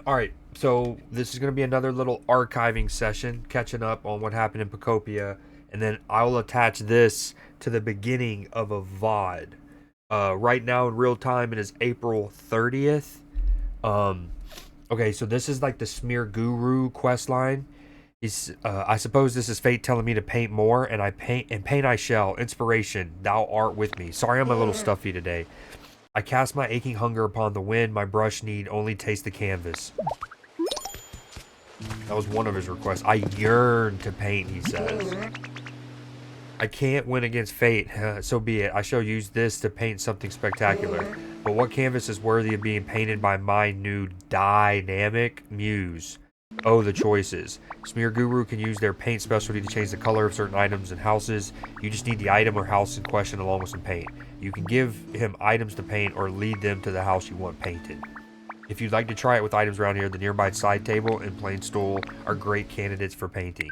All right, so this is going to be another little archiving session, catching up on what happened in Pokopia, and then I'll attach this to the beginning of a VoD. Right now in real time, it is April 30th. Um, okay, so this is like the Smear Guru quest line. I suppose this is fate telling me to paint more, and paint I shall. Inspiration, thou art with me. Sorry, I'm a little stuffy today. I cast my aching hunger upon the wind. My brush need only taste the canvas. That was one of his requests. I yearn to paint, he says. I can't win against fate. So be it. I shall use this to paint something spectacular. But what canvas is worthy of being painted by my new dynamic muse? Oh, the choices. Smear Guru can use their paint specialty to change the color of certain items and houses. You just need the item or house in question along with some paint. You can give him items to paint or lead them to the house you want painted. If you'd like to try it with items around here, the nearby side table and plain stool are great candidates for painting.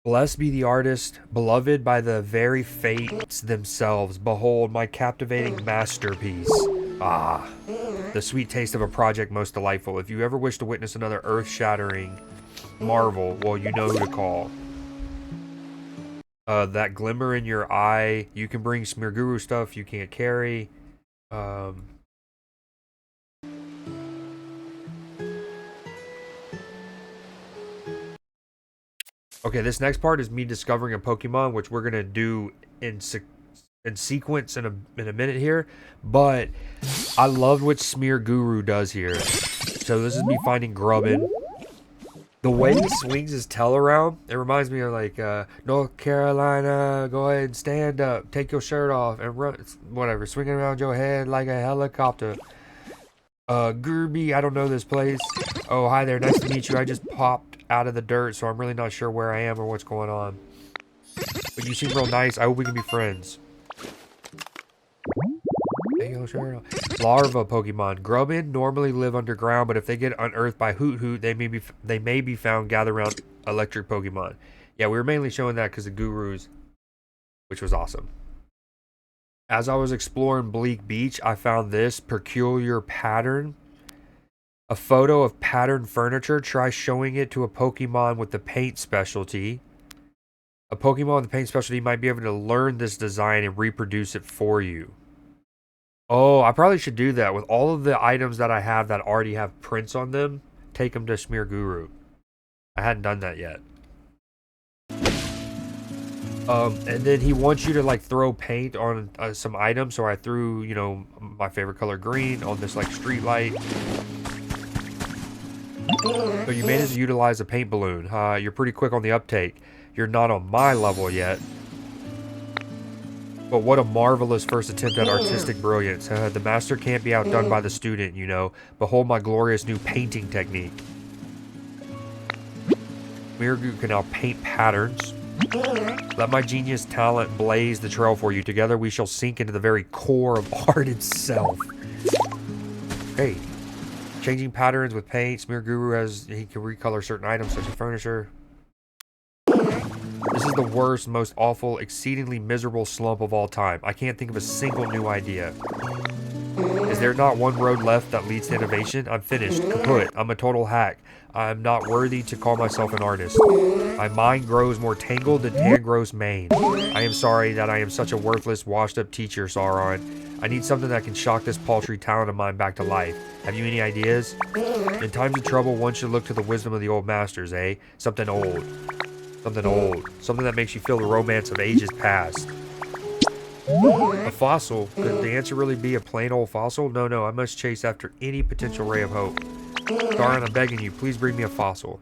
Blessed be the artist, beloved by the very fates themselves. Behold my captivating masterpiece. Ah, the sweet taste of a project most delightful. If you ever wish to witness another earth-shattering marvel, well, you know who to call. That glimmer in your eye. You can bring Smear Guru stuff you can't carry. Okay, this next part is me discovering a Pokemon, which we're gonna do in sequence in a minute here. But I love what Smear Guru does here. So this is me finding Grubbin. The way he swings his tail around, it reminds me of like North Carolina. Go ahead and stand up, take your shirt off, and run. Whatever, swinging around your head like a helicopter. Gerby, I don't know this place. Oh, hi there, nice to meet you. I just popped out of the dirt, so I'm really not sure where I am or what's going on. But you seem real nice. I hope we can be friends. Larva Pokemon. Grubbin normally live underground, but if they get unearthed by Hoot Hoot, they may be found gathered around electric Pokemon. Yeah, we were mainly showing that because of Gurus, which was awesome. As I was exploring Bleak Beach, I found this peculiar pattern. A photo of patterned furniture. Try showing it to a Pokemon with the paint specialty. A Pokemon with the paint specialty might be able to learn this design and reproduce it for you. Oh, I probably should do that with all of the items that I have that already have prints on them. Take them to Smear Guru. I hadn't done that yet. And then he wants you to like throw paint on some items. So I threw, you know, my favorite color green on this like street light. So you managed to utilize a paint balloon. You're pretty quick on the uptake. You're not on my level yet. But what a marvelous first attempt at artistic brilliance. The master can't be outdone by the student, you know. Behold my glorious new painting technique. Mirgu can now paint patterns. Let my genius talent blaze the trail for you. Together we shall sink into the very core of art itself. Hey. Changing patterns with paint. Smear Guru he can recolor certain items such as furniture. This is the worst, most awful, exceedingly miserable slump of all time. I can't think of a single new idea. Is there not one road left that leads to innovation? I'm finished. Kaput. I'm a total hack. I'm not worthy to call myself an artist. My mind grows more tangled than Tangro's mane. I am sorry that I am such a worthless, washed-up teacher, Sauron. I need something that can shock this paltry talent of mine back to life. Have you any ideas? In times of trouble, one should look to the wisdom of the old masters, eh? Something old. Something old. Something that makes you feel the romance of ages past. A fossil? Could the answer really be a plain old fossil? No, I must chase after any potential ray of hope. Sauron, I'm begging you, please bring me a fossil.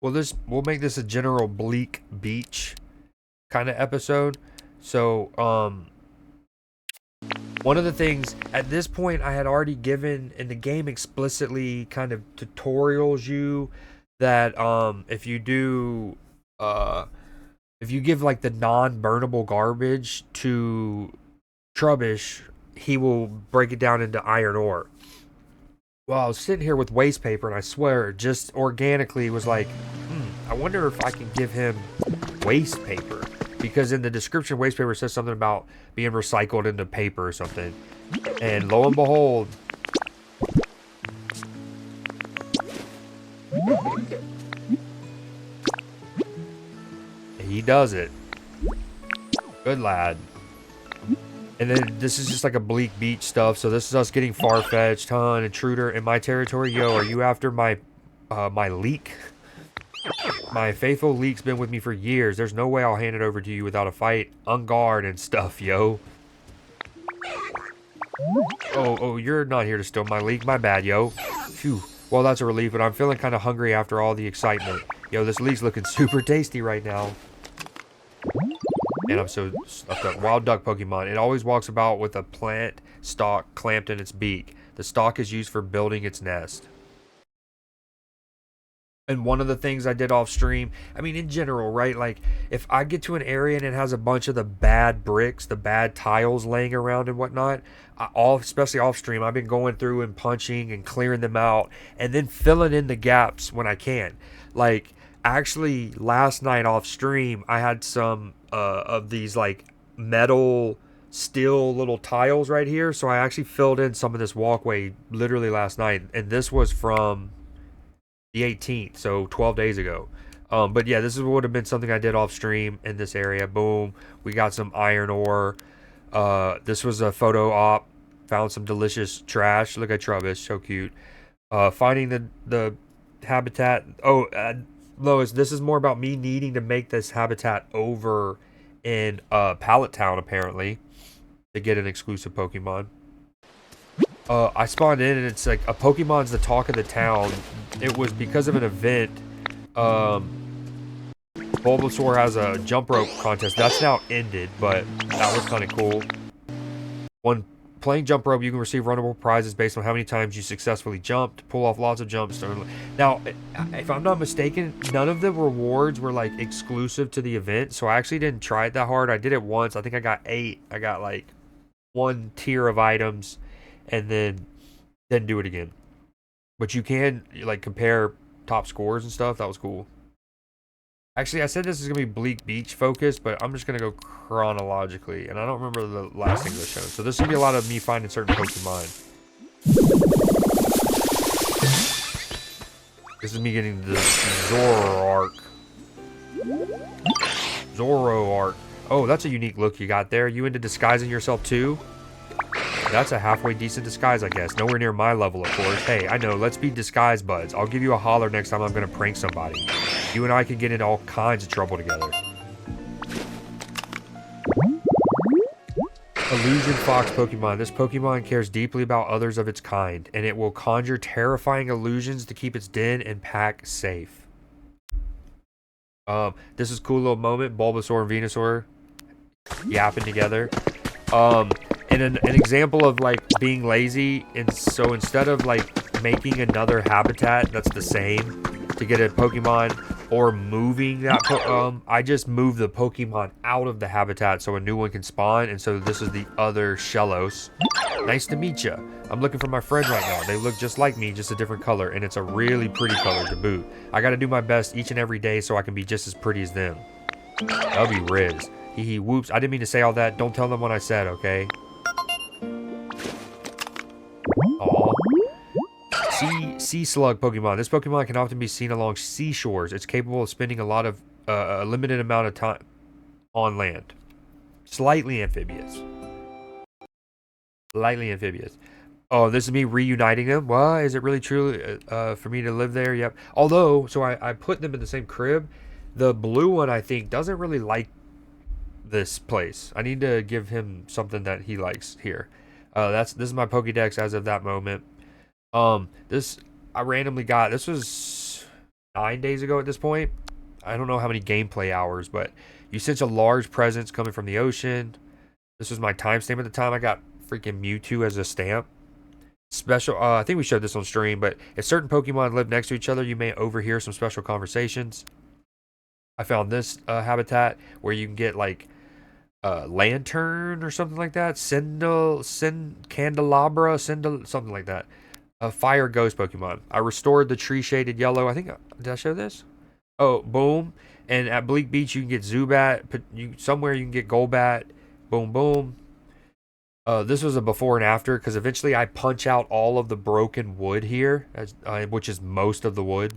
Well, we'll make this a general Bleak Beach kind of episode. So, one of the things at this point I had already given in the game explicitly kind of tutorials you that if you If you give like the non-burnable garbage to Trubbish, he will break it down into iron ore. Well, I was sitting here with waste paper, and I swear, just organically was like, I wonder if I can give him waste paper. Because in the description, waste paper says something about being recycled into paper or something. And lo and behold, he does it. Good lad. And then this is just like a bleak beach stuff. So this is us getting far-fetched, huh? An intruder in my territory. Yo, are you after my my leek? My faithful leek's been with me for years. There's no way I'll hand it over to you without a fight, on guard and stuff, yo. Oh, you're not here to steal my leek. My bad, yo. Phew. Well, that's a relief, but I'm feeling kind of hungry after all the excitement. Yo, this leek's looking super tasty right now. And I'm so stuffed up. Wild duck Pokemon. It always walks about with a plant stalk clamped in its beak. The stalk is used for building its nest. And one of the things I did off stream, I mean, in general, right? Like, if I get to an area and it has a bunch of the bad bricks, the bad tiles laying around and whatnot, especially off stream, I've been going through and punching and clearing them out and then filling in the gaps when I can. Like, actually, last night off stream, I had some of these, like, metal steel little tiles right here. So I actually filled in some of this walkway literally last night. And this was from the 18th, so 12 days ago. But yeah, this would have been something I did off stream in this area. Boom, we got some iron ore. This was a photo op. Found some delicious trash. Look at Trubbish, so cute. Finding the habitat. Oh, Lois, this is more about me needing to make this habitat over in Pallet Town apparently to get an exclusive Pokemon. I spawned in and it's like a Pokemon's the talk of the town. It was because of an event. Bulbasaur has a jump rope contest. That's now ended, but that was kind of cool. When playing jump rope, you can receive runnable prizes based on how many times you successfully jumped, pull off lots of jumps. Now, if I'm not mistaken, none of the rewards were like exclusive to the event, so I actually didn't try it that hard. I did it once. I think I got 8. I got like 1 tier of items and then didn't do it again. But you can like compare top scores and stuff. That was cool. Actually, I said this is gonna be Bleak Beach focused, but I'm just gonna go chronologically, and I don't remember the last thing that showed. So this is gonna be a lot of me finding certain Pokemon. This is me getting the Zoroark. Oh, that's a unique look you got there. You into disguising yourself too? That's a halfway decent disguise, I guess. Nowhere near my level, of course. Hey, I know, let's be disguise buds. I'll give you a holler next time I'm gonna prank somebody. You and I can get into all kinds of trouble together. Illusion Fox Pokemon. This Pokemon cares deeply about others of its kind, and it will conjure terrifying illusions to keep its den and pack safe. This is a cool little moment. Bulbasaur and Venusaur yapping together. And an example of like being lazy, and so instead of like making another habitat that's the same to get a Pokemon or moving that I just move the Pokemon out of the habitat so a new one can spawn. And so this is the other Shellos. Nice to meet you. I'm looking for my friend right now. They look just like me, just a different color, and it's a really pretty color to boot. I gotta do my best each and every day so I can be just as pretty as them. That'll be Riz. Hee whoops. I didn't mean to say all that. Don't tell them what I said, okay? Sea slug Pokemon. This Pokemon can often be seen along seashores. It's capable of spending a limited amount of time on land. Slightly amphibious. Lightly amphibious. Oh, this is me reuniting them. Well, is it really true for me to live there? Yep. Although, so I put them in the same crib. The blue one, I think, doesn't really like this place. I need to give him something that he likes here. This is my Pokédex as of that moment. This I randomly got. This was 9 days ago at this point. I don't know how many gameplay hours, but you sense a large presence coming from the ocean. This was my timestamp at the time. I got freaking Mewtwo as a stamp. Special. I think we showed this on stream, but if certain Pokemon live next to each other, you may overhear some special conversations. I found this habitat where you can get like lantern or something like that. Candelabra, something like that. A fire ghost Pokemon. I restored the tree shaded yellow. I think did I show this? Oh, boom. And at Bleak Beach you can get Zubat. Somewhere you can get Golbat. Boom, boom. This was a before and after because eventually I punch out all of the broken wood here, which is most of the wood.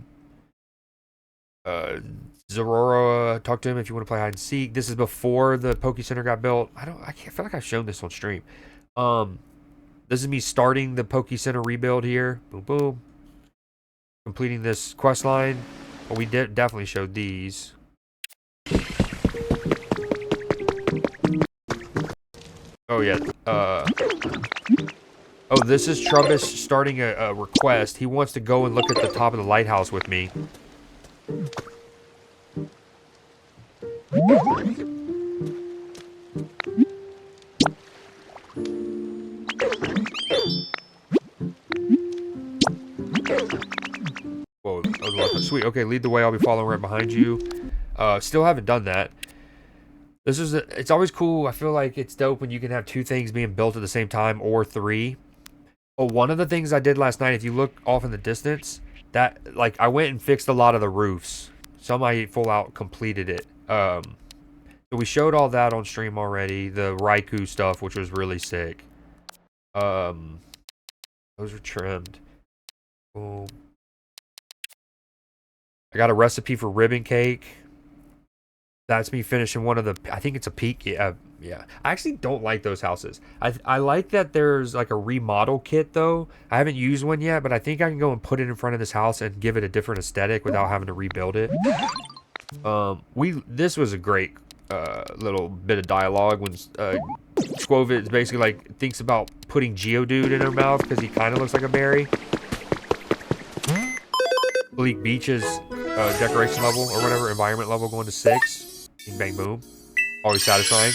Zorora, talk to him if you want to play hide and seek. This is before the Poke Center got built. I can't feel like I've shown this on stream. This is me starting the Poke Center rebuild here. Boom, boom. Completing this quest line. Well, we definitely showed these. Oh yeah. Oh, this is Trubbish starting a request. He wants to go and look at the top of the lighthouse with me. Whoa, that was a lot of sweet. Okay, lead the way. I'll be following right behind you. Still haven't done that. It's always cool. I feel like it's dope when you can have two things being built at the same time or three. But one of the things I did last night, if you look off in the distance, that like I went and fixed a lot of the roofs. Some I full out completed it. So we showed all that on stream already. The Raikou stuff, which was really sick. Those were trimmed. Boom. I got a recipe for ribbon cake. That's me finishing one of the, I think it's a peak. Yeah. I actually don't like those houses. I like that there's like a remodel kit though. I haven't used one yet, but I think I can go and put it in front of this house and give it a different aesthetic without having to rebuild it. This was a great little bit of dialogue when Squovit basically like thinks about putting Geodude in her mouth because he kind of looks like a berry. Bleak Beach's decoration level or whatever, environment level going to 6. Bing, bang, boom. Always satisfying.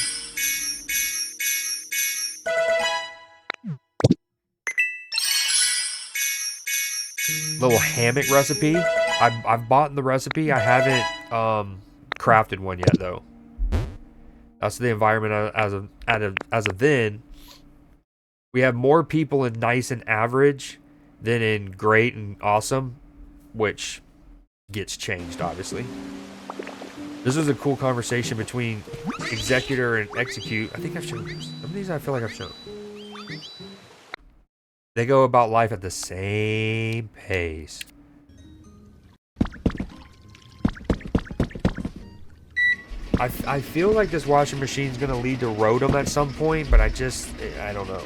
Little hammock recipe. I've bought the recipe. I haven't crafted one yet though. That's the environment as of then. We have more people in nice and average than in great and awesome, which gets changed obviously. This is a cool conversation between Executor and Execute. I think I've shown this. Some of these I feel like I've shown. They go about life at the same pace. I feel like this washing machine is going to lead to Rotom at some point, but I don't know.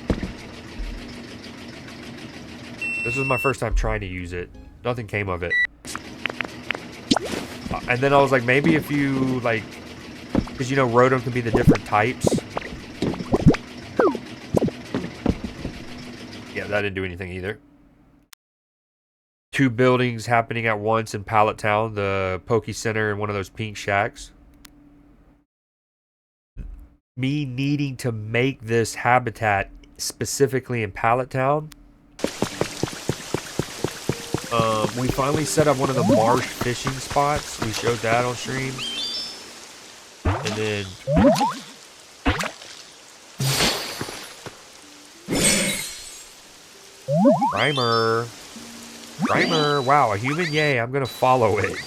This was my first time trying to use it. Nothing came of it. And then I was like, maybe if you, like, because, you know, Rotom can be the different types. Yeah, that didn't do anything either. 2 buildings happening at once in Pallet Town. The Poke Center and one of those pink shacks. Me needing to make this habitat specifically in Pallet Town. We finally set up one of the marsh fishing spots. We showed that on stream. And then Grimer. Wow, a human? Yay, I'm gonna follow it.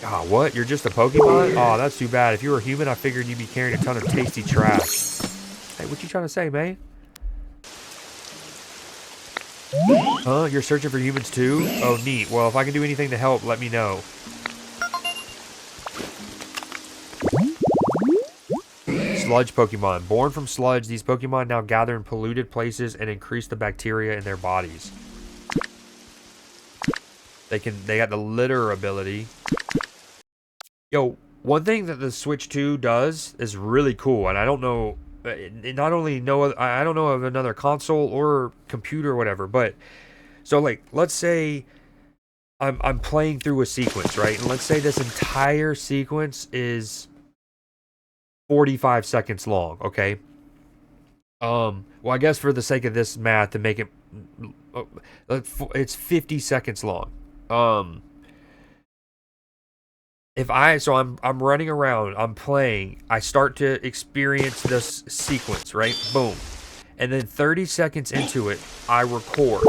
Ah, what? You're just a Pokemon? Oh, that's too bad. If you were a human, I figured you'd be carrying a ton of tasty trash. Hey, what you trying to say, man? Huh? You're searching for humans too? Oh, neat. Well, if I can do anything to help, let me know. Sludge Pokemon. Born from sludge, these Pokemon now gather in polluted places and increase the bacteria in their bodies. They got the litter ability. Yo, one thing that the Switch 2 does is really cool, and I don't know, I don't know of another console or computer or whatever, but so like let's say I'm playing through a sequence, right? And let's say this entire sequence is 45 seconds long, okay? Well, I guess for the sake of this math to make it it's 50 seconds long. Um, I'm running around, I'm playing, I start to experience this sequence, right? Boom. And then 30 seconds into it, I record.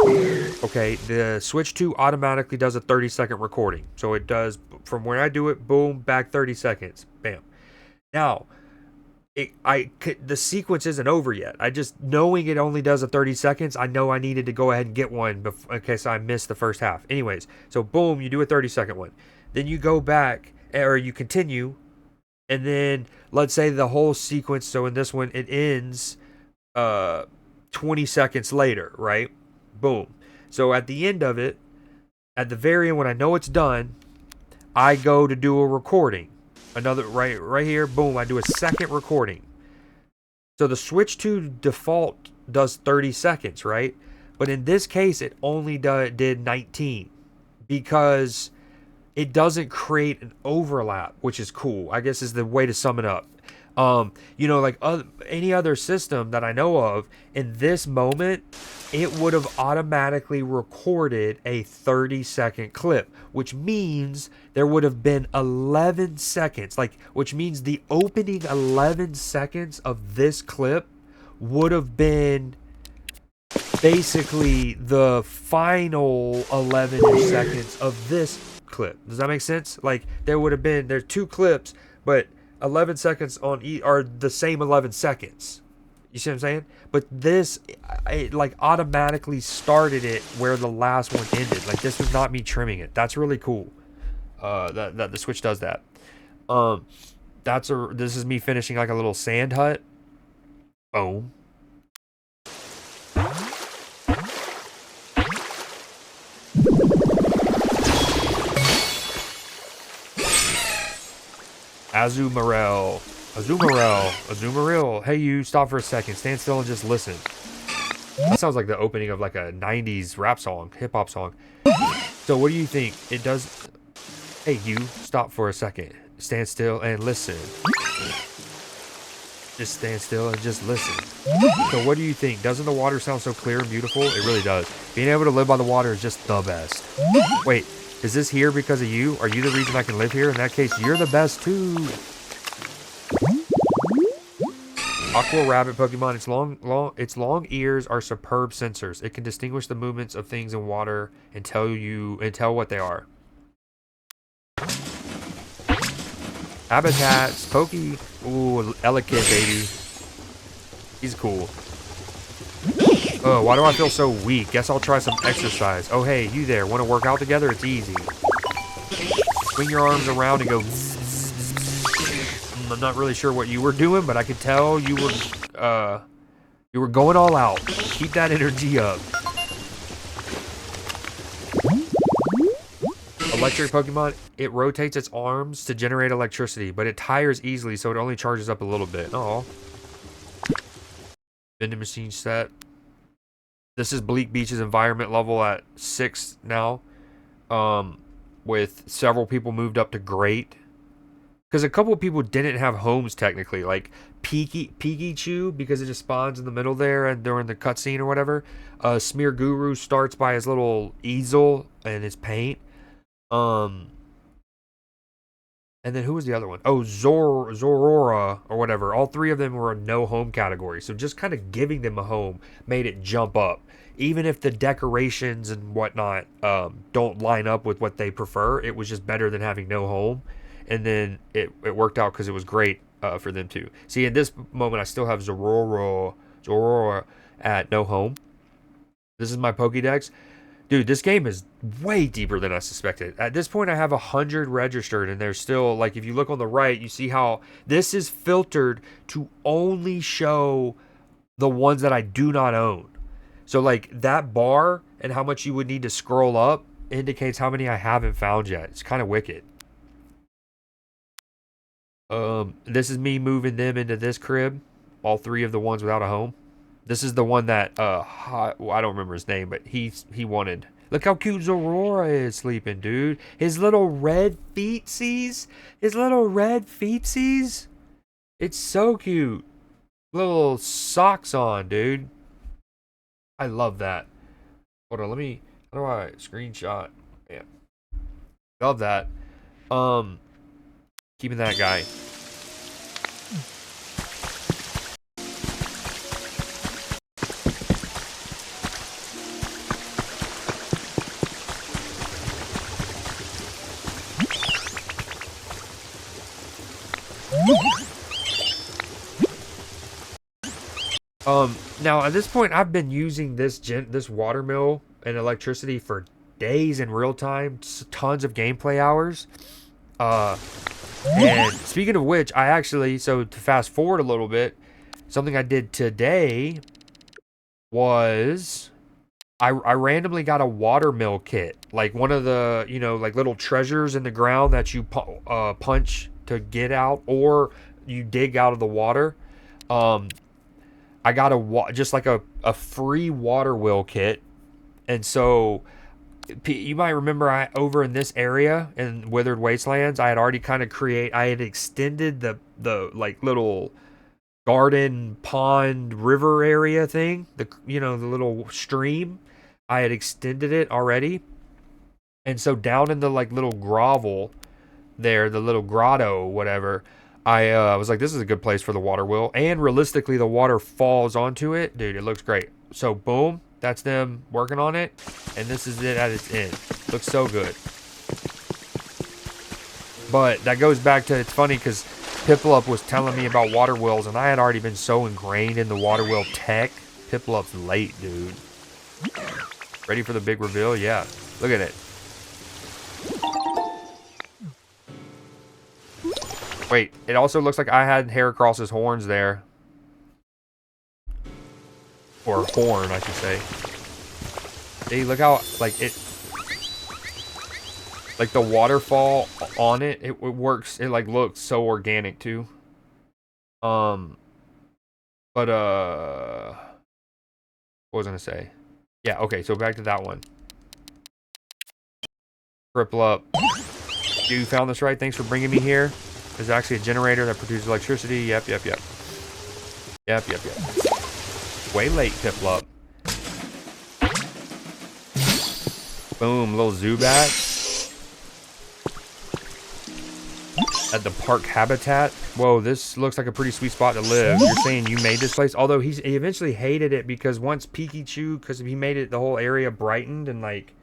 Okay, the Switch 2 automatically does a 30-second recording. So it does from when I do it, boom, back 30 seconds. Bam. Now, the sequence isn't over yet. I just knowing it only does a 30 seconds, I know I needed to go ahead and get one in case I missed the first half. Anyways, so boom, you do a 30-second one. Then you go back or you continue, and then let's say the whole sequence, so in this one it ends 20 seconds later, right? Boom. So at the end of it, at the very end when I know it's done, I go to do a recording. Another right here, boom, I do a second recording. So the Switch 2 default does 30 seconds, right? But in this case it only did 19 because it doesn't create an overlap, which is cool. I guess is the way to sum it up. Like any other system that I know of, in this moment, it would have automatically recorded a 30-second clip, which means there would have been 11 seconds, which means the opening 11 seconds of this clip would have been basically the final 11 seconds of this clip. Does that make sense? Like there's two clips, but 11 seconds on each are the same 11 seconds. You see what I'm saying? But this, it like automatically started it where the last one ended. Like this was not me trimming it. That's really cool. That the Switch does that. This is me finishing like a little sand hut. Boom. Azumaril. Hey, you, stop for a second. Stand still and just listen. That sounds like the opening of like a 90s rap song, hip hop song. So what do you think? It does... Hey, you, stop for a second. Stand still and listen. Just stand still and just listen. So what do you think? Doesn't the water sound so clear and beautiful? It really does. Being able to live by the water is just the best. Wait, is this here because of you? Are you the reason I can live here? In that case, you're the best too. Aqua Rabbit Pokemon. Its long ears are superb sensors. It can distinguish the movements of things in water and tell what they are. Habitats, Pokey. Ooh, Elekid, baby. He's cool. Oh, why do I feel so weak? Guess I'll try some exercise. Oh, hey, you there. Want to work out together? It's easy. Swing your arms around and go. I'm not really sure what you were doing, but I could tell you were going all out. Keep that energy up. Electric Pokemon, it rotates its arms to generate electricity, but it tires easily, so it only charges up a little bit. Oh. Vending machine set. This is Bleak Beach's environment level at 6 now. With several people moved up to great. Because a couple of people didn't have homes technically, like Pikachu, because it just spawns in the middle there and during the cutscene or whatever. Smear Guru starts by his little easel and his paint. And then who was the other one? Oh, Zorora or whatever. All three of them were a no home category. So just kind of giving them a home made it jump up. Even if the decorations and whatnot don't line up with what they prefer, it was just better than having no home. And then it worked out because it was great for them too. See, in this moment, I still have Zorora at no home. This is my Pokédex. Dude, this game is way deeper than I suspected. At this point, I have 100 registered, and there's still, like, if you look on the right, you see how this is filtered to only show the ones that I do not own. So, like, that bar and how much you would need to scroll up indicates how many I haven't found yet. It's kind of wicked. This is me moving them into this crib. All three of the ones without a home. This is the one that, I don't remember his name, but he wanted. Look how cute Zorora is sleeping, dude. His little red feetsies. It's so cute. Little socks on, dude. I love that. Hold on, how do I screenshot? Yeah. Love that. Keeping that guy. Now at this point, I've been using this water mill and electricity for days in real time, tons of gameplay hours. And speaking of which, I actually, so to fast forward a little bit, something I did today was I randomly got a water mill kit, like one of the, you know, like little treasures in the ground that you punch to get out, or you dig out of the water. I got just like a free water wheel kit. And so you might remember over in this area in Withered Wastelands, I had already kind of I had extended the like little garden pond river area thing, the little stream. I had extended it already. And so down in the like little grovel there, the little grotto, whatever, I was like, this is a good place for the water wheel. And realistically, the water falls onto it. Dude, it looks great. So boom, that's them working on it. And this is it at its end. Looks so good. But that goes back to, it's funny because Piplup was telling me about water wheels, and I had already been so ingrained in the water wheel tech. Piplup's late, dude. Ready for the big reveal? Yeah. Look at it. Wait, it also looks like I had Heracross's horns there. Or horn, I should say. See, look how, like, it... Like, the waterfall on it, it works, it, like, looks so organic, too. But, what was I gonna say? Yeah, okay, so back to that one. Triple up. You found this right, thanks for bringing me here. There's actually a generator that produces electricity. Yep. Way late, Piplup. Boom, little Zubat. At the park habitat. Whoa, this looks like a pretty sweet spot to live. You're saying you made this place? Although he eventually hated it because once Pikachu, because he made it, the whole area brightened and like,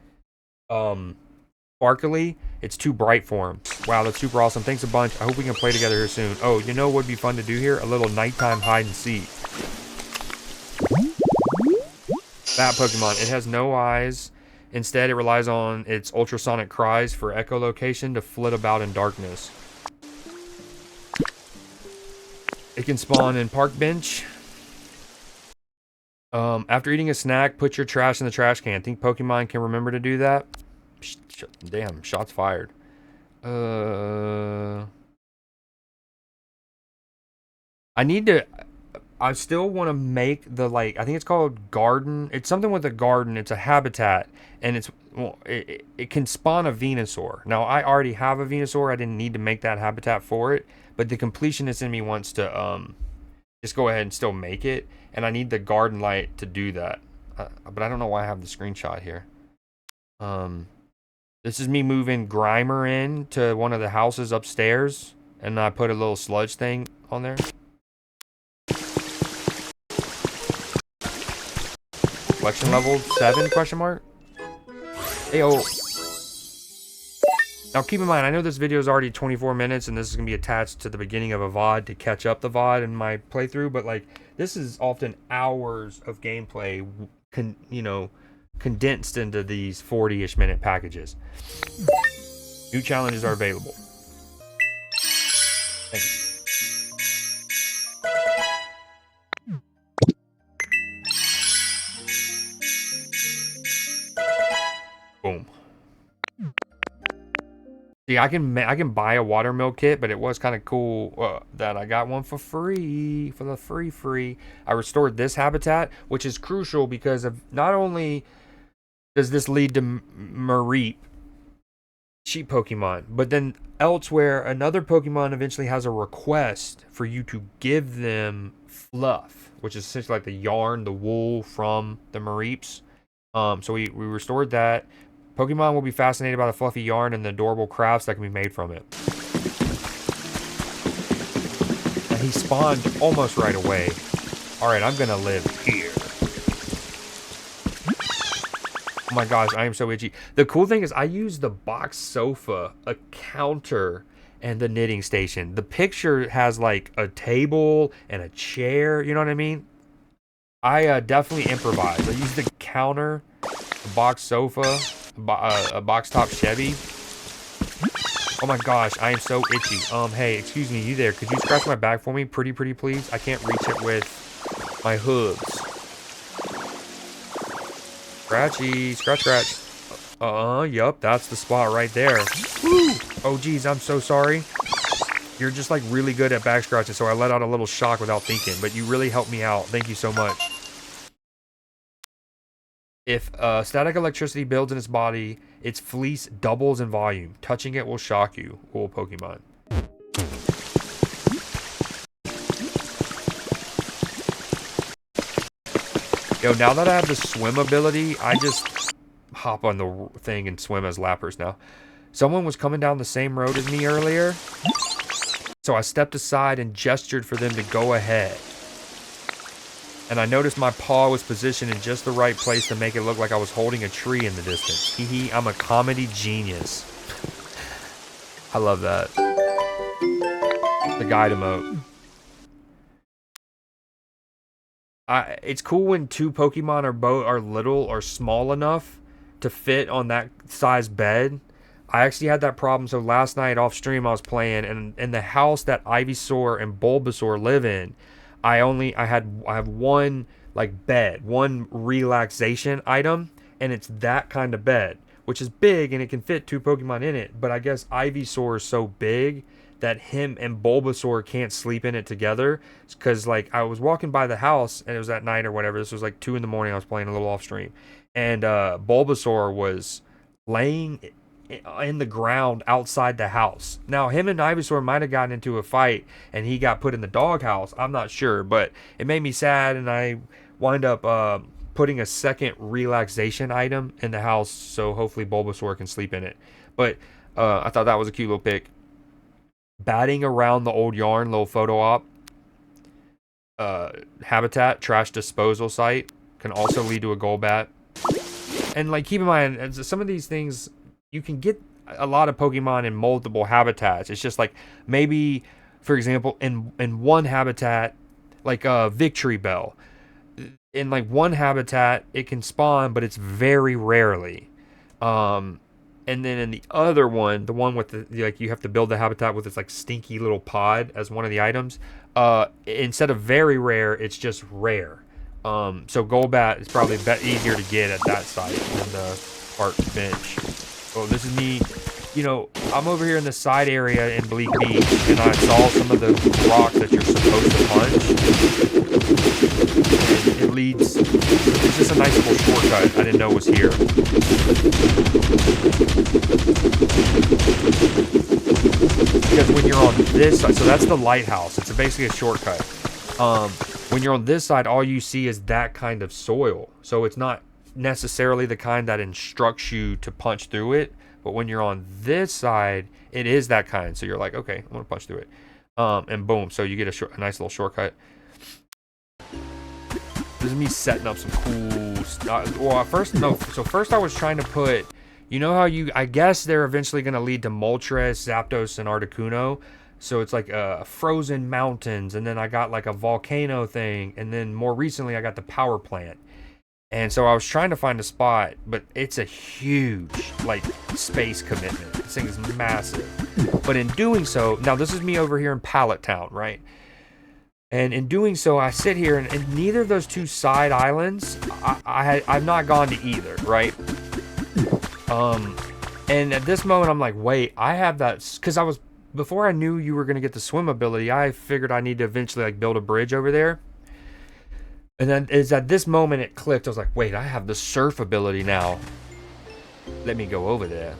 sparkly, it's too bright for him. Wow, that's super awesome. Thanks a bunch. I hope we can play together here soon. Oh, you know what would be fun to do here? A little nighttime hide and seek. That Pokemon, it has no eyes. Instead, it relies on its ultrasonic cries for echolocation to flit about in darkness. It can spawn in park bench. After eating a snack, put your trash in the trash can. Think Pokemon can remember to do that? Damn, shots fired. I still want to make the, like, I think it's called garden. It's something with a garden. It's a habitat, and it can spawn a Venusaur. Now, I already have a Venusaur. I didn't need to make that habitat for it, but the completionist in me wants to just go ahead and still make it, and I need the garden light to do that. But I don't know why I have the screenshot here. This is me moving Grimer in to one of the houses upstairs, and I put a little sludge thing on there. Collection level 7, question mark? Ayo. Now keep in mind, I know this video is already 24 minutes and this is going to be attached to the beginning of a VOD to catch up the VOD in my playthrough, but like, this is often hours of gameplay, condensed into these 40-ish minute packages. New challenges are available. Thanks. Boom. See, I can buy a watermill kit, but it was kind of cool that I got one for free, for the free. I restored this habitat, which is crucial because of not only does this lead to Mareep, sheep Pokemon, but then elsewhere, another Pokemon eventually has a request for you to give them fluff, which is essentially like the yarn, the wool from the Mareeps. So we restored that. Pokemon will be fascinated by the fluffy yarn and the adorable crafts that can be made from it. And he spawned almost right away. Alright, I'm gonna live here. Oh my gosh, I am so itchy. The cool thing is I use the box sofa, a counter, and the knitting station. The picture has like a table and a chair, you know what I mean? I definitely improvise. I use the counter, a box sofa, a box top Chevy. Oh my gosh, I am so itchy. Hey, excuse me, you there? Could you scratch my back for me? Pretty please? I can't reach it with my hooves. Scratchy, scratch. Yup, that's the spot right there. Woo! Oh geez, I'm so sorry. You're just like really good at back scratching, so I let out a little shock without thinking, but you really helped me out. Thank you so much. If static electricity builds in its body, its fleece doubles in volume. Touching it will shock you. Cool Pokemon. Yo, now that I have the swim ability, I just hop on the thing and swim as lappers now. Someone was coming down the same road as me earlier, so I stepped aside and gestured for them to go ahead. And I noticed my paw was positioned in just the right place to make it look like I was holding a tree in the distance. Hee, I'm a comedy genius. I love that. The guide emote. It's cool when two Pokemon are little or small enough to fit on that size bed. I actually had that problem, so last night off stream I was playing, and in the house that Ivysaur and Bulbasaur live in, I have one like bed, one relaxation item, and it's that kind of bed, which is big and it can fit two Pokemon in it. But I guess Ivysaur is so big that him and Bulbasaur can't sleep in it together. Because like I was walking by the house and it was at night or whatever. This was like 2 in the morning. I was playing a little off stream, and Bulbasaur was laying in the ground outside the house. Now him and Ivysaur might have gotten into a fight and he got put in the doghouse. I'm not sure, but it made me sad, and I wind up putting a second relaxation item in the house so hopefully Bulbasaur can sleep in it. But I thought that was a cute little pick. Batting around the old yarn, little photo op. Habitat trash disposal site can also lead to a Golbat. And like keep in mind, some of these things, you can get a lot of Pokemon in multiple habitats. It's just like maybe, for example, in one habitat, like a Victory Bell, in like one habitat it can spawn, but it's very rarely. And then in the other one, the one with the like you have to build the habitat with this like stinky little pod as one of the items. Instead of very rare, it's just rare. So Golbat is probably easier to get at that site than the Park Bench. Oh, this is me. You know, I'm over here in the side area in Bleak Beach, and I saw some of the rocks that you're supposed to punch. And it leads... It's just a nice little shortcut I didn't know was here. Because when you're on this side... So that's the lighthouse. It's basically a shortcut. When you're on this side, all you see is that kind of soil. So it's not necessarily the kind that instructs you to punch through it. But when you're on this side, it is that kind. So you're like, okay, I'm going to punch through it. And boom. So you get a nice little shortcut. This is me setting up some cool stuff. Well, first I was trying to put, you know how I guess they're eventually going to lead to Moltres, Zapdos, and Articuno. So it's like frozen mountains. And then I got like a volcano thing. And then more recently, I got the power plant. And so I was trying to find a spot, but it's a huge, like, space commitment. This thing is massive. But in doing so, now this is me over here in Pallet Town, right? And in doing so, I sit here, and neither of those two side islands, I've not gone to either, right? And at this moment, I'm like, wait, I have that, because before I knew you were going to get the swim ability, I figured I need to eventually, like, build a bridge over there. And then it's at this moment it clicked. I was like, wait, I have the surf ability now. Let me go over there.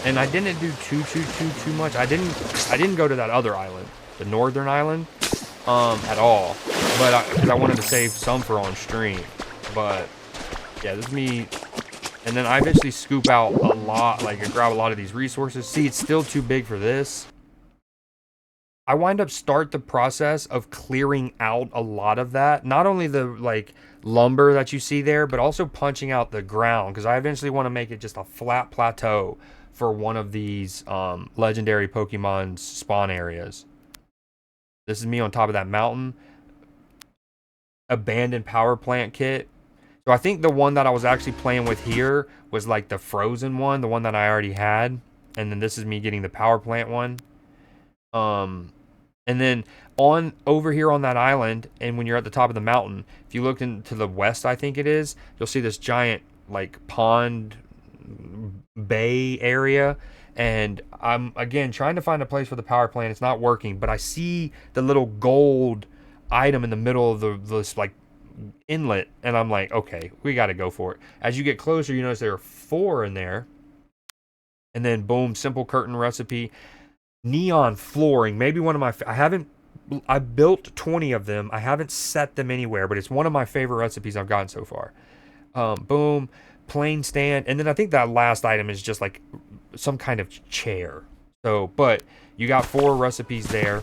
And I didn't do too much. I didn't go to that other island, the northern island, at all. But because I wanted to save some for on stream. But Yeah, this is me. And then I eventually scoop out a lot, like I grab a lot of these resources. See, it's still too big for this. I wind up start the process of clearing out a lot of that. Not only the like lumber that you see there, but also punching out the ground, because I eventually want to make it just a flat plateau for one of these legendary Pokemon's spawn areas. This is me on top of that mountain. Abandoned power plant kit. So I think the one that I was actually playing with here was like the frozen one, the one that I already had. And then this is me getting the power plant one. And then on over here on that island, and when you're at the top of the mountain, if you look into the west, I think it is, you'll see this giant like pond bay area. And I'm again trying to find a place for the power plant. It's not working, but I see the little gold item in the middle of this like inlet, and I'm like, okay, we got to go for it. As you get closer, you notice there are 4 in there, and then boom, simple curtain recipe. Neon flooring, maybe one of my I built 20 of them. I haven't set them anywhere, but it's one of my favorite recipes I've gotten so far. Boom, plain stand, and then I think that last item is just like some kind of chair. So, but you got 4 recipes there.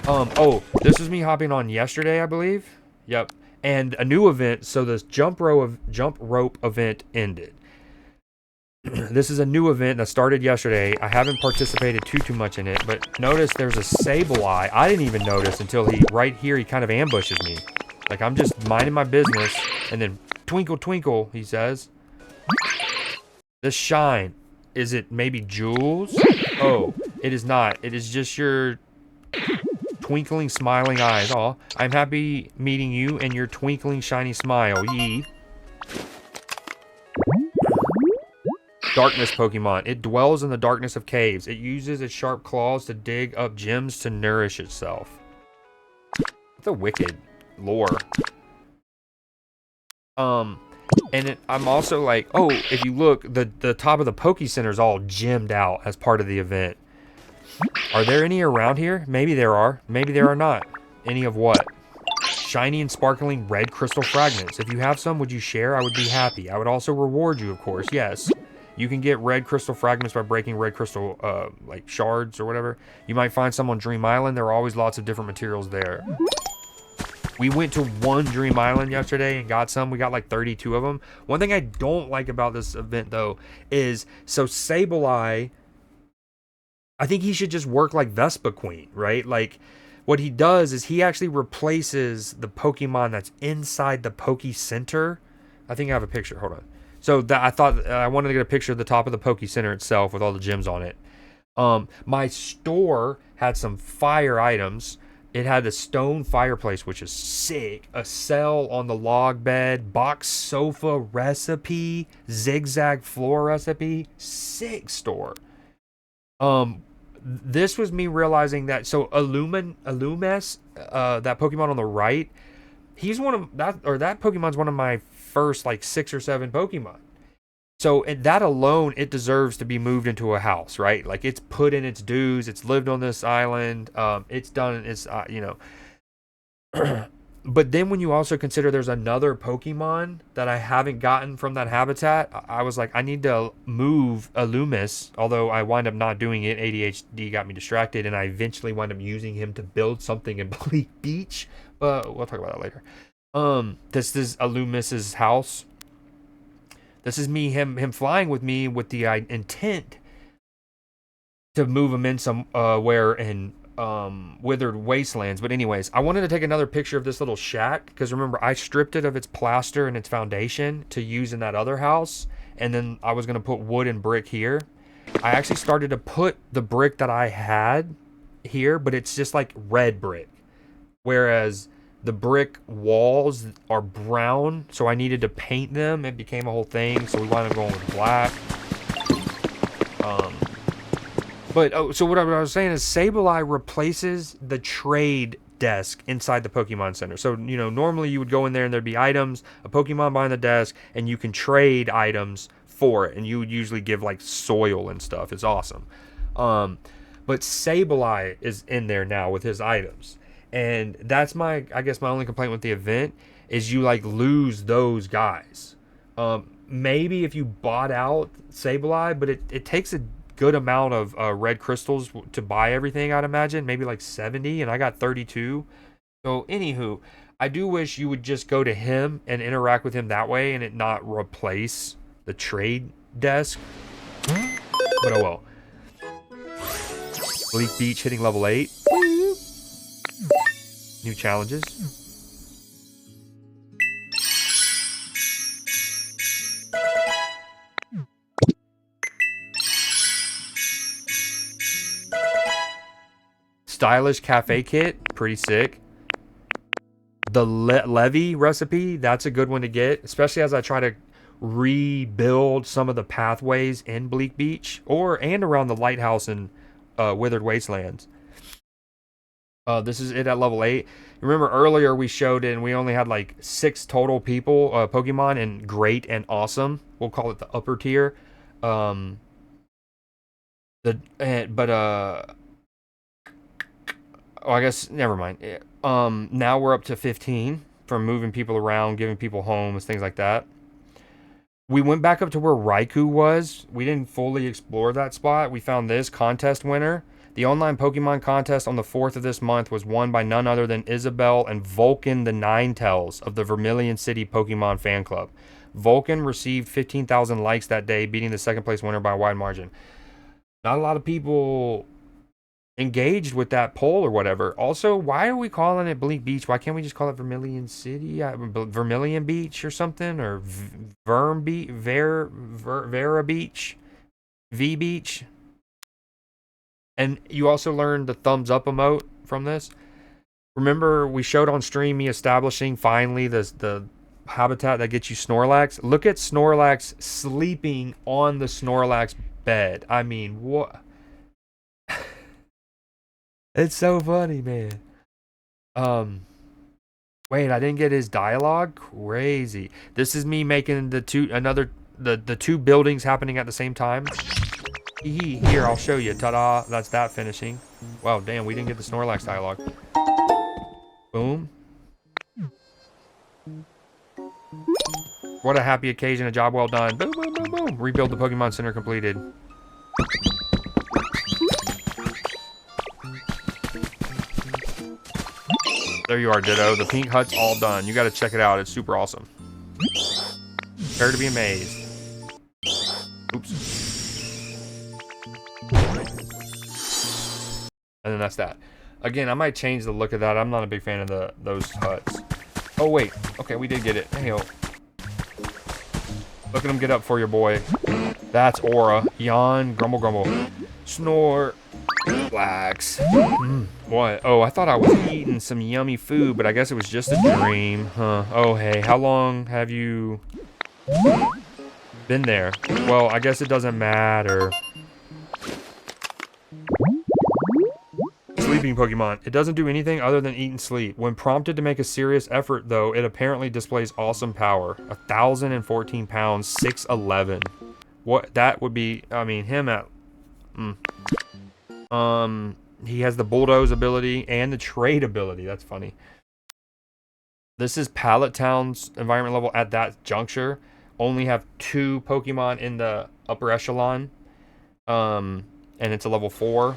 Oh, this was me hopping on yesterday, I believe. Yep. And a new event, so this jump rope event ended. This is a new event that started yesterday. I haven't participated too much in it, but notice there's a Sableye. I didn't even notice until right here, he kind of ambushes me. Like, I'm just minding my business, and then twinkle, twinkle, he says. This shine, is it maybe jewels? Oh, it is not. It is just your twinkling, smiling eyes. Aw, I'm happy meeting you and your twinkling, shiny smile. Yee. Darkness Pokemon. It dwells in the darkness of caves. It uses its sharp claws to dig up gems to nourish itself. That's a wicked lore. And I'm also like, oh, if you look, the top of the Poke Center is all gemmed out as part of the event. Are there any around here? Maybe there are. Maybe there are not. Any of what? Shiny and sparkling red crystal fragments. If you have some, would you share? I would be happy. I would also reward you, of course. Yes. You can get red crystal fragments by breaking red crystal, like shards or whatever. You might find some on Dream Island. There are always lots of different materials there. We went to one Dream Island yesterday and got some. We got like 32 of them. One thing I don't like about this event, though, is so Sableye, I think he should just work like Vespa Queen, right? Like, what he does is he actually replaces the Pokemon that's inside the Poke Center. I think I have a picture. Hold on. So that I thought I wanted to get a picture of the top of the Poke Center itself with all the gems on it. My store had some fire items. It had the stone fireplace, which is sick. A cell on the log bed, box sofa recipe, zigzag floor recipe. Sick store. This was me realizing that. So Illumes, that Pokemon on the right, he's one of that, or that Pokemon's one of my first like 6 or 7 Pokemon. So that alone, it deserves to be moved into a house, right? Like, it's put in its dues. It's lived on this island. It's done its, But then when you also consider there's another Pokemon that I haven't gotten from that habitat, I was like, I need to move Illumis, although I wind up not doing it. ADHD got me distracted, and I eventually wind up using him to build something in Bleak Beach. But we'll talk about that later. This is Illumis's house. This is him flying with me with the intent to move him in somewhere in withered wastelands. But anyways, I wanted to take another picture of this little shack, because remember, I stripped it of its plaster and its foundation to use in that other house, and then I was going to put wood and brick here. I actually started to put the brick that I had here, but it's just like red brick, whereas the brick walls are brown, so I needed to paint them. It became a whole thing, so we wound up going with black. So what I was saying is Sableye replaces the trade desk inside the Pokemon Center. So, normally you would go in there and there'd be items, a Pokemon behind the desk, and you can trade items for it. And you would usually give like soil and stuff. It's awesome. But Sableye is in there now with his items. And that's I guess my only complaint with the event is you like lose those guys. Maybe if you bought out Sableye, but it takes a good amount of red crystals to buy everything, I'd imagine. Maybe like 70, and I got 32. So, anywho, I do wish you would just go to him and interact with him that way and it not replace the trade desk. But oh well. Bleak Beach hitting level 8. New challenges. Stylish cafe kit, pretty sick. The levee recipe, that's a good one to get, especially as I try to rebuild some of the pathways in Bleak Beach and around the lighthouse and Withered Wastelands. This is it at level 8. Remember earlier we showed it and we only had like 6 total people, Pokemon in great and awesome. We'll call it the upper tier. I guess never mind. Now we're up to 15 from moving people around, giving people homes, things like that. We went back up to where Raikou was. We didn't fully explore that spot. We found this contest winner. The online Pokemon contest on the 4th of this month was won by none other than Isabelle and Vulcan the Ninetales of the Vermilion City Pokemon Fan Club. Vulcan received 15,000 likes that day, beating the second place winner by a wide margin. Not a lot of people engaged with that poll or whatever. Also, why are we calling it Bleak Beach? Why can't we just call it Vermilion City? Vermilion Beach or something? Or Vera Beach? V Beach? And you also learned the thumbs up emote from this. Remember, we showed on stream me establishing finally the habitat that gets you Snorlax. Look at Snorlax sleeping on the Snorlax bed. I mean, what? It's so funny, man. Wait, I didn't get his dialogue? Crazy. This is me making the two buildings happening at the same time. Here, I'll show you. Ta-da. That's that finishing. Wow, damn, we didn't get the Snorlax dialogue. Boom. What a happy occasion. A job well done. Boom, boom, boom, boom. Rebuild the Pokemon Center completed. There you are, Ditto. The pink hut's all done. You got to check it out. It's super awesome. Prepare to be amazed. Oops. And then that's that. Again, I might change the look of that. I'm not a big fan of those huts. Oh, wait. Okay, we did get it. Hey, Look at him get up for your boy. That's Aura. Yawn. Grumble, grumble. Snore. Relax. What? Oh, I thought I was eating some yummy food, but I guess it was just a dream. Huh. Oh, hey. How long have you been there? Well, I guess it doesn't matter. Sleeping Pokemon. It doesn't do anything other than eat and sleep. When prompted to make a serious effort, though, it apparently displays awesome power. 1,014 pounds, 6'11". What? That would be, I mean, him at... he has the Bulldoze ability and the Trade ability. That's funny. This is Pallet Town's environment level at that juncture. Only have 2 Pokemon in the upper echelon. And it's a level 4.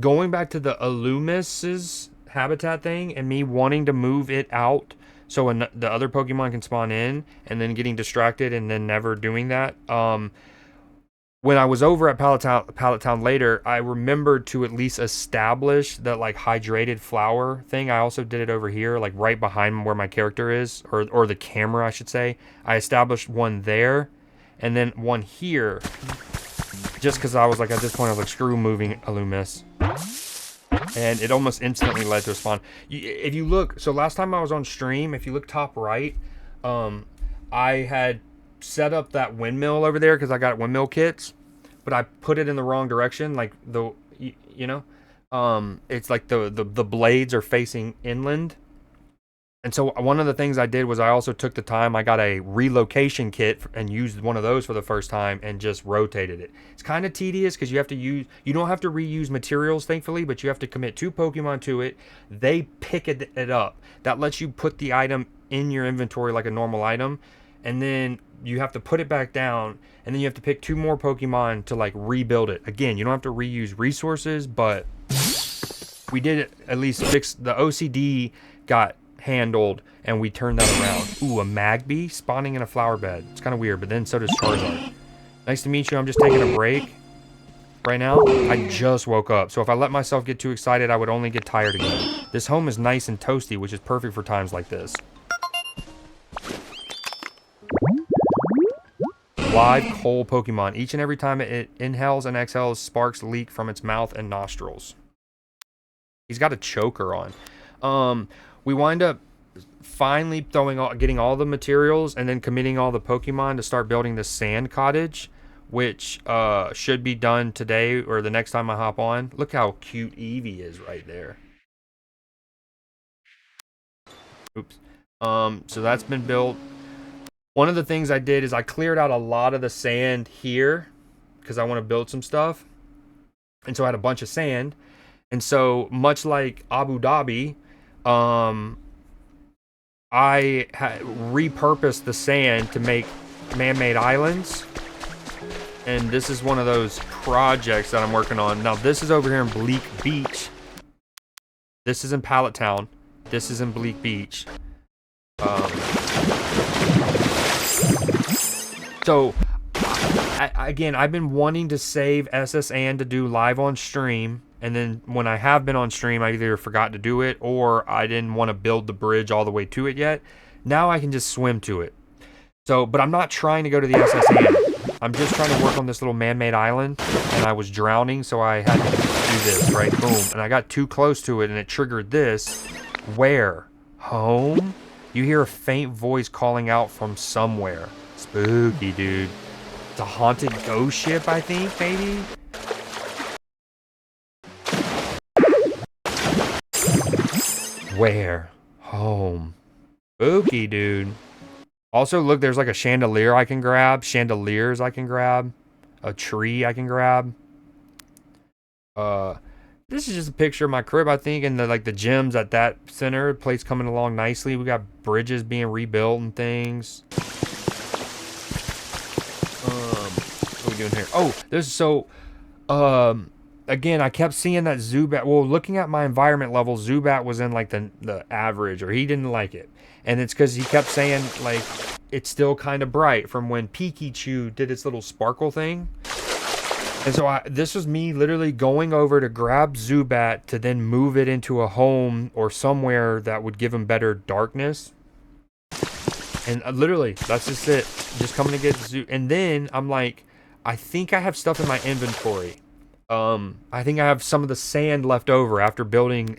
Going back to the Illumis's habitat thing and me wanting to move it out so the other Pokemon can spawn in and then getting distracted and then never doing that. When I was over at Pallet Town later, I remembered to at least establish that like hydrated flower thing. I also did it over here, like right behind where my character is, or the camera, I should say. I established one there and then one here. Just because I was like, at this point, I was like, screw moving Illumis. And it almost instantly led to a spawn. If you look, so last time I was on stream, if you look top right, I had set up that windmill over there because I got windmill kits, but I put it in the wrong direction. Like it's like the blades are facing inland. And so one of the things I did was I also took the time, I got a relocation kit and used one of those for the first time and just rotated it. It's kind of tedious because you don't have to reuse materials, thankfully, but you have to commit 2 Pokemon to it. They pick it up. That lets you put the item in your inventory like a normal item. And then you have to put it back down. And then you have to pick 2 more Pokemon to like rebuild it. Again, you don't have to reuse resources, but we did at least fix the OCD got handled, and we turned that around. Ooh, a Magby spawning in a flower bed. It's kind of weird, but then so does Charizard. Nice to meet you. I'm just taking a break right now. I just woke up, so if I let myself get too excited, I would only get tired again. This home is nice and toasty, which is perfect for times like this. Live coal Pokemon. Each and every time it inhales and exhales, sparks leak from its mouth and nostrils. He's got a choker on. We wind up finally getting all the materials and then committing all the Pokemon to start building this sand cottage, which should be done today or the next time I hop on. Look how cute Eevee is right there. Oops. So that's been built. One of the things I did is I cleared out a lot of the sand here because I want to build some stuff. And so I had a bunch of sand. And so much like Abu Dhabi, I repurposed the sand to make man-made islands, and this is one of those projects that I'm working on. Now this is over here in Bleak Beach. This is in Pallet Town. This is in Bleak Beach. So again, I've been wanting to save SS and to do live on stream. And then when I have been on stream, I either forgot to do it or I didn't want to build the bridge all the way to it yet. Now I can just swim to it. So, but I'm not trying to go to the SSN. I'm just trying to work on this little man-made island. And I was drowning, so I had to do this, right? Boom. And I got too close to it and it triggered this. Where? Home? You hear a faint voice calling out from somewhere. Spooky, dude. It's a haunted ghost ship, I think, maybe? Where? Home. Spooky, dude. Also, look, there's like a chandelier I can grab. Chandeliers I can grab. A tree I can grab. This is just a picture of my crib, I think, and the gems at that center. Place coming along nicely. We got bridges being rebuilt and things. What are we doing here? Oh, there's so again, I kept seeing that Zubat. Well, looking at my environment level, Zubat was in like the average, or he didn't like it. And it's because he kept saying like it's still kind of bright from when Pikachu did its little sparkle thing. And so this was me literally going over to grab Zubat to then move it into a home or somewhere that would give him better darkness. And literally, that's just it. Just coming to get Zubat. And then I'm like, I think I have stuff in my inventory. I think I have some of the sand left over after doing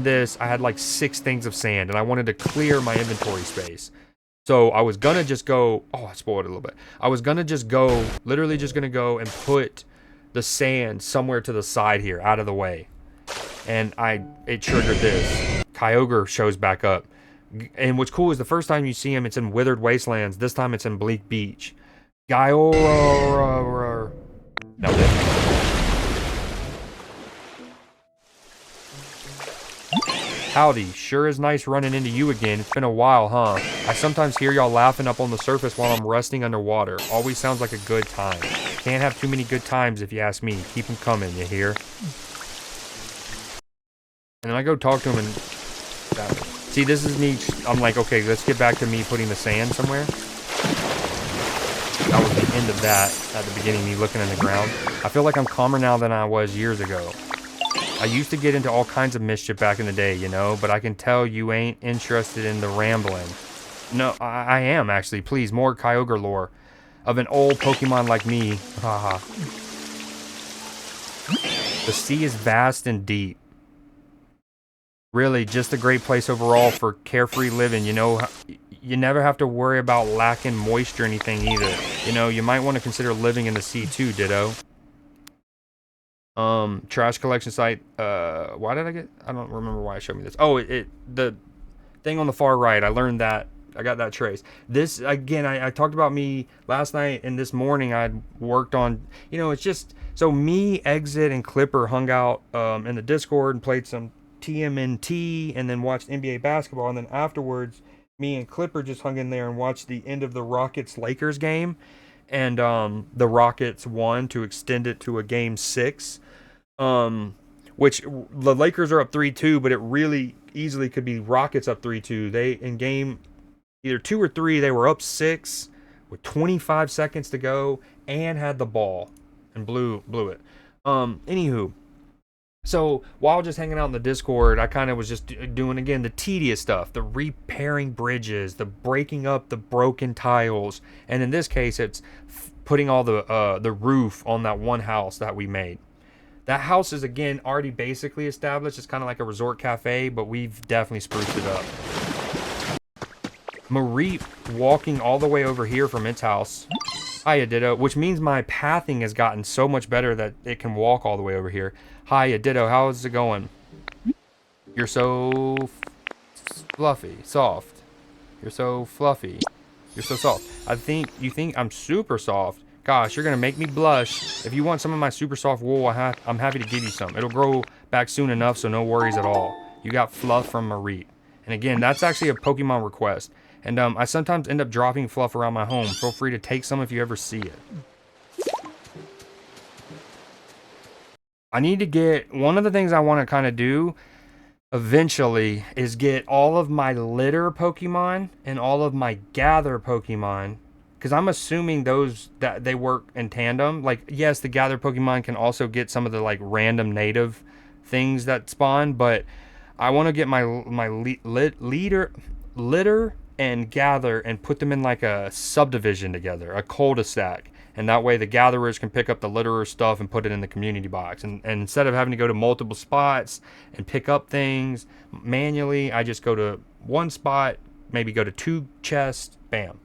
this. I had like 6 things of sand and I wanted to clear my inventory space. So I was gonna just go, oh, I spoiled it a little bit. I was gonna just go, literally just gonna go and put the sand somewhere to the side here, out of the way. And it triggered this. Kyogre shows back up. And what's cool is the first time you see him, it's in Withered Wastelands. This time it's in Bleak Beach. Gyora. That was it. Howdy, sure is nice running into you again. It's been a while, huh? I sometimes hear y'all laughing up on the surface while I'm resting underwater. Always sounds like a good time. Can't have too many good times if you ask me. Keep them coming, you hear? And then I go talk to him and... See, this is me. I'm like, okay, let's get back to me putting the sand somewhere. That was the end of that at the beginning, me looking in the ground. I feel like I'm calmer now than I was years ago. I used to get into all kinds of mischief back in the day, you know, but I can tell you ain't interested in the rambling. No, I am, actually. Please, more Kyogre lore. Of an old Pokemon like me. Haha. The sea is vast and deep. Really, just a great place overall for carefree living, you know. You never have to worry about lacking moisture or anything either. You know, you might want to consider living in the sea too, ditto. Trash collection site. Why did I don't remember why it showed me this. Oh, the thing on the far right. I learned that. I got that trace. This, again, I talked about me last night, and this morning I worked on, it's just, so me, Exit, and Clipper hung out in the Discord and played some TMNT and then watched NBA basketball. And then afterwards, me and Clipper just hung in there and watched the end of the Rockets-Lakers game. And the Rockets won to extend it to a game 6. Which the Lakers are up 3-2, but it really easily could be Rockets up 3-2. They, in game either 2 or 3, they were up 6 with 25 seconds to go and had the ball and blew it. Anywho, so while just hanging out in the Discord, I kind of was just doing, again, the tedious stuff, the repairing bridges, the breaking up the broken tiles, and in this case, it's putting all the roof on that one house that we made. That house is, again, already basically established. It's kind of like a resort cafe, but we've definitely spruced it up. Mareep walking all the way over here from its house. Hiya, Ditto. Which means my pathing has gotten so much better that it can walk all the way over here. Hiya, Ditto. How's it going? You're so fluffy. Soft. You're so fluffy. You're so soft. You think I'm super soft. Gosh, you're going to make me blush. If you want some of my super soft wool, I'm happy to give you some. It'll grow back soon enough, so no worries at all. You got fluff from Mareep. And again, that's actually a Pokemon request. And I sometimes end up dropping fluff around my home. Feel free to take some if you ever see it. I need to get... One of the things I want to kind of do eventually is get all of my litter Pokemon and all of my gather Pokemon. Because I'm assuming that they work in tandem. Like, yes, the gather Pokemon can also get some of the, like, random native things that spawn. But I want to get my litter and gather and put them in like a subdivision together, a cul-de-sac, and that way the gatherers can pick up the litterer stuff and put it in the community box, and instead of having to go to multiple spots and pick up things manually, I just go to one spot, maybe go to 2 chests, bam.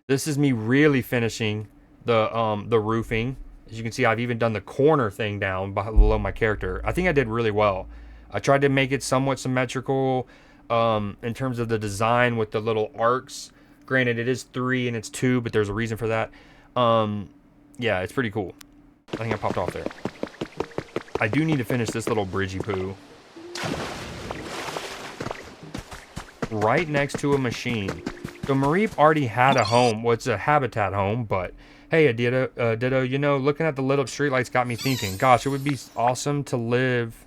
This is me really finishing the roofing. As you can see, I've even done the corner thing down below my character. I think I did really well. I tried to make it somewhat symmetrical in terms of the design with the little arcs. Granted, it is 3 and it's 2, but there's a reason for that. Yeah, it's pretty cool. I think I popped off there. I do need to finish this little bridgey poo. Right next to a machine. So Mareep already had a home. Well, it's a habitat home, but hey, Ditto, you know, looking at the lit up streetlights got me thinking, gosh, it would be awesome to live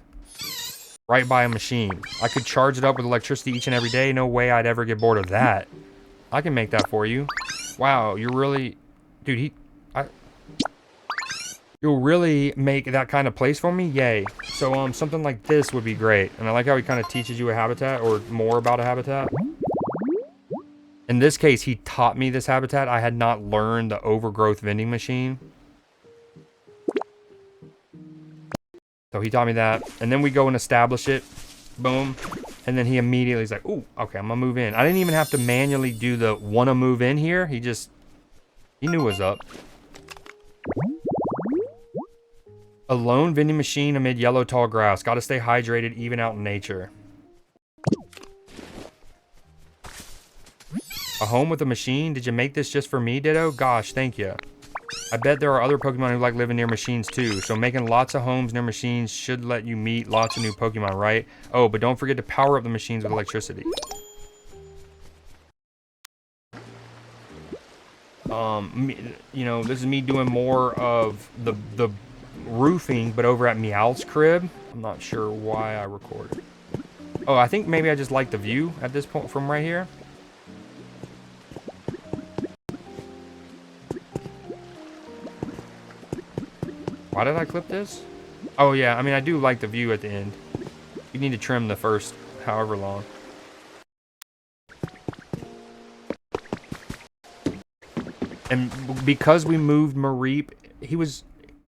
right by a machine. I could charge it up with electricity each and every day. No way I'd ever get bored of that. I can make that for you. Wow, you're really... Dude, you'll really make that kind of place for me? Yay. So, something like this would be great. And I like how he kind of teaches you a habitat, or more about a habitat. In this case, he taught me this habitat. I had not learned the overgrowth vending machine. So he taught me that. And then we go and establish it. Boom. And then he immediately is like, ooh, okay, I'm gonna move in. I didn't even have to manually do the wanna move in here. He knew what's up. A lone vending machine amid yellow tall grass. Gotta stay hydrated even out in nature. A home with a machine? Did you make this just for me, Ditto? Gosh, thank you. I bet there are other Pokemon who like living near machines too, so making lots of homes near machines should let you meet lots of new Pokemon, right? Oh, but don't forget to power up the machines with electricity. You know, this is me doing more of the roofing, but over at Meowth's crib. I'm not sure why I recorded. Oh, I think maybe I just like the view at this point from right here. Why did I clip this? Oh yeah, I mean, I do like the view at the end. You need to trim the first however long. And because we moved Mareep, he was,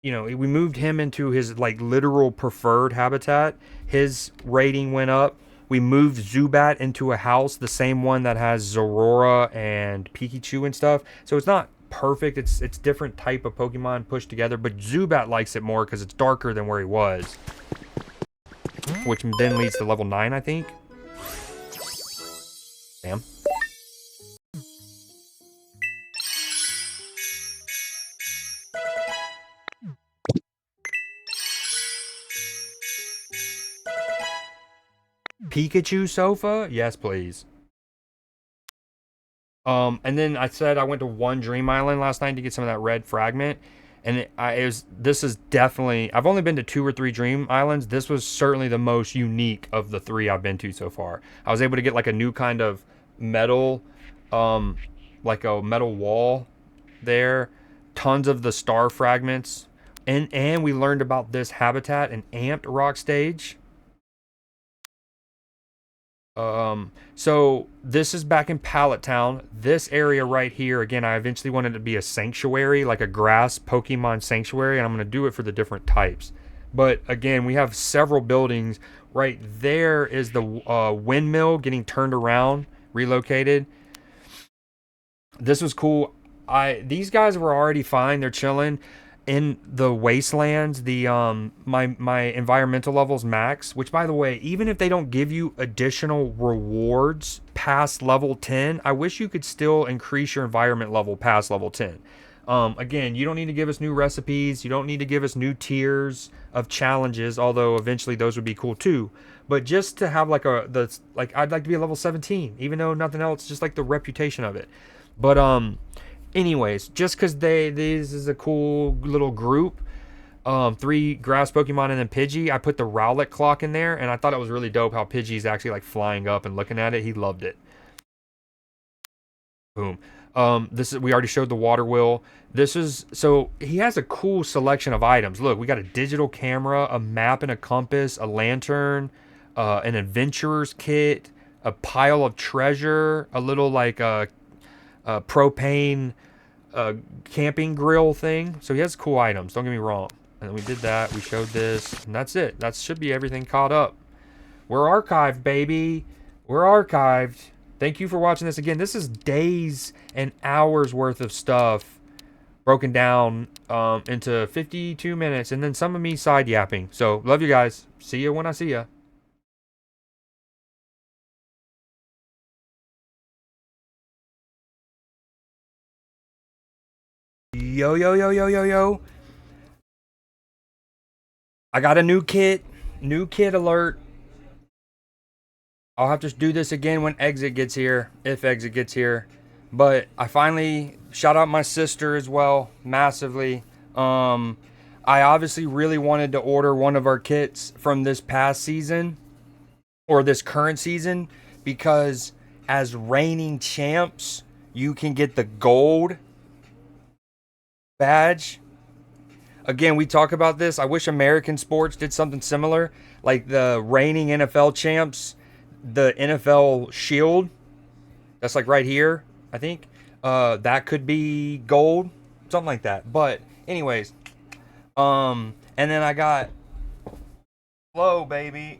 you know, we moved him into his like literal preferred habitat. His rating went up. We moved Zubat into a house, the same one that has Zorora and Pikachu and stuff. So it's not perfect. It's different type of Pokemon pushed together, but Zubat likes it more because it's darker than where he was, which then leads to level 9, I think. Damn. Pikachu sofa? Yes, please. And then I said I went to one Dream Island last night to get some of that red fragment, and this is definitely, I've only been to 2 or 3 Dream Islands. This was certainly the most unique of the 3 I've been to so far. I was able to get like a new kind of metal, um, like a metal wall there, tons of the star fragments, and we learned about this habitat, an amped rock stage. So this is back in Pallet Town. This area right here, again, I eventually wanted it to be a sanctuary, like a grass Pokemon sanctuary, and I'm going to do it for the different types. But again, we have several buildings. Right there is the windmill getting turned around, relocated. This was cool. These guys were already fine. They're chilling in the wastelands. The my environmental levels max, which by the way, even if they don't give you additional rewards past level 10, I wish you could still increase your environment level past level 10. Again, you don't need to give us new recipes. You don't need to give us new tiers of challenges, although eventually those would be cool too. But just to have like I'd like to be a level 17, even though nothing else, just like the reputation of it. But anyways, just because this is a cool little group, 3 grass Pokemon and then Pidgey, I put the Rowlet clock in there, and I thought it was really dope how Pidgey's actually like flying up and looking at it. He loved it. Boom. This is, we already showed the water wheel. This is, so he has a cool selection of items. Look, we got a digital camera, a map and a compass, a lantern, an adventurer's kit, a pile of treasure, a little like propane camping grill thing. So he has cool items, don't get me wrong. And we did that, we showed this, and that's it. That should be everything caught up. We're archived, baby. We're archived. Thank you for watching this again. This is days and hours worth of stuff broken down into 52 minutes, and then some of me side yapping. So love you guys. See you when I see ya. Yo, yo, yo, yo, yo, yo. I got a new kit. New kit alert. I'll have to do this again when Exit gets here, if Exit gets here. But I finally shout out my sister as well, massively. I obviously really wanted to order one of our kits from this past season or this current season because as reigning champs, you can get the gold badge. Again, we talk about this. I wish American sports did something similar, like the reigning NFL champs, the NFL shield. That's like right here, I think. That could be gold, something like that. But anyways, and then I got Flow, baby.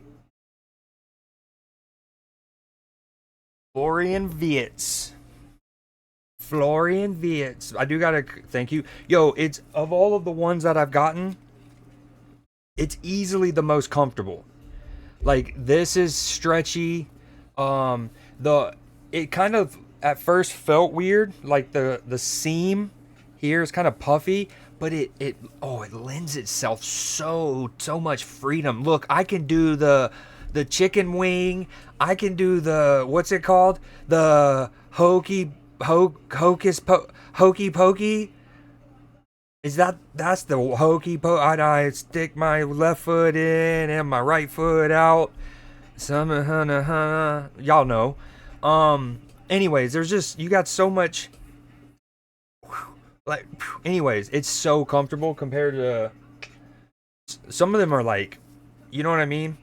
Florian Wirtz. Florian Wirtz. I do gotta thank you. Yo, it's of all of the ones that I've gotten, it's easily the most comfortable. Like this is stretchy. The it kind of at first felt weird, like the seam here is kind of puffy, but it lends itself so much freedom. Look, I can do the chicken wing. I can do the what's it called? The hokey pokey. Is that's the hokey po? I stick my left foot in and my right foot out. Some y'all know. Anyways, there's just you got so much. Like, anyways, it's so comfortable compared to some of them are like, you know what I mean?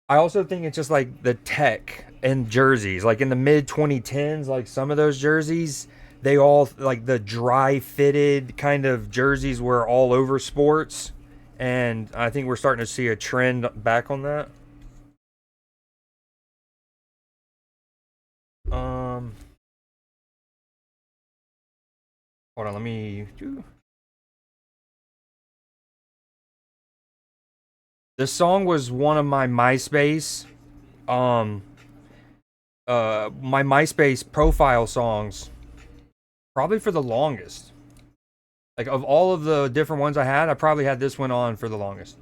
I also think it's just like the tech and jerseys, like in the mid 2010s, like some of those jerseys, they all like the dry fitted kind of jerseys were all over sports, and I think we're starting to see a trend back on that. Um, hold on, let me. This song was one of my MySpace. Um, My MySpace profile songs, probably for the longest. Like, of all of the different ones I had, I probably had this one on for the longest.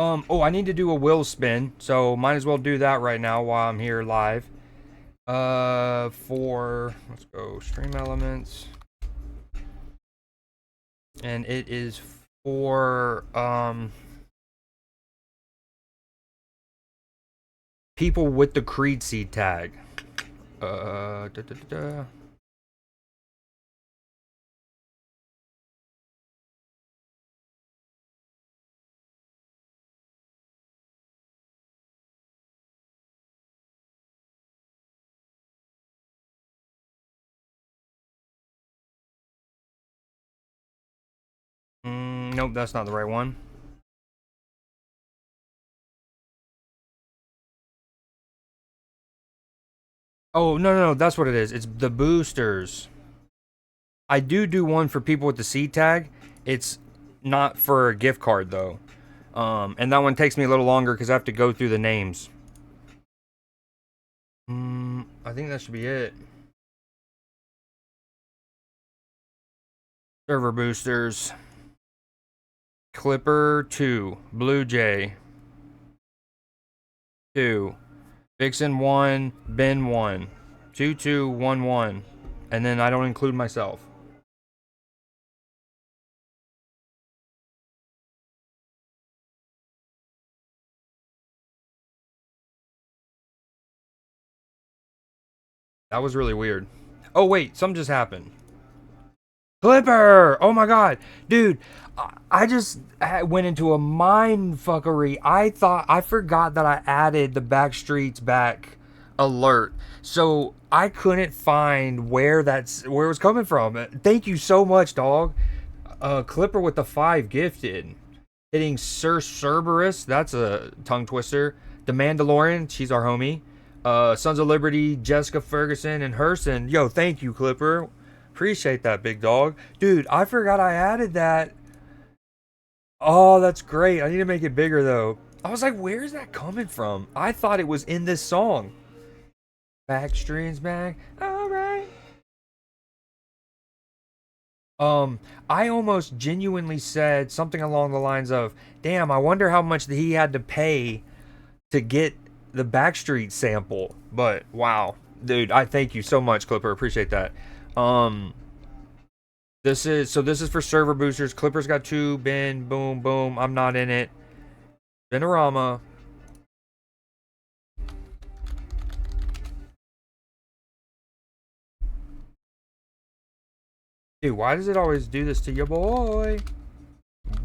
Oh, I need to do a wheel spin, so might as well do that right now while I'm here live. Let's go, stream elements. And it is for, people with the Creed Seed tag. Da, da, da, da. Nope, that's not the right one. Oh, no, no, no, that's what it is. It's the boosters. I do one for people with the seed tag. It's not for a gift card, though. And that one takes me a little longer because I have to go through the names. I think that should be it. Server boosters. Clipper 2. Blue Jay 2. Vixen 1. Ben 1. 2211. And then I don't include myself. That was really weird. Oh, wait, something just happened. Clipper! Oh my god. Dude, I just went into a mind fuckery. I forgot that I added the Backstreets Back alert. So I couldn't find where it was coming from. Thank you so much, dog. Clipper with the 5 gifted. Hitting Sir Cerberus, that's a tongue twister. The Mandalorian, she's our homie. Sons of Liberty, Jessica Ferguson, and Herson. Yo, thank you, Clipper. Appreciate that, big dog. Dude, I forgot I added that. Oh, that's great. I need to make it bigger, though. I was like, where's that coming from? I thought it was in this song. Backstreets back. All right. I almost genuinely said something along the lines of, damn, I wonder how much he had to pay to get the Backstreet sample. But wow, dude, I thank you so much, Clipper. Appreciate that. Um, this is for server boosters. Clipper's got 2. Ben, boom, boom. I'm not in it. Benorama. Dude, why does it always do this to your boy?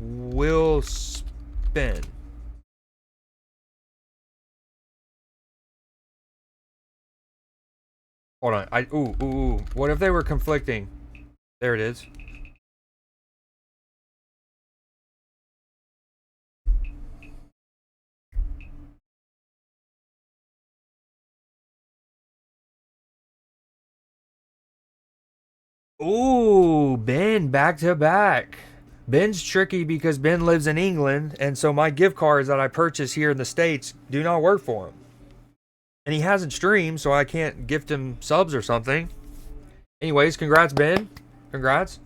Will spin. Hold on. Ooh. What if they were conflicting? There it is. Ooh, Ben back to back. Ben's tricky because Ben lives in England, and so my gift cards that I purchase here in the States do not work for him. And he hasn't streamed, so I can't gift him subs or something. Anyways, congrats, Ben. Congrats.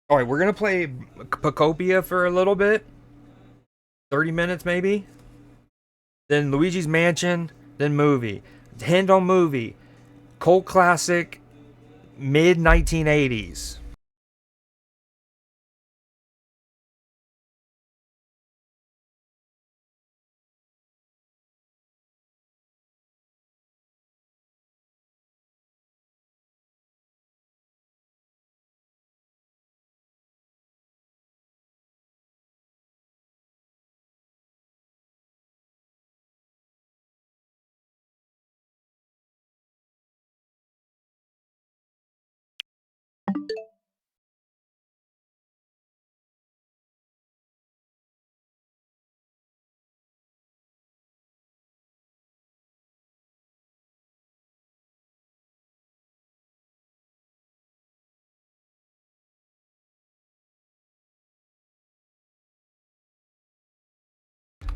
All right, we're gonna play Pokopia for a little bit, 30 minutes maybe. Then Luigi's Mansion, then movie. Hint on movie. Cult classic, mid 1980s.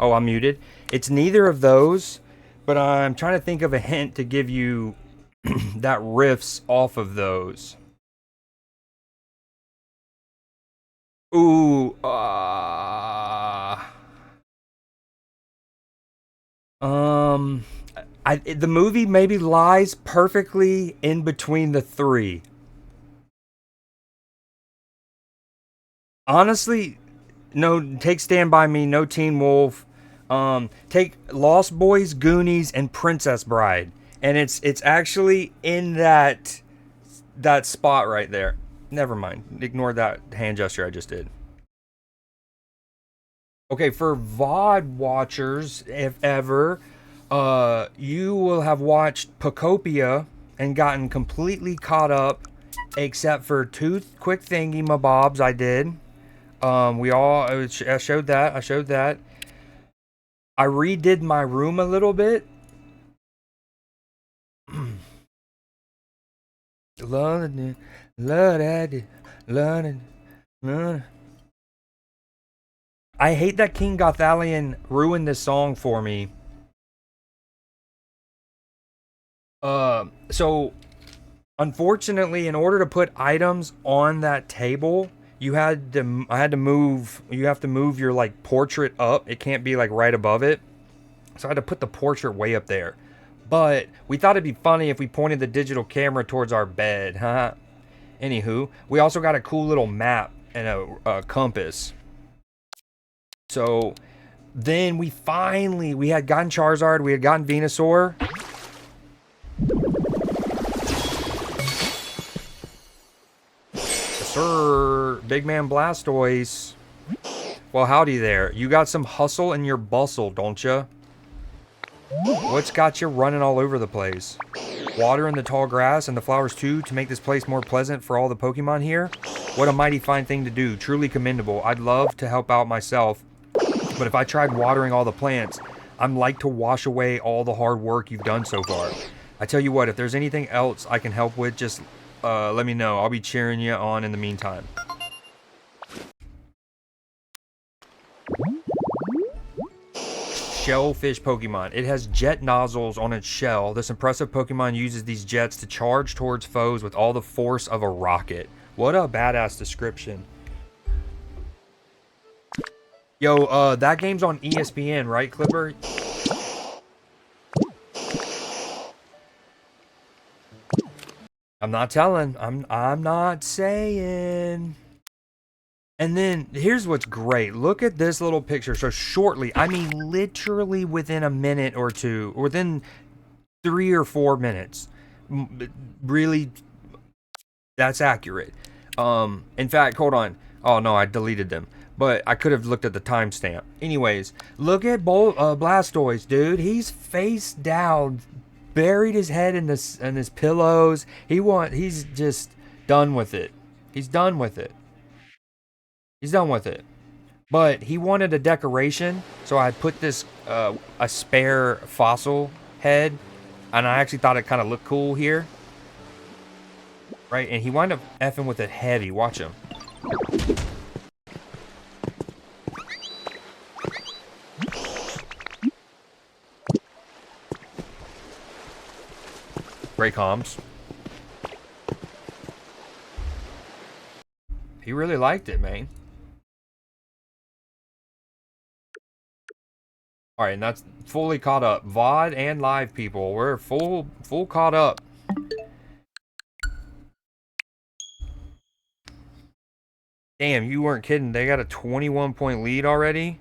Oh, I'm muted. It's neither of those, but I'm trying to think of a hint to give you that riffs off of those. Ooh, um, the movie maybe lies perfectly in between the three. Honestly, no, take Stand By Me, no Teen Wolf. Take Lost Boys, Goonies, and Princess Bride, and it's actually in that spot right there. Never mind. Ignore that hand gesture I just did. Okay, for VOD watchers, if ever, you will have watched Pokopia and gotten completely caught up, except for two quick thingy mabobs I did. I showed that. I showed that. I redid my room a little bit. London, love that, London, London. I hate that King Gothalion ruined this song for me. So unfortunately, in order to put items on that table, I had to move. You have to move your like portrait up. It can't be like right above it. So I had to put the portrait way up there. But we thought it'd be funny if we pointed the digital camera towards our bed, huh? Anywho, we also got a cool little map and a compass. So then we had gotten Charizard, we had gotten Venusaur. Yes, sir, Big Man Blastoise. Well, howdy there. You got some hustle in your bustle, don't ya? What's got you running all over the place? Water in the tall grass and the flowers too to make this place more pleasant for all the Pokemon here? What a mighty fine thing to do. Truly commendable. I'd love to help out myself, but if I tried watering all the plants, I'm like to wash away all the hard work you've done so far. I tell you what, if there's anything else I can help with, just let me know. I'll be cheering you on in the meantime. Shellfish Pokemon. It has jet nozzles on its shell. This impressive Pokemon uses these jets to charge towards foes with all the force of a rocket. What a badass description. Yo, that game's on ESPN, right, Clipper? I'm not telling. I'm not saying. And then here's what's great. Look at this little picture. So shortly, I mean literally within a minute or two, within 3 or 4 minutes. Really, that's accurate. In fact, hold on. Oh no, I deleted them. But I could have looked at the timestamp. Anyways, look at Blastoise, dude. He's face down, buried his head in his pillows. He's just done with it. He's done with it. He's done with it. But he wanted a decoration, so I put this a spare fossil head, and I actually thought it kind of looked cool here. Right, and he wound up effing with it heavy. Watch him. Great comms. He really liked it, man. All right, and that's fully caught up. VOD and live people, we're full caught up. Damn, you weren't kidding. They got a 21-point lead already.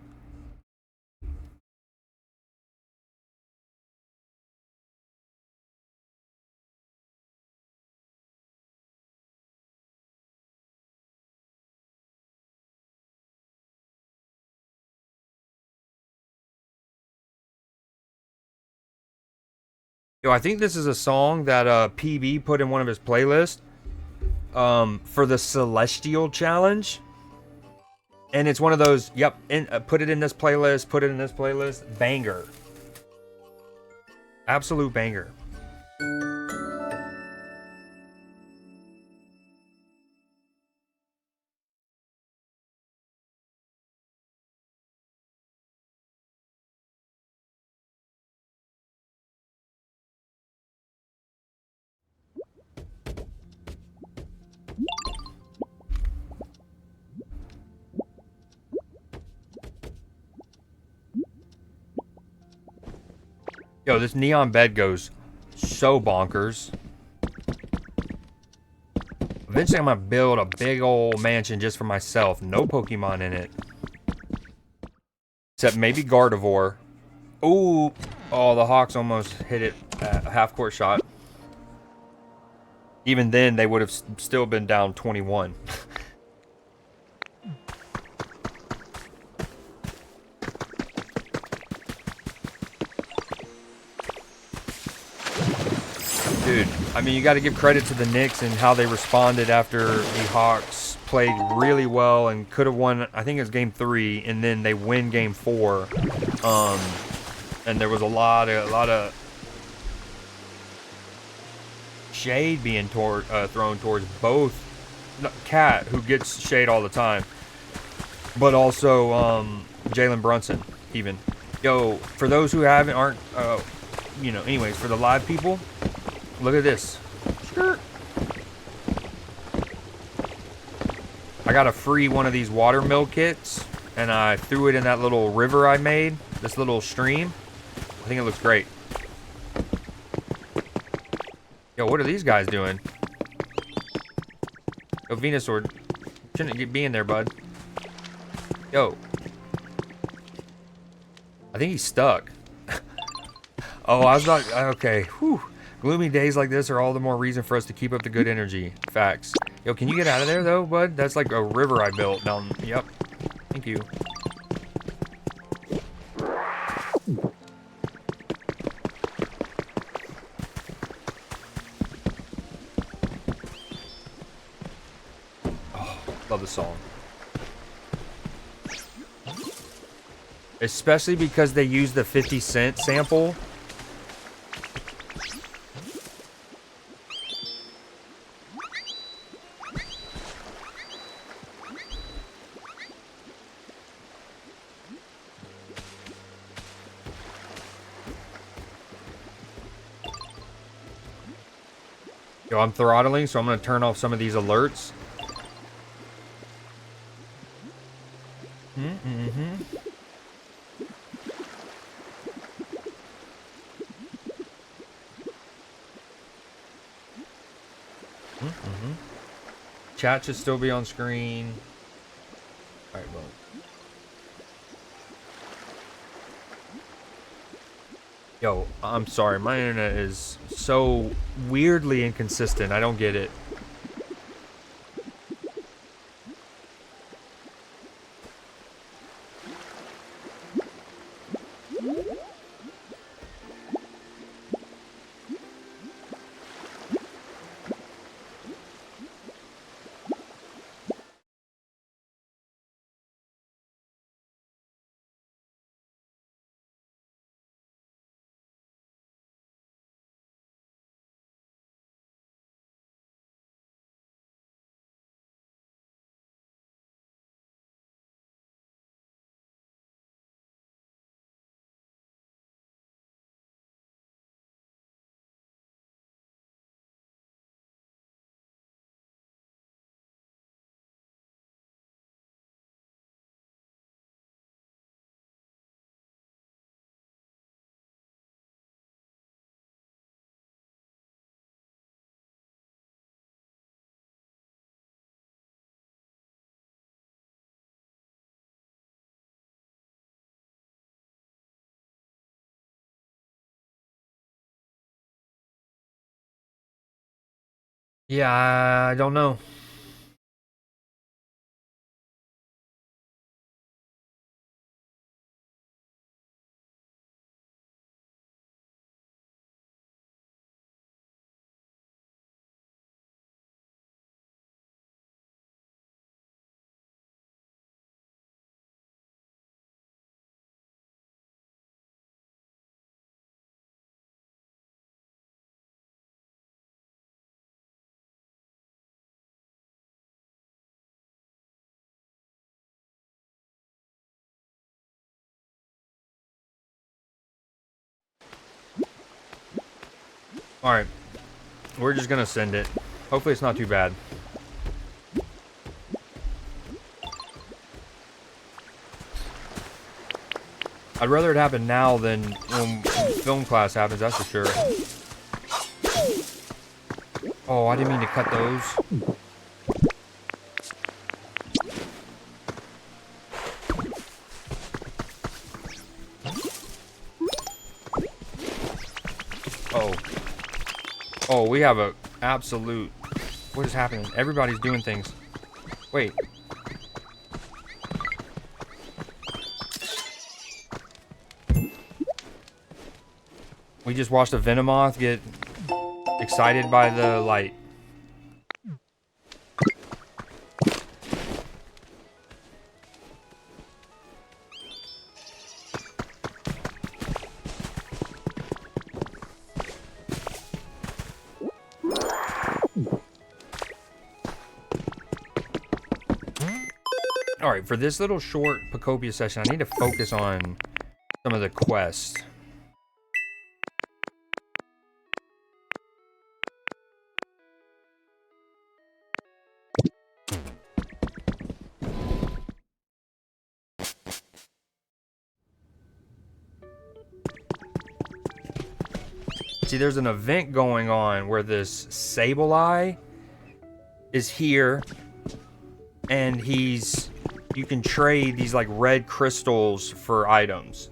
Yo, I think this is a song that PB put in one of his playlists for the Celestial Challenge. And it's one of those, yep, put it in this playlist, put it in this playlist. Banger. Absolute banger. Yo, this neon bed goes so bonkers. Eventually, I'm gonna build a big old mansion just for myself. No Pokemon in it. Except maybe Gardevoir. Ooh. Oh, the Hawks almost hit it at a half-court shot. Even then, they would have still been down 21. Dude, I mean, you got to give credit to the Knicks and how they responded after the Hawks played really well and could have won. I think it was game 3, and then they win game 4. And there was a lot of shade being thrown towards both Cat, who gets shade all the time, but also Jalen Brunson. Even, yo, for those who aren't, you know, anyways, for the live people, look at this. I got a free one of these watermill kits, and I threw it in that little river I made, this little stream. I think it looks great. Yo, what are these guys doing? Yo, Venusaur, shouldn't be in there, bud. Yo. I think he's stuck. Oh, I was not... Okay. Whew. Gloomy days like this are all the more reason for us to keep up the good energy. Facts. Yo, can you get out of there, though, bud? That's like a river I built down... Yep. Thank you. Love the song. Especially because they use the 50-cent sample. Yo, I'm throttling, so I'm going to turn off some of these alerts. Chat should still be on screen. All right, well. Yo, I'm sorry. My internet is so weirdly inconsistent. I don't get it. Yeah, I don't know. All right, we're just gonna send it. Hopefully it's not too bad. I'd rather it happen now than when film class happens, that's for sure. Oh, I didn't mean to cut those. Oh. Oh, we have a absolute... What is happening? Everybody's doing things. Wait. We just watched a Venomoth get excited by the light. Alright, for this little short Pokopia session, I need to focus on some of the quests. See, there's an event going on where this Sableye is here, and you can trade these like red crystals for items.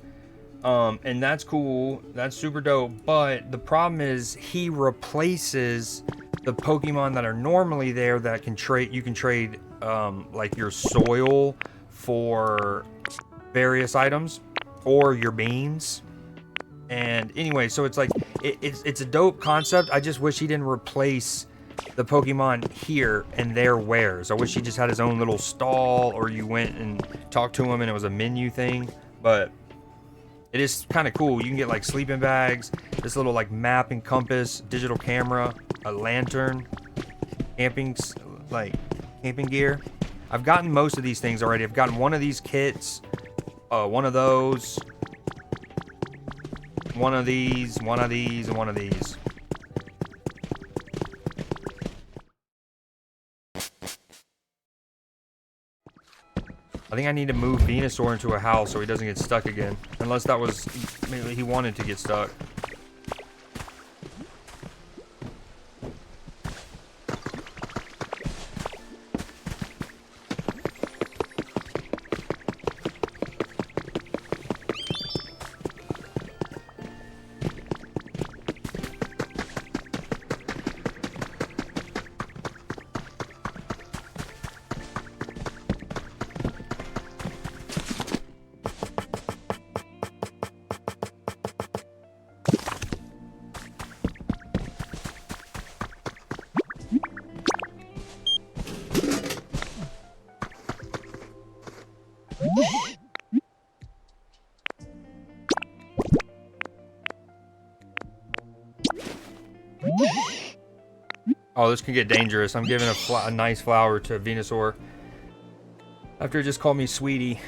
And that's cool, that's super dope, but the problem is he replaces the Pokemon that are normally there that can trade. You can trade like your soil for various items or your beans. And anyway, so it's like it's a dope concept. I just wish he didn't replace the Pokemon here and their wares. I wish he just had his own little stall, or you went and talked to him and it was a menu thing. But it is kind of cool. You can get like sleeping bags, this little like map and compass, digital camera, a lantern, camping gear. I've gotten most of these things already. I've gotten one of these kits, one of those, one of these, and one of these. I think I need to move Venusaur into a house so he doesn't get stuck again. Unless that was... maybe he wanted to get stuck. Oh, this can get dangerous. I'm giving a nice flower to Venusaur after it just called me sweetie.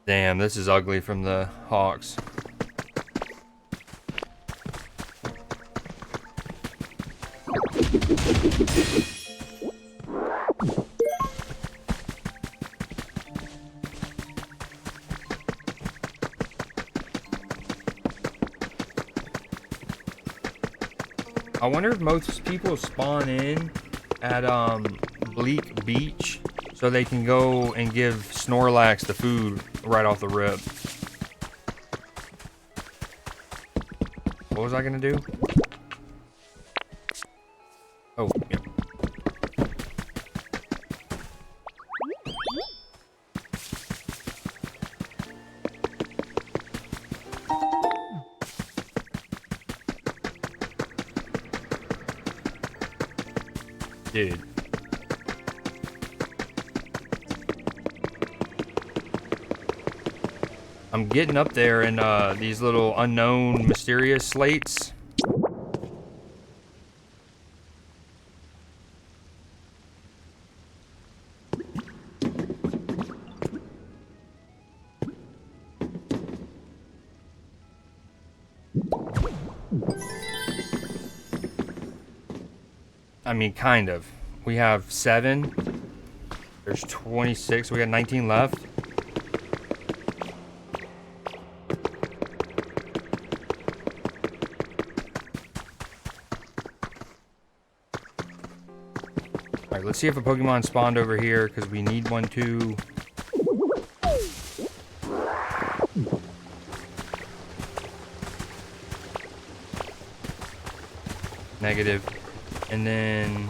Damn, this is ugly from the Hawks. I wonder if most people spawn in at Bleak Beach so they can go and give Snorlax the food right off the rip. What was I gonna do? Oh, yeah. Dude. I'm getting up there in these little unknown mysterious slates. I mean, kind of. We have 7. There's 26. We got 19 left. Alright, let's see if a Pokemon spawned over here, because we need one too. Negative. And then...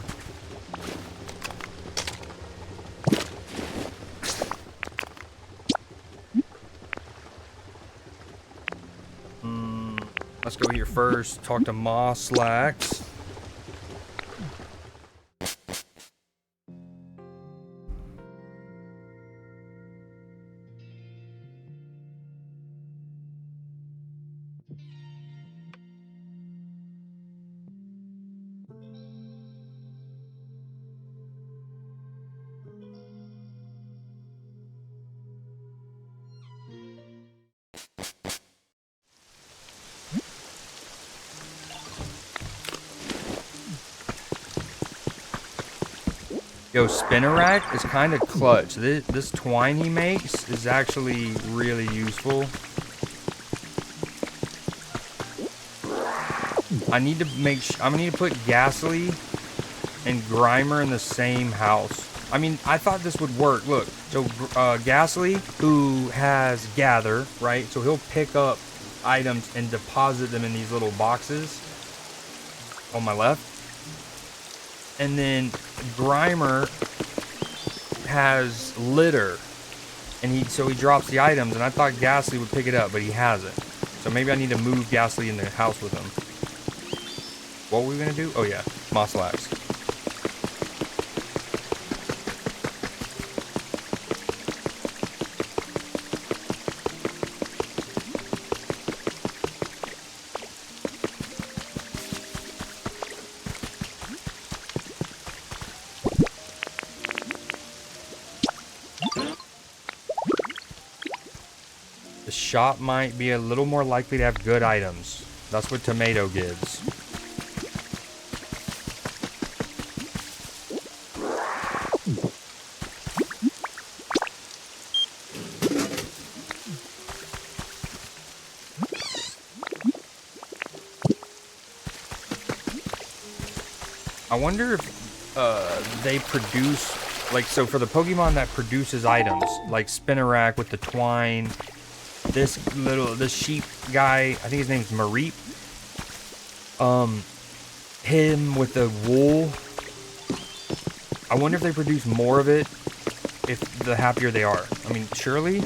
let's go here first, talk to Mosslax. Yo, Spinnerack is kind of clutch. This twine he makes is actually really useful. I need to make I'm gonna need to put Ghastly and Grimer in the same house. I mean, I thought this would work. Look, so Ghastly, who has Gather, right? So he'll pick up items and deposit them in these little boxes on my left. And then Grimer has Litter, and so he drops the items, and I thought Ghastly would pick it up, but he hasn't. So maybe I need to move Ghastly in the house with him. What were we gonna do? Oh yeah, Mosslax. The shop might be a little more likely to have good items. That's what Tomato gives. I wonder if they produce, like, so for the Pokemon that produces items, like Spinnerack with the twine, this sheep guy, I think his name's Mareep. Him with the wool. I wonder if they produce more of it, if the happier they are. I mean, surely.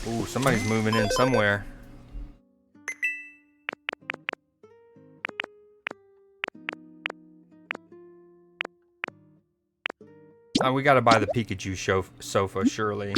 Ooh, somebody's moving in somewhere. Oh, we gotta buy the Pikachu sofa, surely.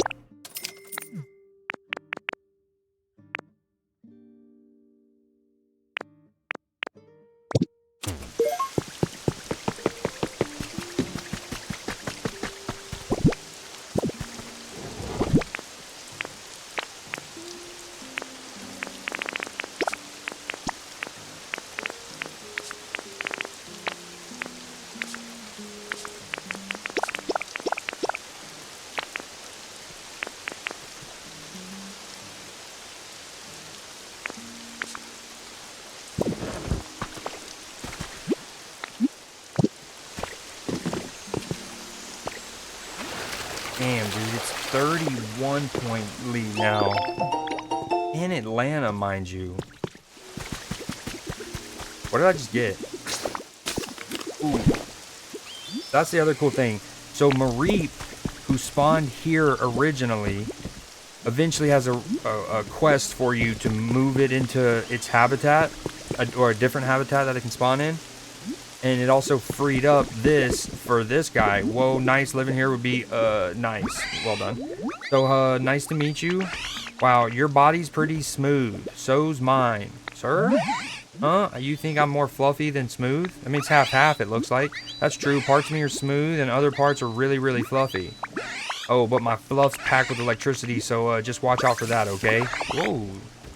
Damn, dude, it's 31-point lead now. In Atlanta, mind you. What did I just get? Ooh. That's the other cool thing. So Mareep, who spawned here originally, eventually has a quest for you to move it into its habitat, or a different habitat that it can spawn in. And it also freed up this for this guy. Whoa, nice. Living here would be, nice. Well done. So, nice to meet you. Wow, your body's pretty smooth. So's mine. Sir? Huh? You think I'm more fluffy than smooth? I mean, it's half-half, it looks like. That's true. Parts of me are smooth, and other parts are really, really fluffy. Oh, but my fluff's packed with electricity, so, just watch out for that, okay? Whoa.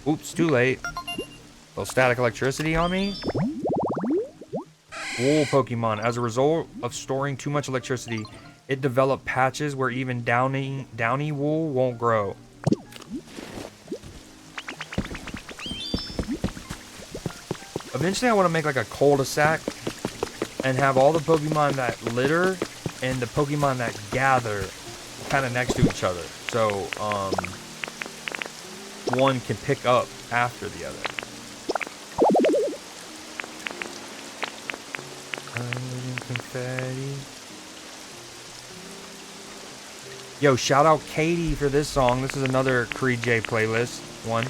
Oops, too late. Little static electricity on me? Wool Pokemon. As a result of storing too much electricity, it developed patches where even downy wool won't grow. Eventually I want to make like a cul-de-sac and have all the Pokemon that litter and the Pokemon that gather kind of next to each other. So, one can pick up after the other. Confetti. Yo, shout out Katie for this song. This is another Creed J playlist one.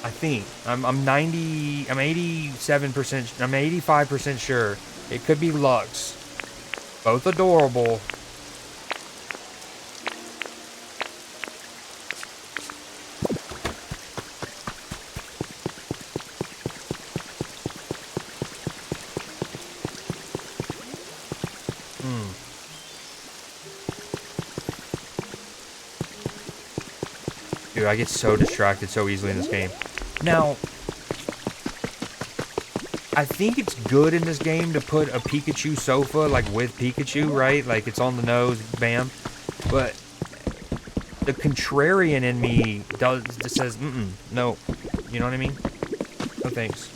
I think I'm 87%, I'm 85% sure. It could be Lux. Both adorable. Dude, I get so distracted so easily in this game. Now, I think it's good in this game to put a Pikachu sofa, like, with Pikachu, right? Like, it's on the nose, bam. But the contrarian in me just says, no. You know what I mean? No thanks.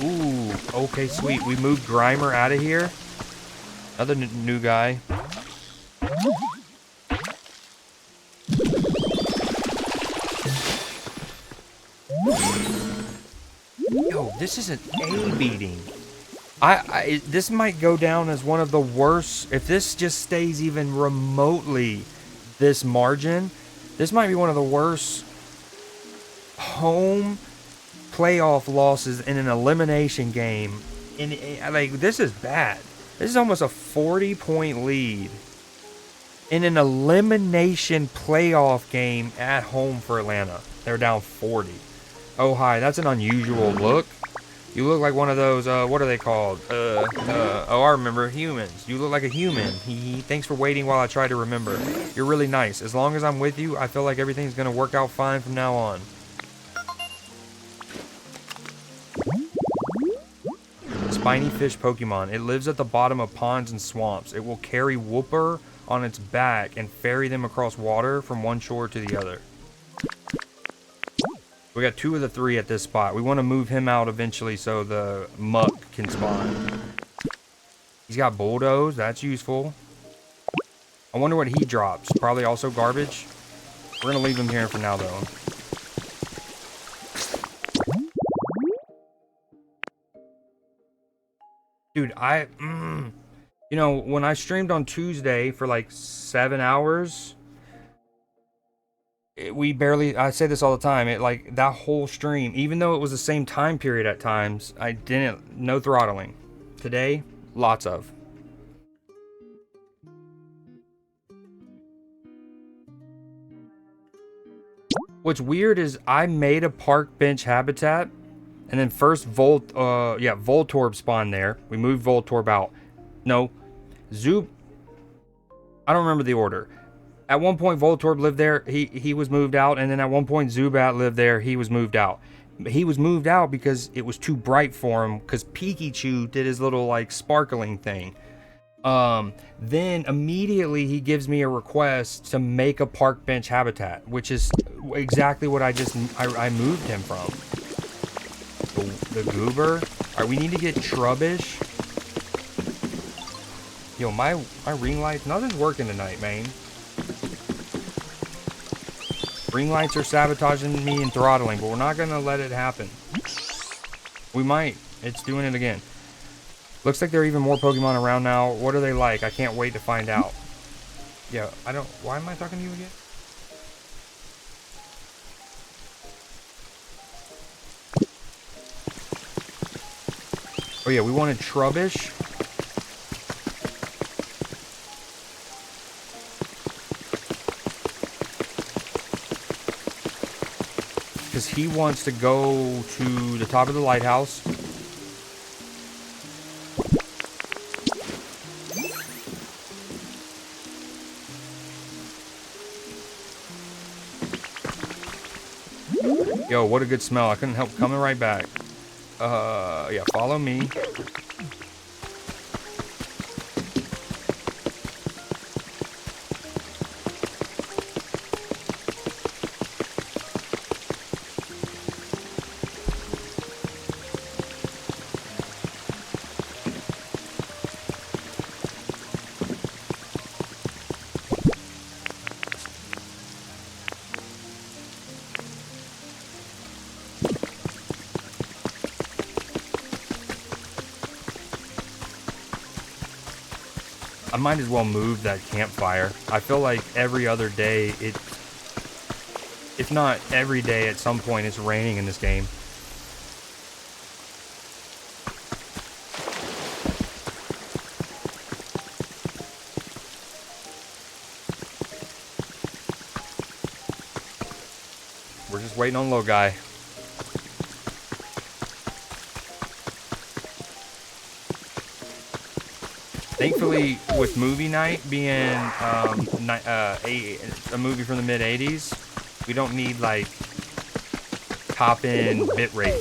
Ooh, okay, sweet. We moved Grimer out of here. Another new guy. Yo, this is an A beating. This might go down as one of the worst. If this just stays even remotely this margin, this might be one of the worst home playoff losses in an elimination game. Like, this is bad. This is almost a 40-point lead in an elimination playoff game at home for Atlanta. They're down 40. Oh, hi. That's an unusual look. You look like one of those, what are they called? Oh, I remember. Humans. You look like a human. Thanks for waiting while I try to remember. You're really nice. As long as I'm with you, I feel like everything's going to work out fine from now on. Spiny fish Pokemon. It lives at the bottom of ponds and swamps. It will carry Wooper on its back and ferry them across water from one shore to the other. We got 2 of the 3 at this spot. We want to move him out eventually so the muck can spawn. He's got Bulldoze. That's useful. I wonder what he drops. Probably also garbage. We're going to leave him here for now, though. Dude, you know, when I streamed on Tuesday for like 7 hours, I say this all the time, that whole stream, even though it was the same time period at times, no throttling. Today, lots of. What's weird is I made a park bench habitat, and then first Voltorb spawned there. We moved Voltorb out. No, I don't remember the order. At one point, Voltorb lived there. He was moved out. And then at one point, Zubat lived there. He was moved out. He was moved out because it was too bright for him. Because Pikachu did his little, like, sparkling thing. Then immediately he gives me a request to make a park bench habitat. Which is exactly what I moved him from. The Goober. Alright, we need to get Trubbish. Yo, my ring lights, nothing's working tonight, man. Ring lights are sabotaging me and throttling, but we're not gonna let it happen. We might. It's doing it again. Looks like there are even more Pokemon around now. What are they like? I can't wait to find out. Yeah, I don't... Why am I talking to you again? Oh yeah, we wanted Trubbish. Because he wants to go to the top of the lighthouse. Yo, what a good smell. I couldn't help coming right back. Yeah, follow me. I might as well move that campfire. I feel like every other day, if not every day, at some point it's raining in this game. We're just waiting on low guy. Thankfully, with movie night being a movie from the mid-'80s, we don't need, like, top-end bitrate.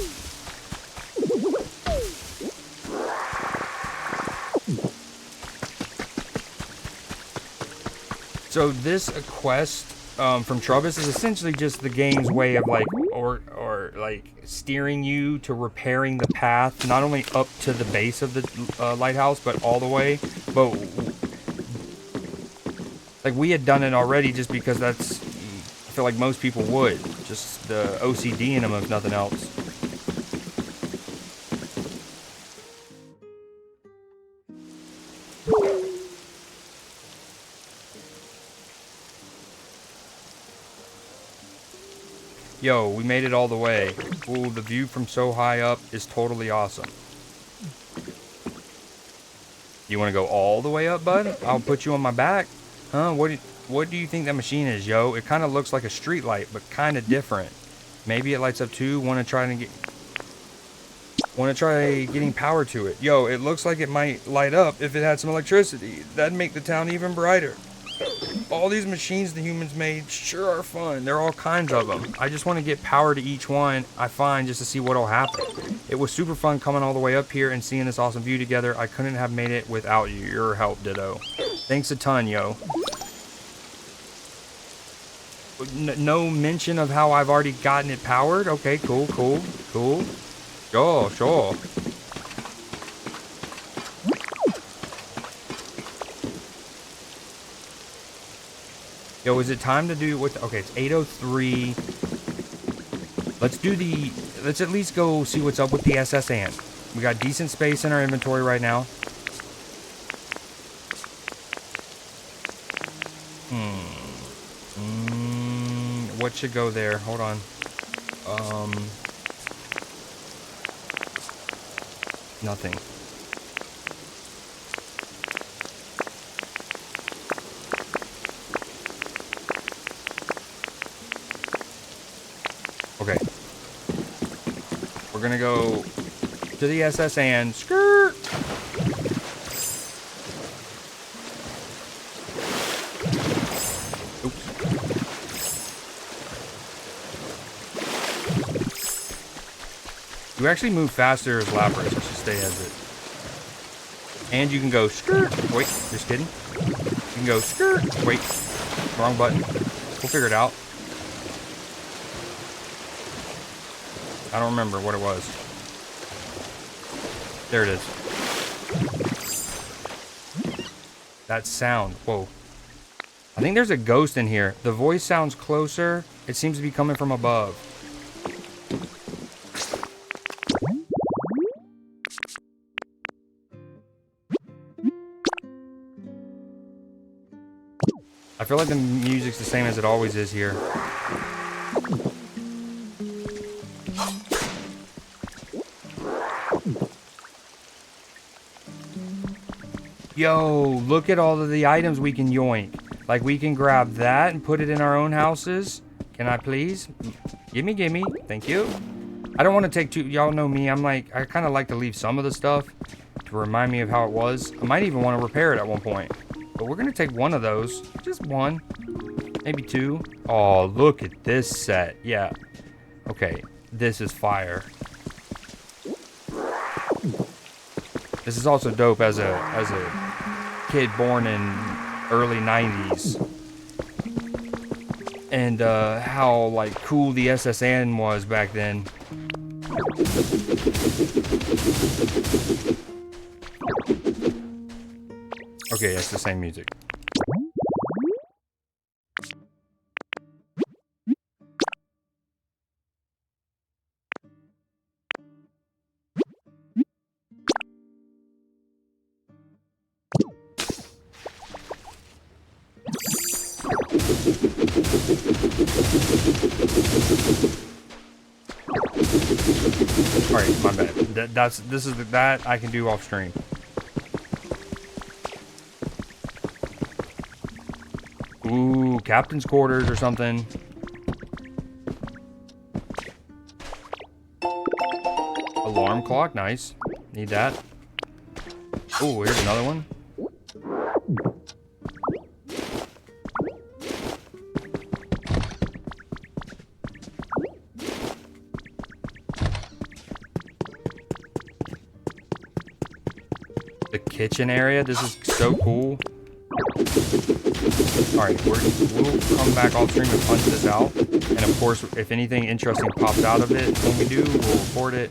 So this quest from Trubbish is essentially just the game's way of, like, or like, steering you to repairing the path, not only up to the base of the lighthouse, but all the way. But like, we had done it already just because that's, I feel like most people would, just the OCD in them if nothing else. Yo, we made it all the way. Ooh, the view from so high up is totally awesome. You want to go all the way up, bud? I'll put you on my back. Huh? What do you think that machine is, yo? It kind of looks like a street light, but kind of different. Maybe it lights up too. Want to try getting power to it? Yo, it looks like it might light up if it had some electricity. That'd make the town even brighter. All these machines the humans made sure are fun. There are all kinds of them. I just want to get power to each one I find just to see what'll happen. It was super fun coming all the way up here and seeing this awesome view together. I couldn't have made it without you. Your help, ditto. Thanks a ton, yo. No mention of how I've already gotten it powered? Okay, cool. Sure. Yo, is it time to do what? Okay, it's 8:03. Let's at least go see what's up with the SS Ant. We got decent space in our inventory right now. What should go there? Hold on. Nothing. Okay. We're gonna go to the SS and skirt. Oops. You actually move faster as Lapras. You should stay as it. And you can go skirt. Wait, just kidding. You can go skirt. Wait, wrong button. We'll figure it out. I don't remember what it was. There it is. That sound. Whoa. I think there's a ghost in here. The voice sounds closer. It seems to be coming from above. I feel like the music's the same as it always is here. Yo, look at all of the items we can yoink. Like, we can grab that and put it in our own houses. Can I please? Gimme, gimme. Thank you. I don't want to take too... Y'all know me. I'm like... I kind of like to leave some of the stuff to remind me of how it was. I might even want to repair it at one point. But we're going to take one of those. Just one. Maybe two. Oh, look at this set. Yeah. Okay. This is fire. This is also dope as a kid born in early 90s. And how like cool the SSN was back then. Okay, it's the same music. Alright, my bad. This is that I can do off stream. Ooh, captain's quarters or something. Alarm clock, nice. Need that. Ooh, here's another one. The kitchen area, this is so cool. Alright, we'll come back off stream and punch this out. And of course, if anything interesting pops out of it when we do, we'll report it.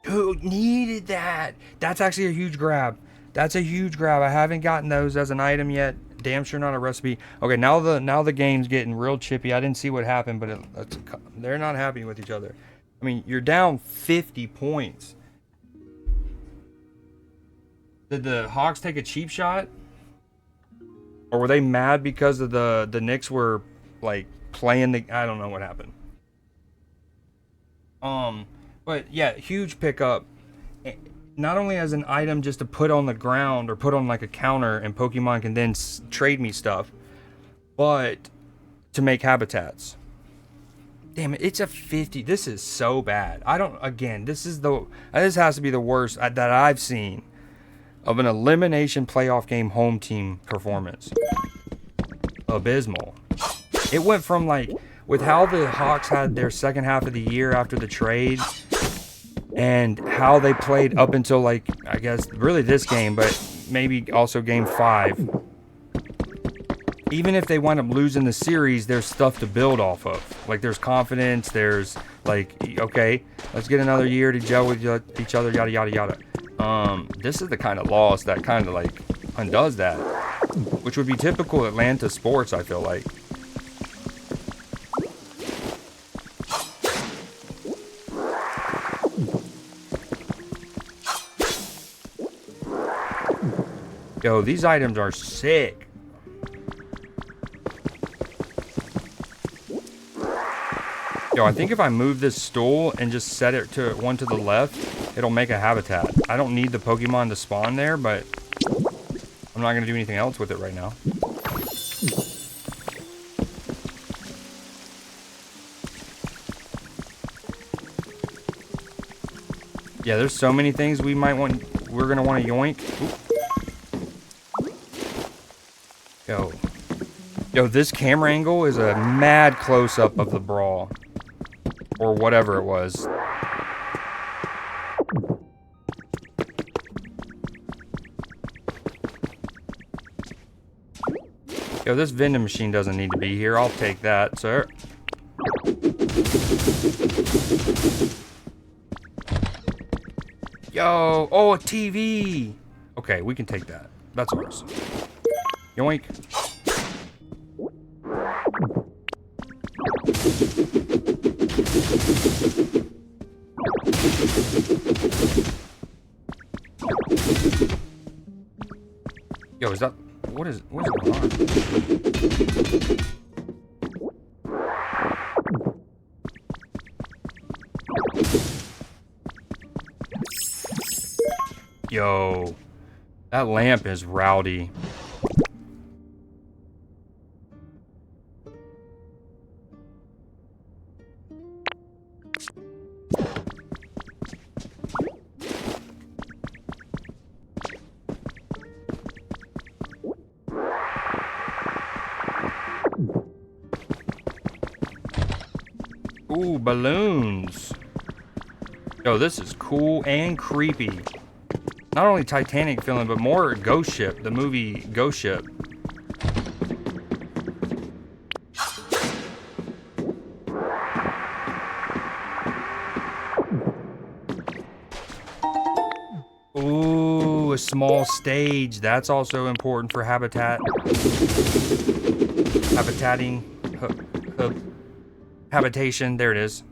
Who needed that? That's actually a huge grab. That's a huge grab. I haven't gotten those as an item yet. Damn sure not a recipe. Okay, now the game's getting real chippy. I didn't see what happened, but they're not happy with each other. I mean, you're down 50 points. Did the Hawks take a cheap shot? Or were they mad because of the Knicks were like playing the... I don't know what happened. But yeah, huge pickup. Not only as an item just to put on the ground or put on like a counter and Pokemon can then trade me stuff, but to make habitats. Damn it, it's a 50. This is so bad. Again, this has to be the worst that I've seen of an elimination playoff game home team performance. Abysmal. It went from like, with how the Hawks had their second half of the year after the trade, and how they played up until like, I guess, really this game, but maybe also game 5. Even if they wind up losing the series, there's stuff to build off of. Like, there's confidence, there's like, okay, let's get another year to gel with each other, yada, yada, yada. This is the kind of loss that kind of like undoes that, which would be typical Atlanta sports, I feel like. Yo, these items are sick. Yo, I think if I move this stool and just set it to one to the left, it'll make a habitat. I don't need the Pokemon to spawn there, but I'm not going to do anything else with it right now. Yeah, there's so many things we're going to want to yoink. Oop. Yo, this camera angle is a mad close-up of the brawl. Or whatever it was. Yo, this vending machine doesn't need to be here. I'll take that, sir. Yo, oh, a TV. Okay, we can take that. That's ours. Yoink. Is that what is going on? Yo, that lamp is rowdy. Ooh, balloons. Yo, this is cool and creepy. Not only Titanic feeling, but more Ghost Ship, the movie Ghost Ship. Ooh, a small stage. That's also important for habitating. Habitation. There it is.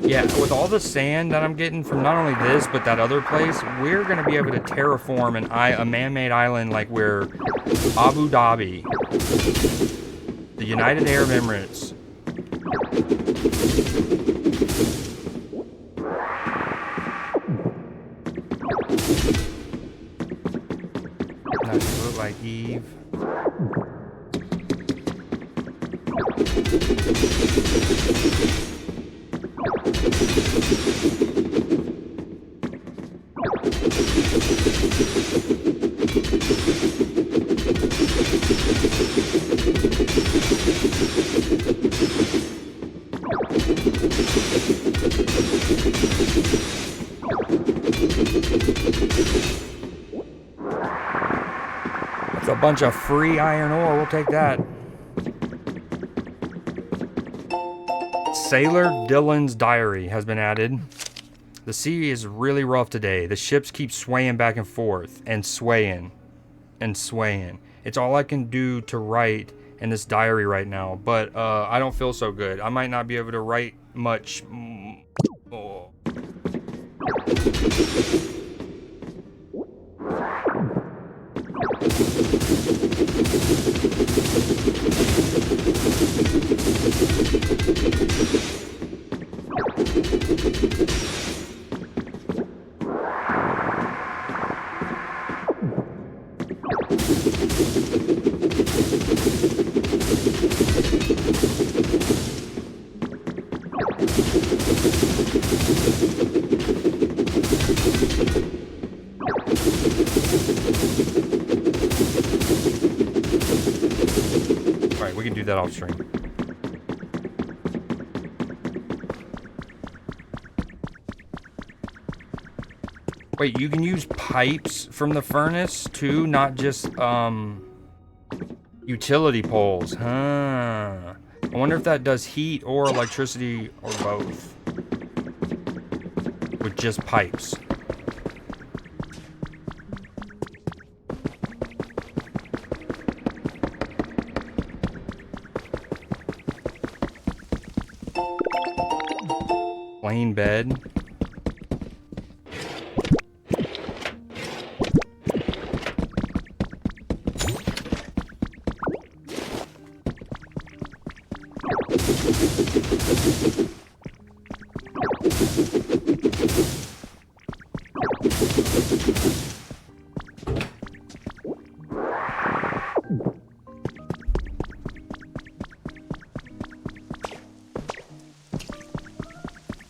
Yeah, with all the sand that I'm getting from not only this, but that other place, we're going to be able to terraform a man-made island like we're Abu Dhabi, the United Arab Emirates. Nice, look like Eve. It's a bunch of free iron ore. We'll take that. Sailor Dylan's diary has been added. The sea is really rough today. The ships keep swaying back and forth and swaying and swaying. It's all I can do to write in this diary right now, but I don't feel so good. I might not be able to write much more. Alright, we can do that off stream. Wait, you can use pipes from the furnace too, not just utility poles, huh? I wonder if that does heat or electricity or both. With just pipes. Plain bed.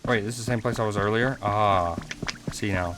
Wait, this is the same place I was earlier? Ah, I see now.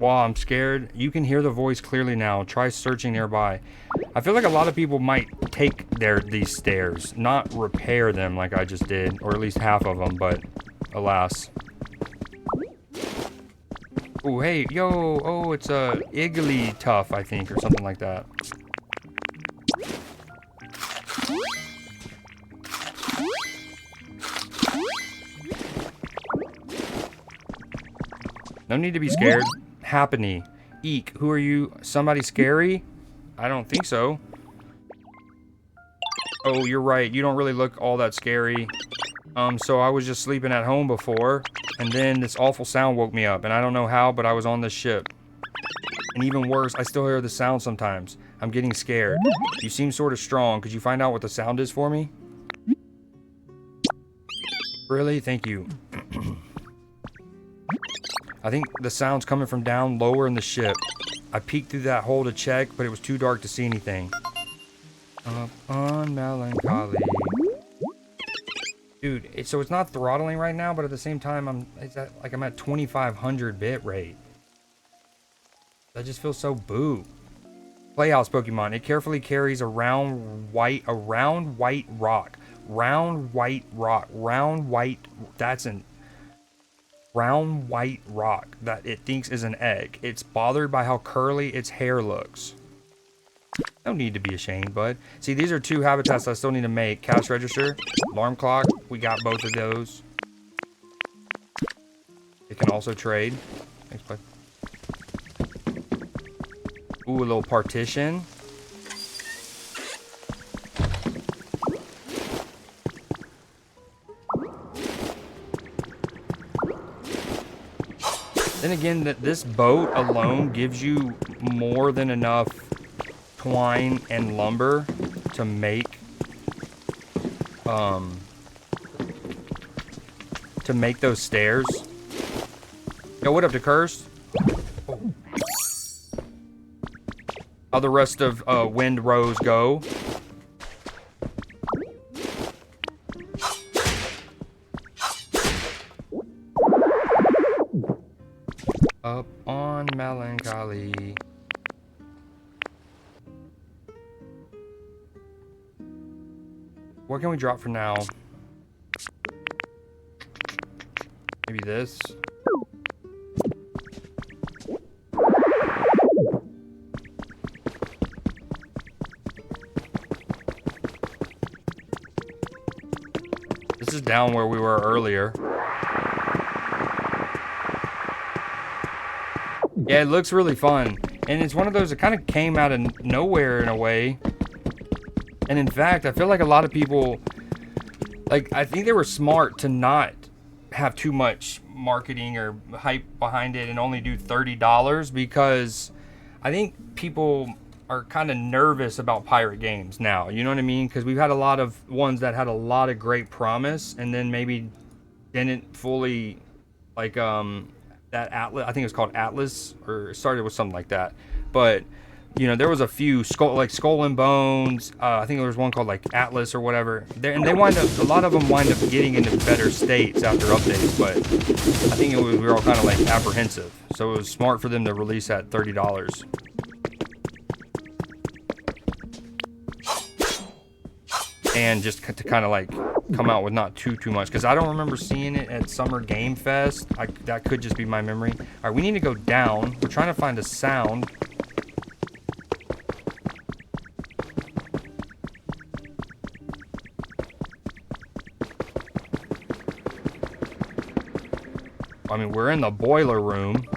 Wow, I'm scared. You can hear the voice clearly now. Try searching nearby. I feel like a lot of people might take these stairs, not repair them like I just did, or at least half of them, but alas. Oh, hey, yo, oh, it's a Iggly Tough, I think, or something like that. No need to be scared. Happiny. Eek, who are you? Somebody scary? I don't think so. Oh, you're right. You don't really look all that scary. So I was just sleeping at home before, and then this awful sound woke me up, and I don't know how, but I was on this ship. And even worse, I still hear the sound sometimes. I'm getting scared. You seem sort of strong. Could you find out what the sound is for me? Really? Thank you. I think the sound's coming from down lower in the ship. I peeked through that hole to check, but it was too dark to see anything. Up on melancholy. Dude, so it's not throttling right now, but at the same time, I'm at 2500 bit rate. That just feels so boo. Playhouse Pokemon. It carefully carries a round white rock. Round white rock that it thinks is an egg. It's bothered by how curly its hair looks. No need to be ashamed, bud. See, these are 2 habitats I still need to make. Cash register, alarm clock. We got both of those. It can also trade. Thanks, bud. Ooh, a little partition. Then again, this boat alone gives you more than enough twine and lumber to make those stairs. Yo, what up to Curse? How the rest of Wind Rose go? Up on melancholy. What can we drop for now? Maybe this. This is down where we were earlier. Yeah, it looks really fun. And it's one of those that kind of came out of nowhere in a way. And in fact, I feel like a lot of people, like, I think they were smart to not have too much marketing or hype behind it and only do $30, because I think people are kind of nervous about pirate games now. You know what I mean? Because we've had a lot of ones that had a lot of great promise and then maybe didn't fully, like, that Atlas, I think it was called Atlas, or it started with something like that. But, you know, there was a few, Skull and Bones, I think there was one called, like, Atlas or whatever. And they wind up, a lot of them wind up getting into better states after updates, but I think we were all kind of, like, apprehensive. So it was smart for them to release at $30. And just to kind of, like, come out with not too much, because I don't remember seeing it at Summer Game Fest. That could just be my memory. All right, we need to go down. We're trying to find a sound. I mean, we're in the boiler room.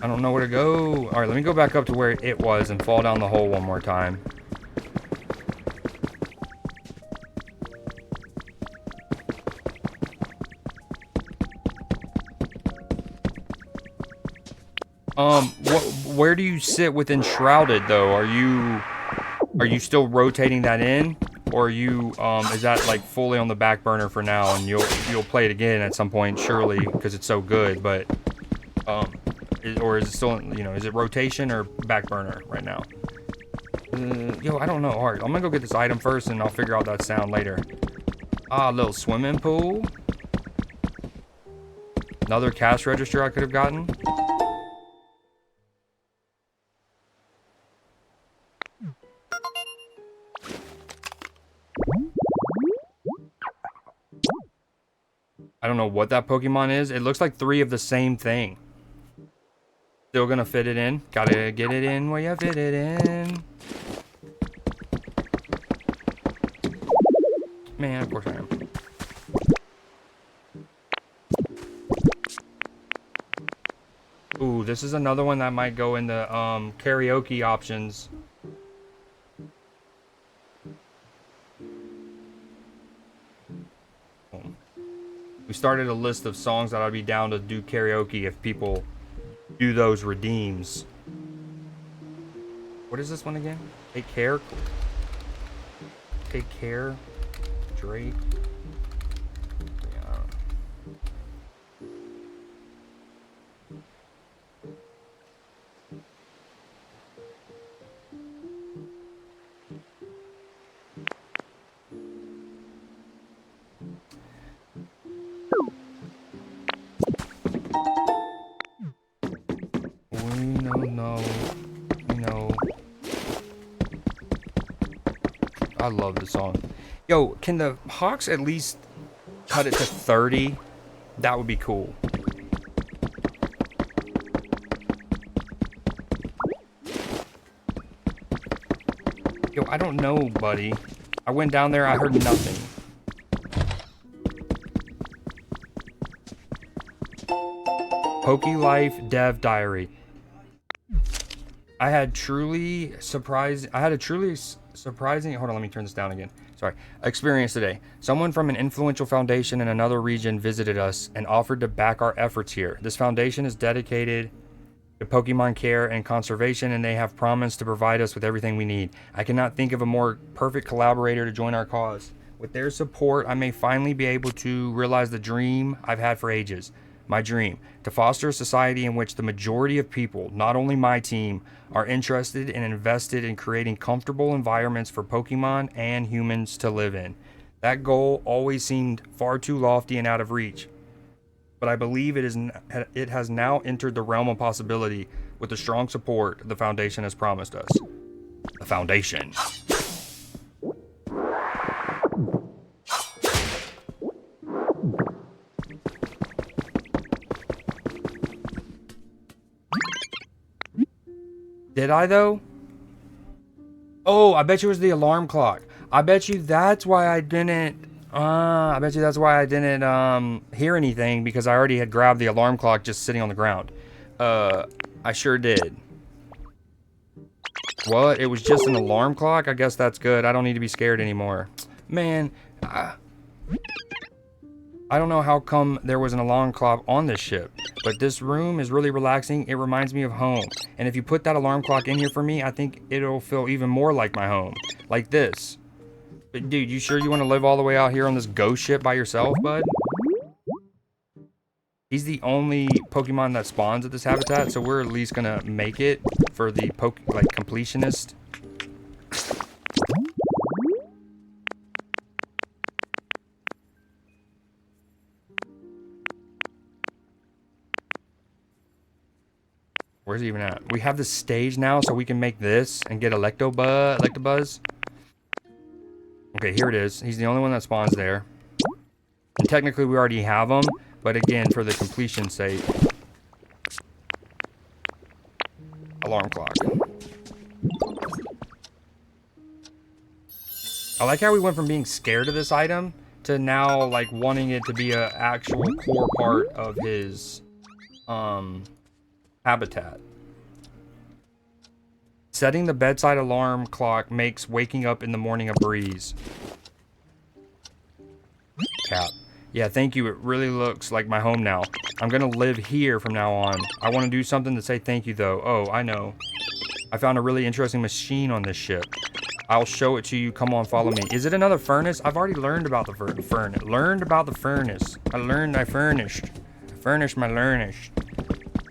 I don't know where to go. All right, let me go back up to where it was and fall down the hole one more time. Where do you sit with Enshrouded though? Are you still rotating that in, or are you is that like fully on the back burner for now, and you'll play it again at some point surely because it's so good, but or is it still, you know, is it rotation or back burner right now? Yo, I don't know. All right, I'm gonna go get this item first, and I'll figure out that sound later. Ah, a little swimming pool. Another cash register I could have gotten. I don't know what that Pokemon is. It looks like 3 of the same thing. Still gonna fit it in. Gotta get it in where you fit it in. Man, of course I am. Ooh, this is another one that might go in the karaoke options. We started a list of songs that I'd be down to do karaoke if people do those redeems. What is this one again? Take care. Take care. Drake. Yeah. No. I love the song. Yo, can the Hawks at least cut it to 30? That would be cool. Yo, I don't know, buddy. I went down there, I heard nothing. PokeLife Dev Diary. I had a truly surprising, hold on, let me turn this down again. Sorry. Experience today. Someone from an influential foundation in another region visited us and offered to back our efforts here. This foundation is dedicated to Pokemon care and conservation, and they have promised to provide us with everything we need. I cannot think of a more perfect collaborator to join our cause. With their support, I may finally be able to realize the dream I've had for ages. My dream, to foster a society in which the majority of people, not only my team, are interested and invested in creating comfortable environments for Pokemon and humans to live in. That goal always seemed far too lofty and out of reach, but I believe it has now entered the realm of possibility with the strong support the Foundation has promised us. The Foundation. Did I though? Oh, I bet you it was the alarm clock. I bet you that's why I didn't hear anything, because I already had grabbed the alarm clock just sitting on the ground. I sure did. What? It was just an alarm clock? I guess that's good. I don't need to be scared anymore. Man, I don't know how come there was an alarm clock on this ship, but this room is really relaxing. It reminds me of home. And if you put that alarm clock in here for me, I think it'll feel even more like my home. Like this. But dude, you sure you want to live all the way out here on this ghost ship by yourself, bud? He's the only Pokemon that spawns at this habitat, so we're at least gonna make it for the completionist. Where's he even at? We have the stage now, so we can make this and get Electabuzz. Okay, here it is. He's the only one that spawns there. And technically, we already have him, but again, for the completion's sake. Alarm clock. I like how we went from being scared of this item to now, like, wanting it to be an actual core part of his, Habitat. Setting the bedside alarm clock makes waking up in the morning a breeze. Cap. Yeah, thank you. It really looks like my home now. I'm gonna live here from now on. I want to do something to say thank you, though. Oh, I know. I found a really interesting machine on this ship. I'll show it to you. Come on, follow me. Is it another furnace? I've already learned about the furnace. Learned about the furnace. I furnished. Furnished my learnish.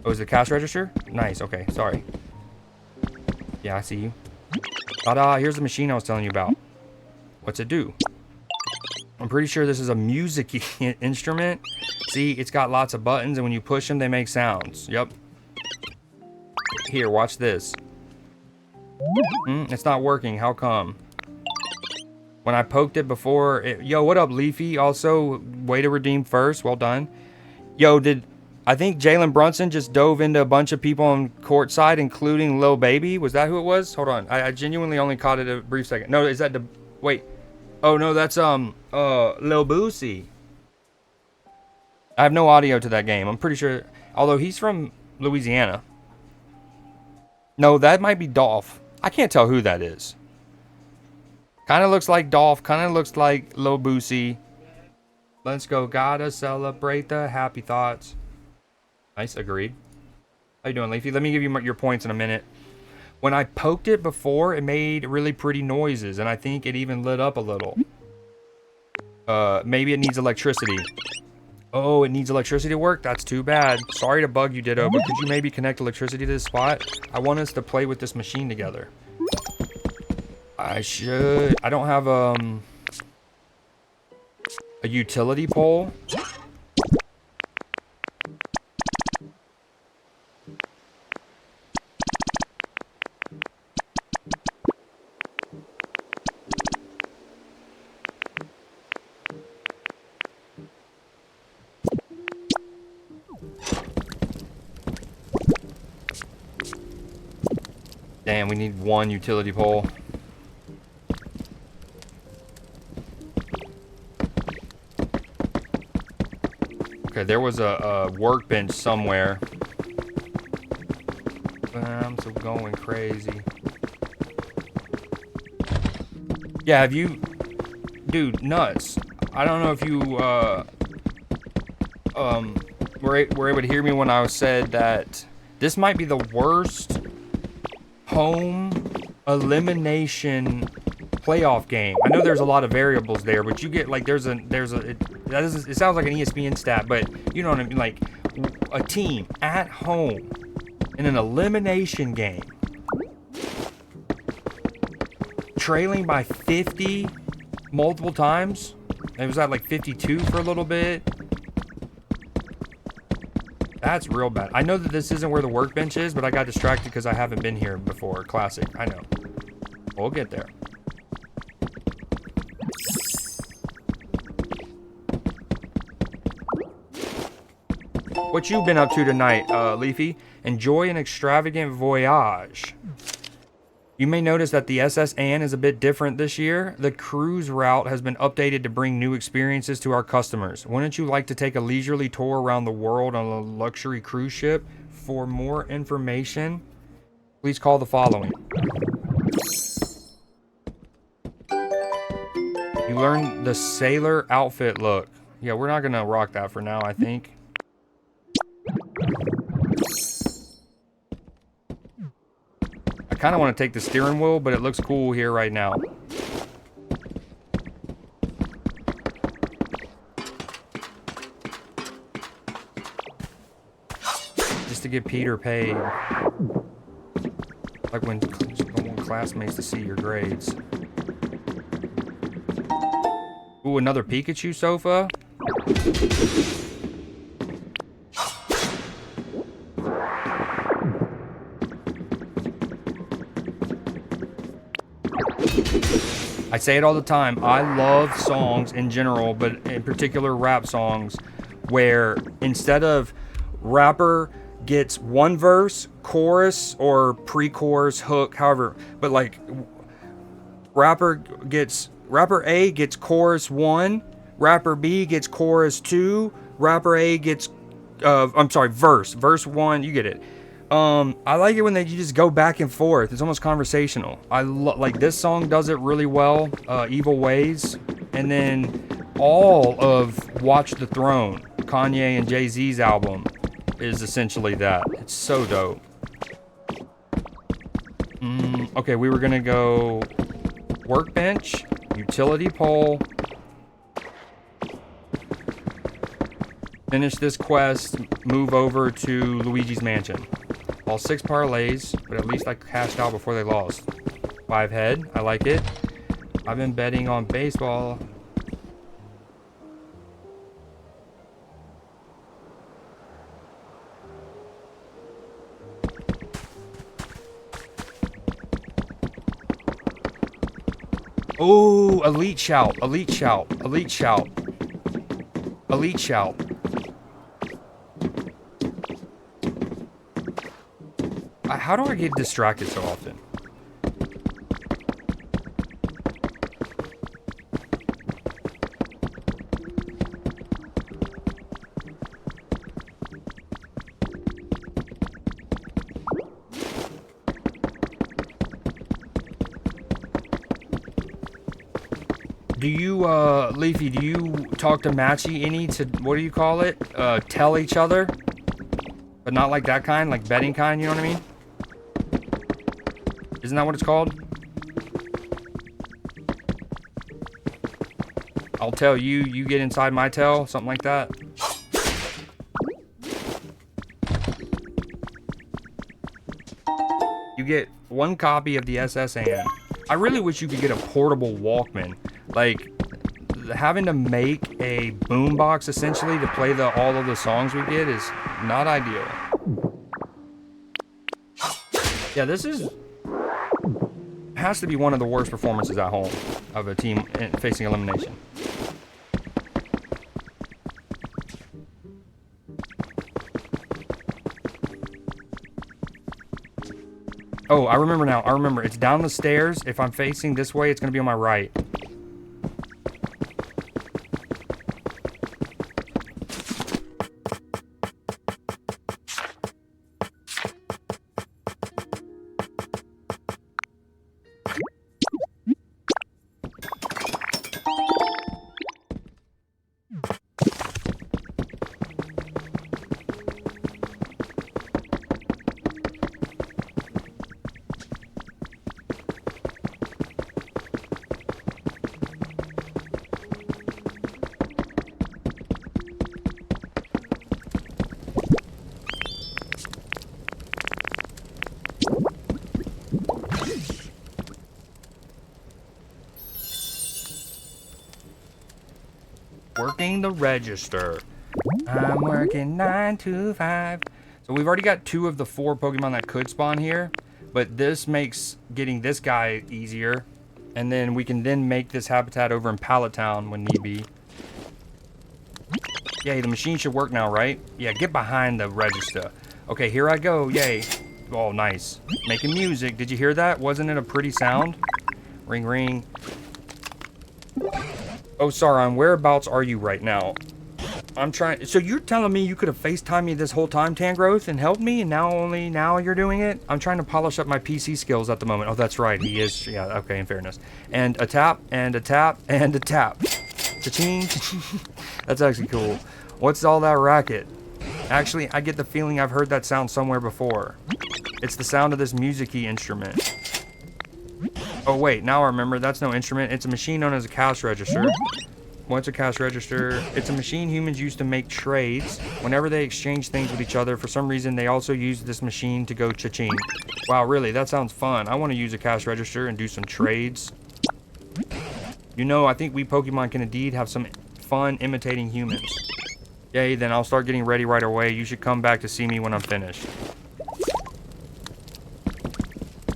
Oh, is it cash register? Nice, okay, sorry. Yeah, I see you. Ta-da, here's the machine I was telling you about. What's it do? I'm pretty sure this is a music instrument. See, it's got lots of buttons, and when you push them, they make sounds. Yep. Here, watch this. It's not working. How come? When I poked it before... Yo, what up, Leafy? Also, way to redeem first. Well done. Yo, I think Jalen Brunson just dove into a bunch of people on courtside, including Lil Baby. Was that who it was? Hold on. I genuinely only caught it a brief second. No, is that the... Wait. Oh, no, that's, Lil Boosie. I have no audio to that game. I'm pretty sure... Although he's from Louisiana. No, that might be Dolph. I can't tell who that is. Kind of looks like Dolph. Kind of looks like Lil Boosie. Let's go. Gotta celebrate the happy thoughts. Nice. Agreed. How you doing, Leafy? Let me give you your points in a minute. When I poked it before, it made really pretty noises, and I think it even lit up a little. Maybe it needs electricity. Oh, it needs electricity to work? That's too bad. Sorry to bug you, Ditto, but could you maybe connect electricity to this spot? I want us to play with this machine together. I should... I don't have, a utility pole. Damn, we need one utility pole. Okay, there was a workbench somewhere. I'm so going crazy. Yeah, have you... Dude, nuts. I don't know if you, were able to hear me when I said that this might be the worst home elimination playoff game. I know there's a lot of variables there, but you get like it sounds like an ESPN stat, but you know what I mean, like a team at home in an elimination game trailing by 50 multiple times. It was at like 52 for a little bit. That's real bad. I know that this isn't where the workbench is, but I got distracted because I haven't been here before. Classic. I know. We'll get there. What you been up to tonight, Leafy? Enjoy an extravagant voyage. You may notice that the SS Anne is a bit different this year. The cruise route has been updated to bring new experiences to our customers. Wouldn't you like to take a leisurely tour around the world on a luxury cruise ship? For more information, please call the following. You learned the sailor outfit look. Yeah, we're not gonna rock that for now, I think. I kind of want to take the steering wheel, but it looks cool here right now. Just to get Peter paid. Like when I want classmates to see your grades. Ooh, another Pikachu sofa? I say it all the time. I love songs in general, but in particular rap songs, where instead of rapper gets one verse, chorus, or pre-chorus, hook, however, but like rapper A gets chorus 1, rapper B gets chorus 2, rapper A gets verse 1, you get it. I like it when you just go back and forth. It's almost conversational. Like this song does it really well, Evil Ways. And then all of Watch the Throne, Kanye and Jay-Z's album, is essentially that. It's so dope. Okay, we were gonna go workbench, utility pole, finish this quest, move over to Luigi's mansion. All 6 parlays, but at least I cashed out before they lost. 5 head, I like it. I've been betting on baseball. Oh, elite shout, elite shout, elite shout, elite shout. How do I get distracted so often? Do you, Leafy, do you talk to Matchy any to, what do you call it? Tell each other? But not like that kind, like betting kind, you know what I mean? Isn't that what it's called? I'll tell you, you get inside my tail, something like that. You get 1 copy of the SSN. I really wish you could get a portable Walkman. Like, having to make a boombox essentially to play all of the songs we get is not ideal. Yeah, this has to be one of the worst performances at home of a team facing elimination. Oh, I remember now. I remember. It's down the stairs. If I'm facing this way, it's going to be on my right. Working the register. I'm working 9 to 5. So we've already got 2 of the 4 Pokemon that could spawn here, but this makes getting this guy easier. And then we can then make this habitat over in Pallet Town when need be. Yay, the machine should work now, right? Yeah, get behind the register. Okay, here I go. Yay. Oh, nice. Making music. Did you hear that? Wasn't it a pretty sound? Ring, ring. Oh, Sauron, whereabouts are you right now? I'm trying. So you're telling me you could have FaceTimed me this whole time, Tangrowth, and helped me, and only now you're doing it? I'm trying to polish up my PC skills at the moment. Oh, that's right. He is. Yeah, okay, in fairness. And a tap, and a tap, and a tap. Cha-ching, cha-ching. That's actually cool. What's all that racket? Actually, I get the feeling I've heard that sound somewhere before. It's the sound of this music-y instrument. Oh wait, now I remember, that's no instrument. It's a machine known as a cash register. What's a cash register? It's a machine humans use to make trades. Whenever they exchange things with each other, for some reason they also use this machine to go cha-ching. Wow, really, that sounds fun. I want to use a cash register and do some trades. You know, I think we Pokemon can indeed have some fun imitating humans. Yay, then I'll start getting ready right away. You should come back to see me when I'm finished.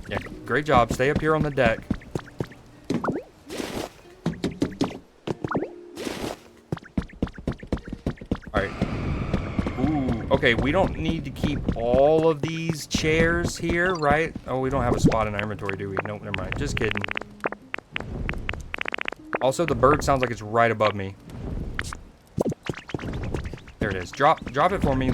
Yeah, great job. Stay up here on the deck. Alright. Ooh, okay, we don't need to keep all of these chairs here, right? Oh, we don't have a spot in our inventory, do we? Nope, never mind. Just kidding. Also, the bird sounds like it's right above me. There it is. Drop it for me.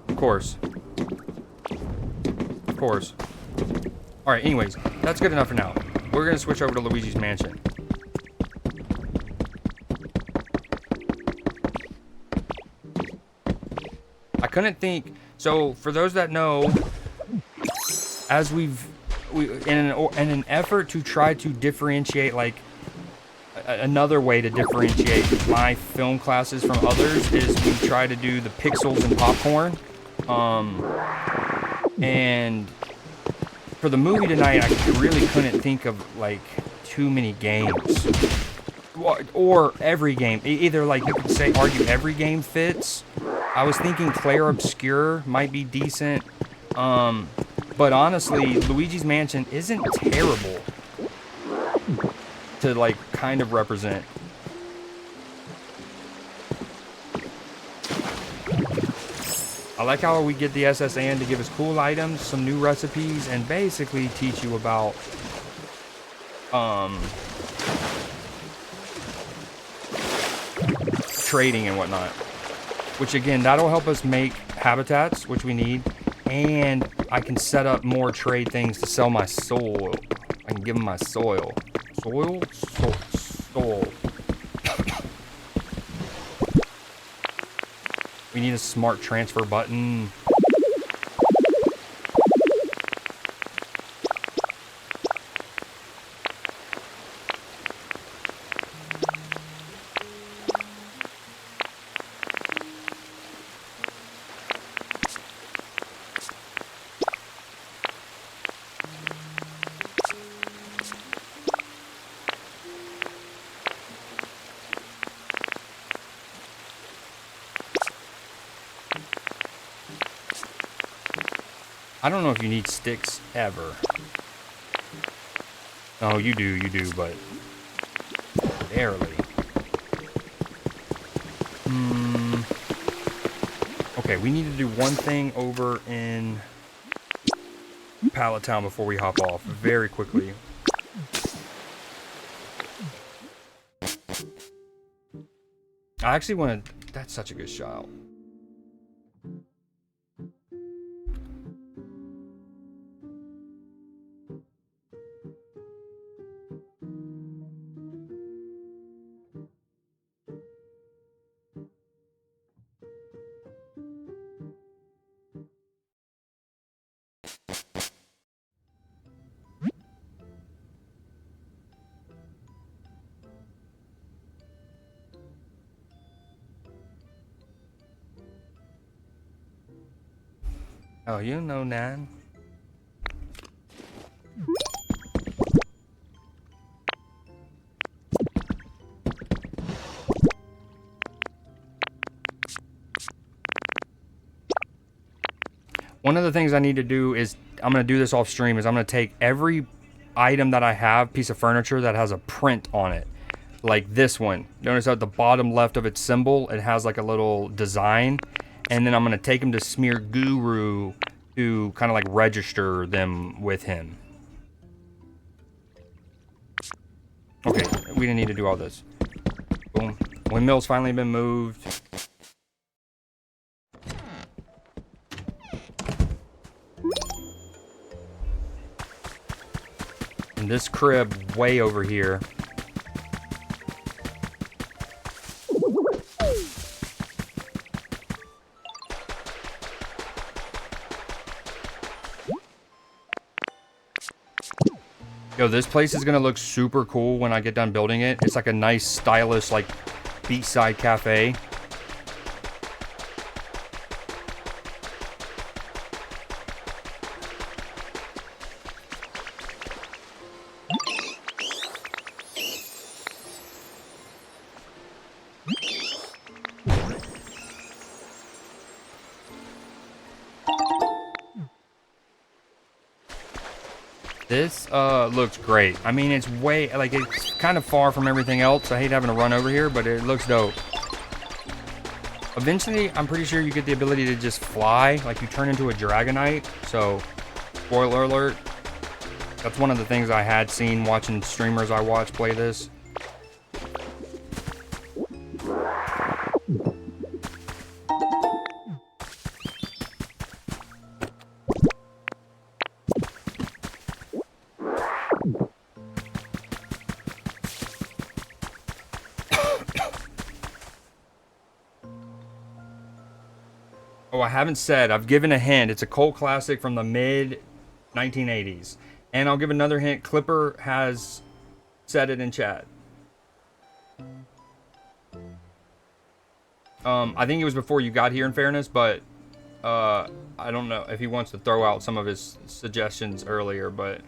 Of course. Of course. Alright, anyways, that's good enough for now. We're gonna switch over to Luigi's Mansion. I couldn't think. So, for those that know, as in an effort to try to differentiate, like, another way to differentiate my film classes from others is we try to do the pixels and popcorn. And for the movie tonight, I really couldn't think of, like, too many games. Or every game. Either, like, you could say, argue every game fits. I was thinking Claire Obscure might be decent. But honestly, Luigi's Mansion isn't terrible to, like, kind of represent. I like how we get the SSN to give us cool items, some new recipes, and basically teach you about trading and whatnot. Which again, that'll help us make habitats, which we need, and I can set up more trade things to sell my soil. I can give them my soil. Soil? Soil. We need a smart transfer button. I don't know if you need sticks ever. Oh, you do, but barely. Okay, we need to do one thing over in Pallet Town before we hop off very quickly. I actually want to... That's such a good shot. Oh, you know, Nan. One of the things I need to do is, I'm going to do this off stream, is I'm going to take every item that I have, piece of furniture that has a print on it. Like this one. Notice at the bottom left of its symbol, it has like a little design. And then I'm going to take him to Smear Guru to kind of like register them with him. Okay, we didn't need to do all this. Boom. Windmill's finally been moved. And this crib way over here. Yo, this place is gonna look super cool when I get done building it. It's like a nice, stylish, like, beachside cafe. This looks great. I mean, it's way, like, it's kind of far from everything else. I hate having to run over here, but it looks dope. Eventually, I'm pretty sure you get the ability to just fly, like you turn into a Dragonite. So, spoiler alert, That's one of the things I had seen watching streamers I watch play this. Oh, I haven't said. I've given a hint. It's a cult classic from the mid 1980s. And I'll give another hint. Clipper has said it in chat. I think it was before you got here, in fairness, but I don't know if he wants to throw out some of his suggestions earlier, but...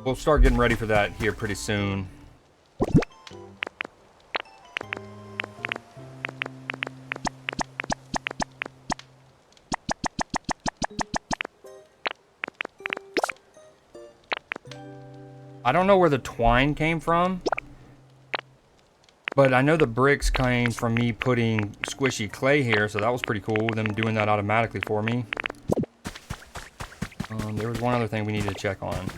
We'll start getting ready for that here pretty soon. I don't know where the twine came from, but I know the bricks came from me putting squishy clay here, so that was pretty cool, them doing that automatically for me. There was one other thing we needed to check on.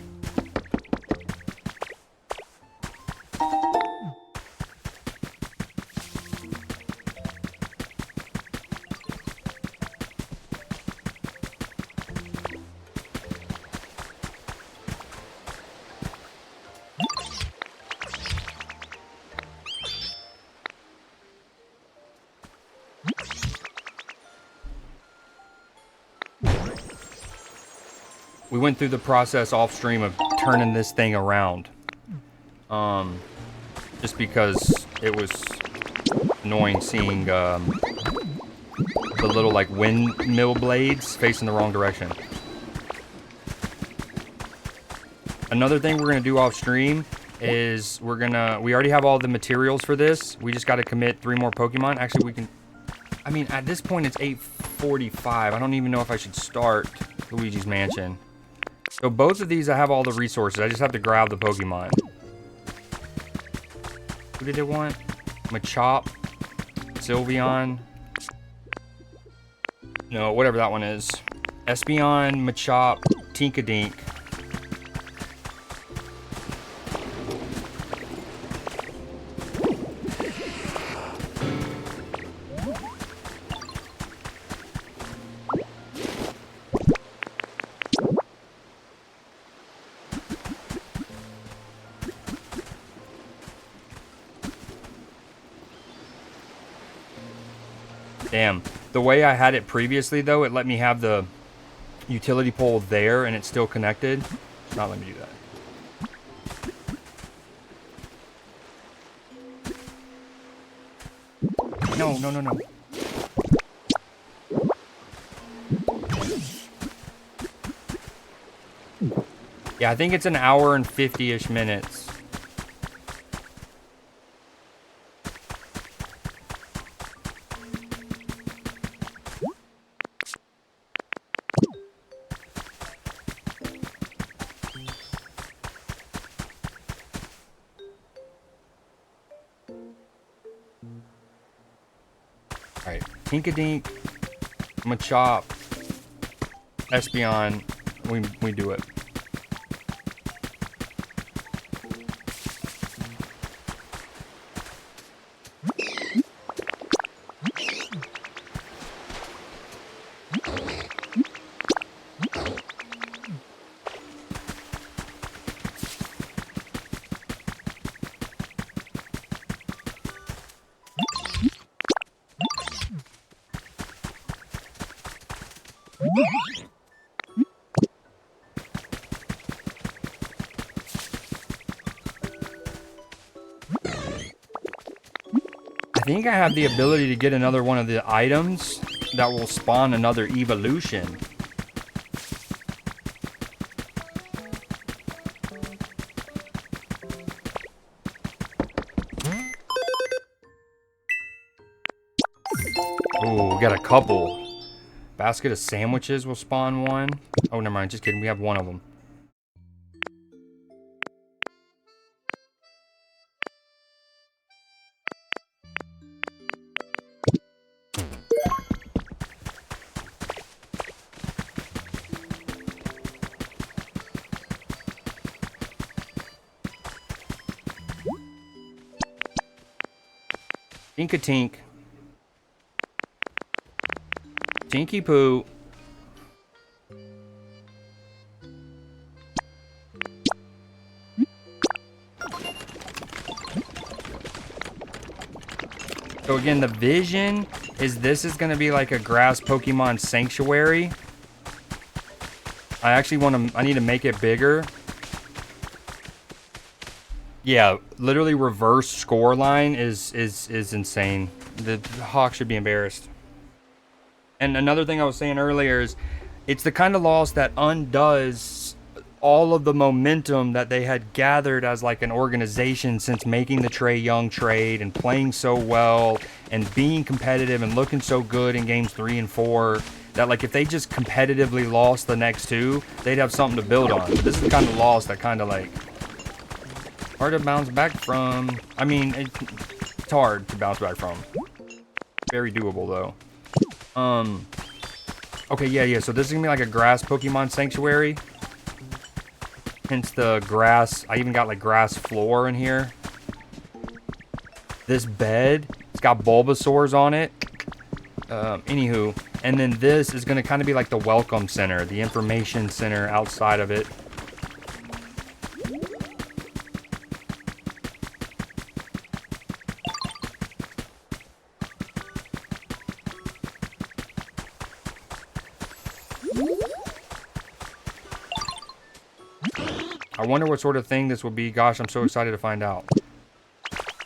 We went through the process off stream of turning this thing around. Just because it was annoying seeing the little like windmill blades facing the wrong direction. Another thing we're gonna do off stream is we already have all the materials for this. We just gotta commit 3 more Pokemon. Actually, we can, I mean, at this point it's 8:45. I don't even know if I should start Luigi's Mansion. So both of these, I have all the resources. I just have to grab the Pokemon. Who did it want? Machop, Sylveon. No, whatever that one is. Espeon, Machop, Tinkadink. Damn. The way I had it previously, though, it let me have the utility pole there and it's still connected. It's not letting me do that. No, no, no, no. Yeah, I think it's an hour and 50-ish minutes. Alright, Tinkadink, Machop, Espeon, we do it. I think I have the ability to get another one of the items that will spawn another evolution. Ooh, we got a couple. Basket of sandwiches will spawn one. Oh, never mind. Just kidding. We have one of them. Tink-a-tink. Tinky poo. So again, the vision is this is going to be like a grass Pokemon sanctuary. I actually want to, I need to make it bigger. Yeah, literally reverse score line is insane. The Hawk should be embarrassed. And another thing I was saying earlier is it's the kind of loss that undoes all of the momentum that they had gathered as like an organization since making the Trae Young trade and playing so well and being competitive and looking so good in games 3 and 4 that like if they just competitively lost the next two, they'd have something to build on. This is the kind of loss that kind of like hard to bounce back from. I mean, it's hard to bounce back from. Very doable though. Okay, yeah. So this is gonna be like a grass Pokemon sanctuary. Hence the grass. I even got like grass floor in here. This bed, it's got Bulbasaurs on it. Anywho, and then this is gonna kind of be like the welcome center, the information center outside of it. I wonder what sort of thing this will be. Gosh, I'm so excited to find out.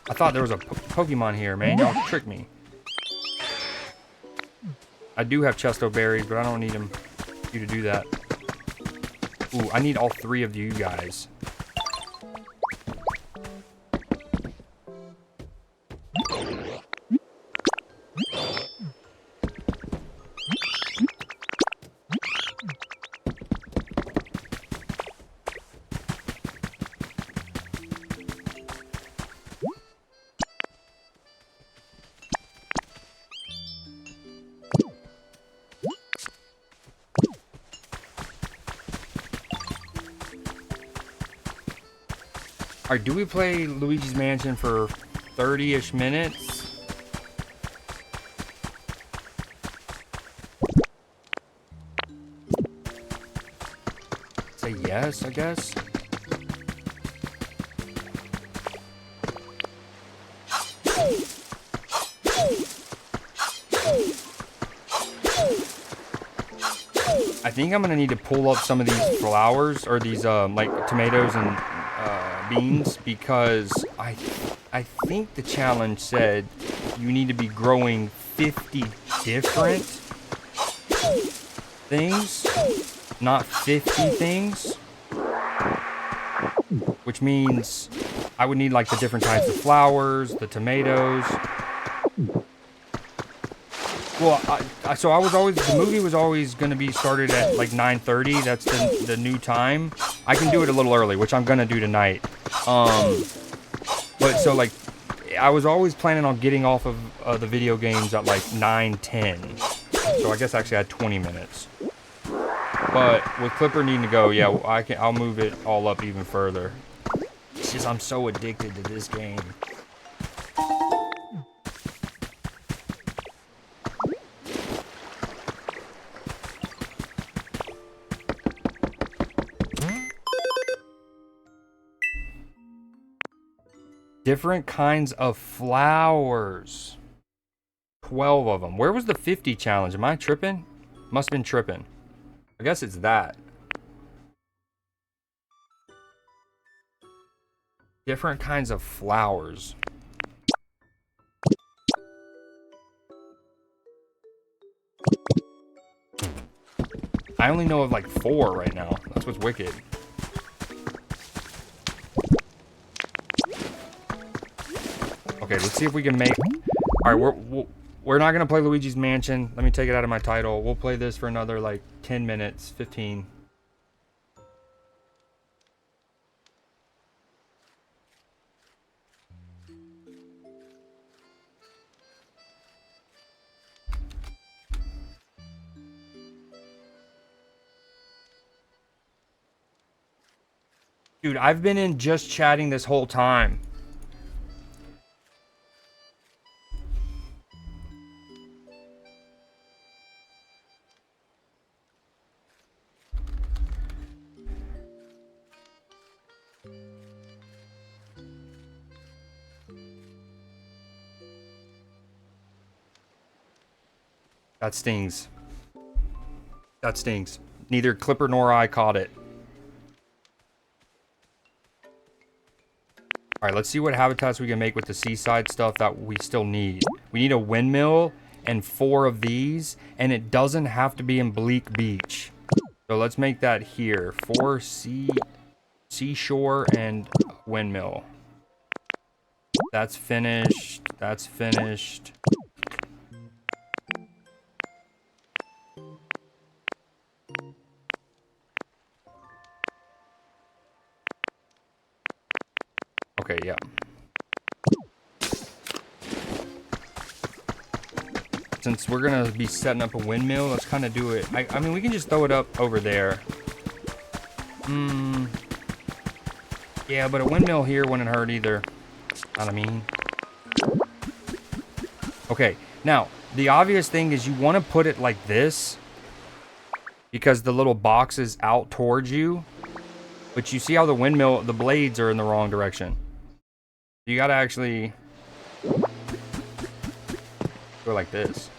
I thought there was a Pokemon here, man. Y'all tricked me. I do have Chesto berries, but I don't need you to do that. Ooh, I need all 3 of you guys. Alright, do we play Luigi's Mansion for 30-ish minutes? Say yes, I guess. I think I'm gonna need to pull up some of these flowers or these like tomatoes and beans because I think the challenge said you need to be growing 50 different things, not 50 things, which means I would need like the different types of flowers, the tomatoes. Well, so I was always, the movie was always going to be started at like 9:30. That's the new time. I can do it a little early, which I'm going to do tonight. But so like, I was always planning on getting off of the video games at like 9:10. So I guess actually I had 20 minutes. But with Clipper needing to go, yeah, I'll move it all up even further. It's just I'm so addicted to this game. Different kinds of flowers. 12 of them. Where was the 50 challenge? Am I tripping? Must have been tripping. I guess it's that. Different kinds of flowers. I only know of like 4 right now. That's what's wicked. Okay, let's see if we can make... Alright, we're not going to play Luigi's Mansion. Let me take it out of my title. We'll play this for another, like, 10 minutes, 15. Dude, I've been in just chatting this whole time. That stings. That stings. Neither Clipper nor I caught it. Alright, let's see what habitats we can make with the seaside stuff that we still need. We need a windmill and 4 of these, and it doesn't have to be in Bleak Beach. So let's make that here. 4 seashore and windmill. That's finished. That's finished. Okay, yeah. Since we're gonna be setting up a windmill, let's kind of do it. I mean, we can just throw it up over there. Yeah, but a windmill here wouldn't hurt either. Know what I mean? Okay, now, the obvious thing is you want to put it like this because the little box is out towards you. But you see how the windmill, the blades are in the wrong direction. You gotta actually go like this.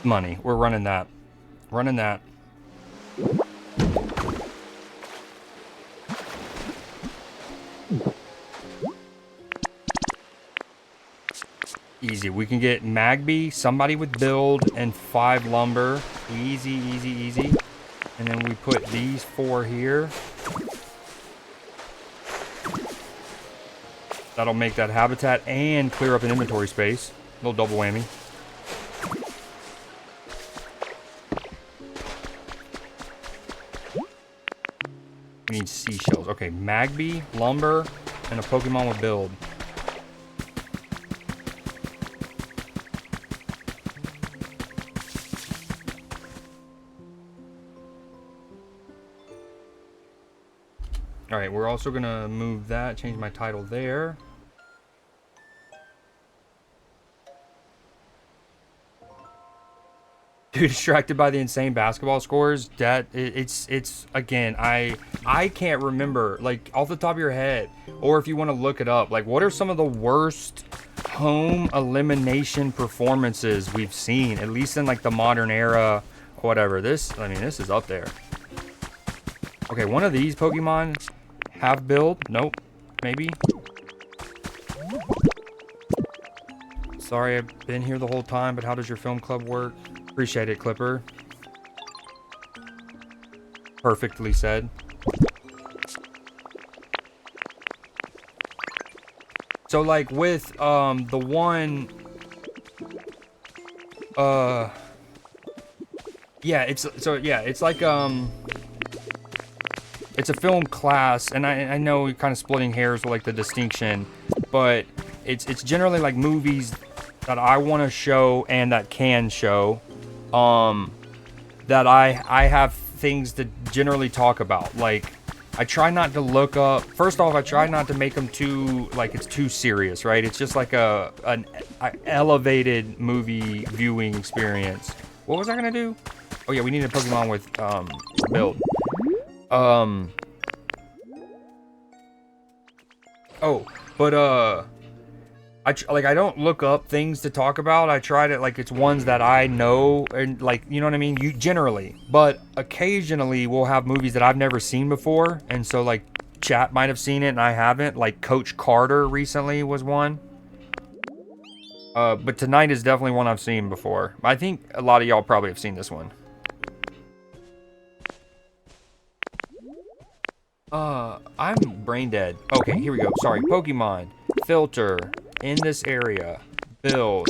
Money. We're running that. Running that. Easy. We can get Magby, somebody with build, and 5 lumber. Easy, easy, easy. And then we put these 4 here. That'll make that habitat and clear up an inventory space. Little double whammy. We need seashells. Okay, Magby, lumber, and a Pokemon with build. Alright, we're also gonna move that, change my title there. Dude, distracted by the insane basketball scores. That it's again, I can't remember, like, off the top of your head, or if you want to look it up, like, what are some of the worst home elimination performances we've seen, at least in like the modern era, whatever. This, I mean, this is up there. Okay, one of these Pokemon have build. Nope. Maybe. Sorry, I've been here the whole time, but how does your film club work? Appreciate it, Clipper. Perfectly said. So, like, with, the one, yeah, it's, so, yeah, it's like, it's a film class, and I know we're kind of splitting hairs with, like, the distinction, but it's generally, like, movies that I want to show and that can show, that I have things to generally talk about. Like, I try not to look up, first off, I try not to make them too, like, it's too serious, right? It's just like an elevated movie viewing experience. What was I gonna do? Oh yeah, we need a Pokemon with, build. Oh, but, I don't look up things to talk about. I try to, like, it's ones that I know, and, like, you know what I mean? You generally, but occasionally we'll have movies that I've never seen before, and so, like, chat might have seen it and I haven't. Like, Coach Carter recently was one. But Tonight is definitely one I've seen before. I think a lot of y'all probably have seen this one. I'm brain dead. Okay, here we go. Sorry, Pokemon. Filter. In this area. Build.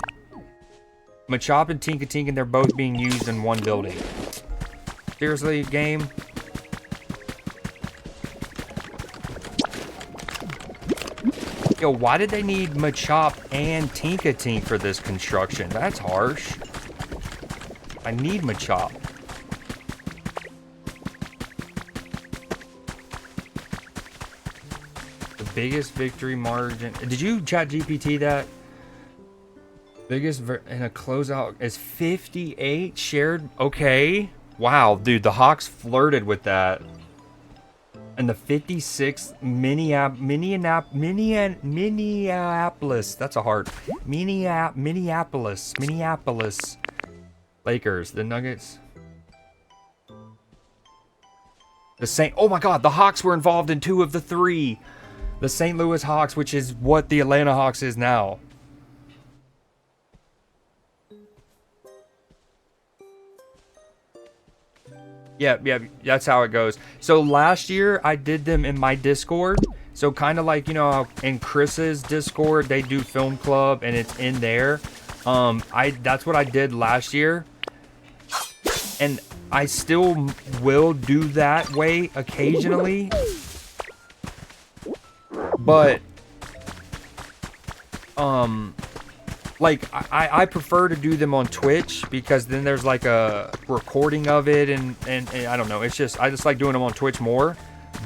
Machop and Tinka and they're both being used in one building. Seriously, game? Yo, why did they need Machop and Tinka for this construction? That's harsh. I need Machop. The biggest victory margin. Did you chat GPT that? Biggest in a closeout is 58 shared. Okay. Wow, dude, the Hawks flirted with that. And the 56 Minneapolis. That's a hard. Minneapolis Lakers. The Nuggets. The Saint. Oh my God, the Hawks were involved in 2 of the 3. The St. Louis Hawks, which is what the Atlanta Hawks is now. Yeah, that's how it goes. So last year I did them in my Discord. So kind of like, you know, in Chris's Discord, they do film club and it's in there. That's what I did last year. And I still will do that way occasionally. But like I prefer to do them on Twitch because then there's like a recording of it and I don't know, I just like doing them on Twitch more.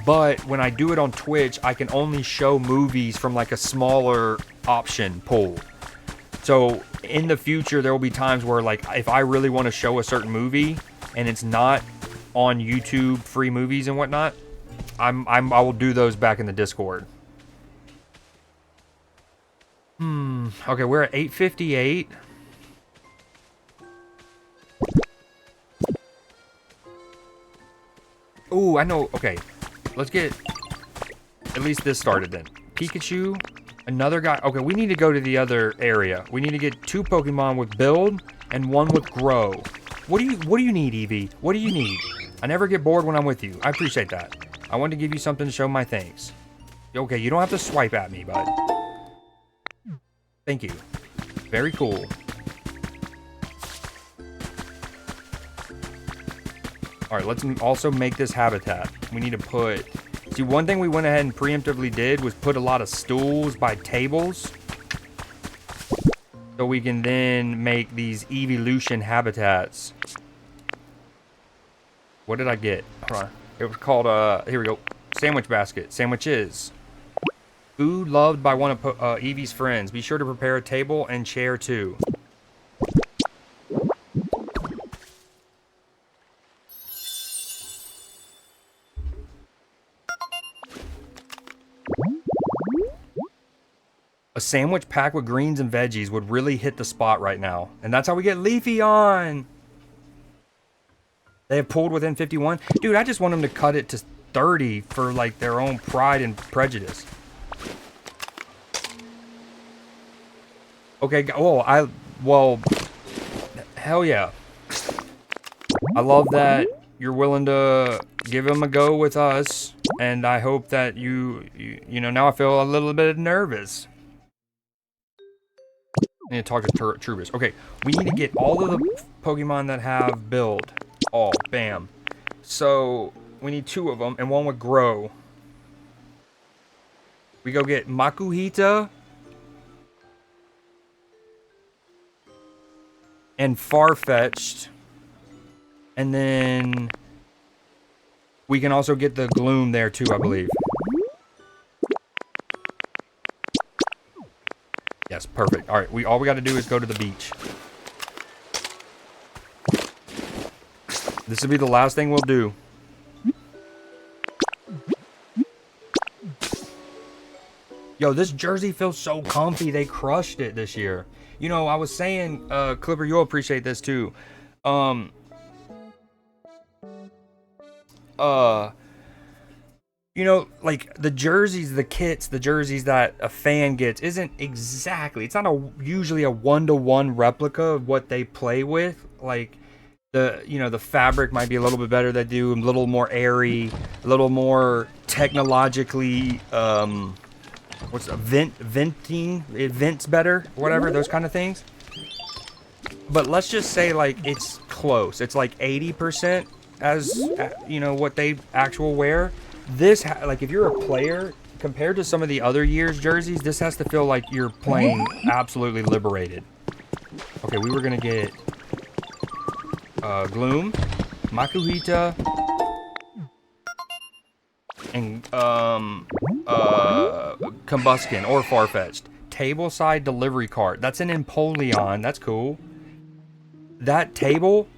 But when I do it on Twitch, I can only show movies from like a smaller option pool. So in the future there will be times where like if I really want to show a certain movie and it's not on YouTube free movies and whatnot, I will do those back in the Discord. Okay, we're at 8:58. Ooh, I know. Okay, let's get at least this started then. Pikachu, another guy. Okay, we need to go to the other area. We need to get 2 Pokemon with Build and 1 with Grow. What do you need, Eevee? What do you need? I never get bored when I'm with you. I appreciate that. I wanted to give you something to show my thanks. Okay, you don't have to swipe at me, bud. Thank you. Very cool. All right, let's also make this habitat. We need to put... See, one thing we went ahead and preemptively did was put a lot of stools by tables. So we can then make these evolution habitats. What did I get? Hold on. It was called, here we go. Sandwich basket. Sandwiches. Food loved by one of Eevee's friends. Be sure to prepare a table and chair too. A sandwich packed with greens and veggies would really hit the spot right now. And that's how we get Leafy on. They have pulled within 51. Dude, I just want them to cut it to 30 for like their own pride and prejudice. Okay, well, hell yeah. I love that you're willing to give him a go with us, and I hope that you know, now I feel a little bit nervous. I need to talk to Trubus. Okay, we need to get all of the Pokemon that have Build. All, bam. So, we need 2 of them, and 1 with Grow. We go get Makuhita and Farfetch'd, and then we can also get the Gloom there too, I believe. Yes, perfect. All right, all we got to do is go to the beach. This will be the last thing we'll do. Yo, this jersey feels so comfy. They crushed it this year. You know, I was saying, Clipper, you'll appreciate this too. You know, like the jerseys, the kits, the jerseys that a fan gets isn't exactly, it's not usually a 1-to-1 replica of what they play with. Like the fabric might be a little bit better. They do a little more airy, a little more technologically, venting, it vents better, whatever, those kind of things. But let's just say, like, it's close. It's like 80% as, you know, what they actual wear. This, like, if you're a player, compared to some of the other year's jerseys, this has to feel like you're playing absolutely liberated. Okay, we were going to get Gloom, Makuhita, and Combuskin or Farfetch'd. Tableside delivery cart. That's an Empoleon. That's cool. That table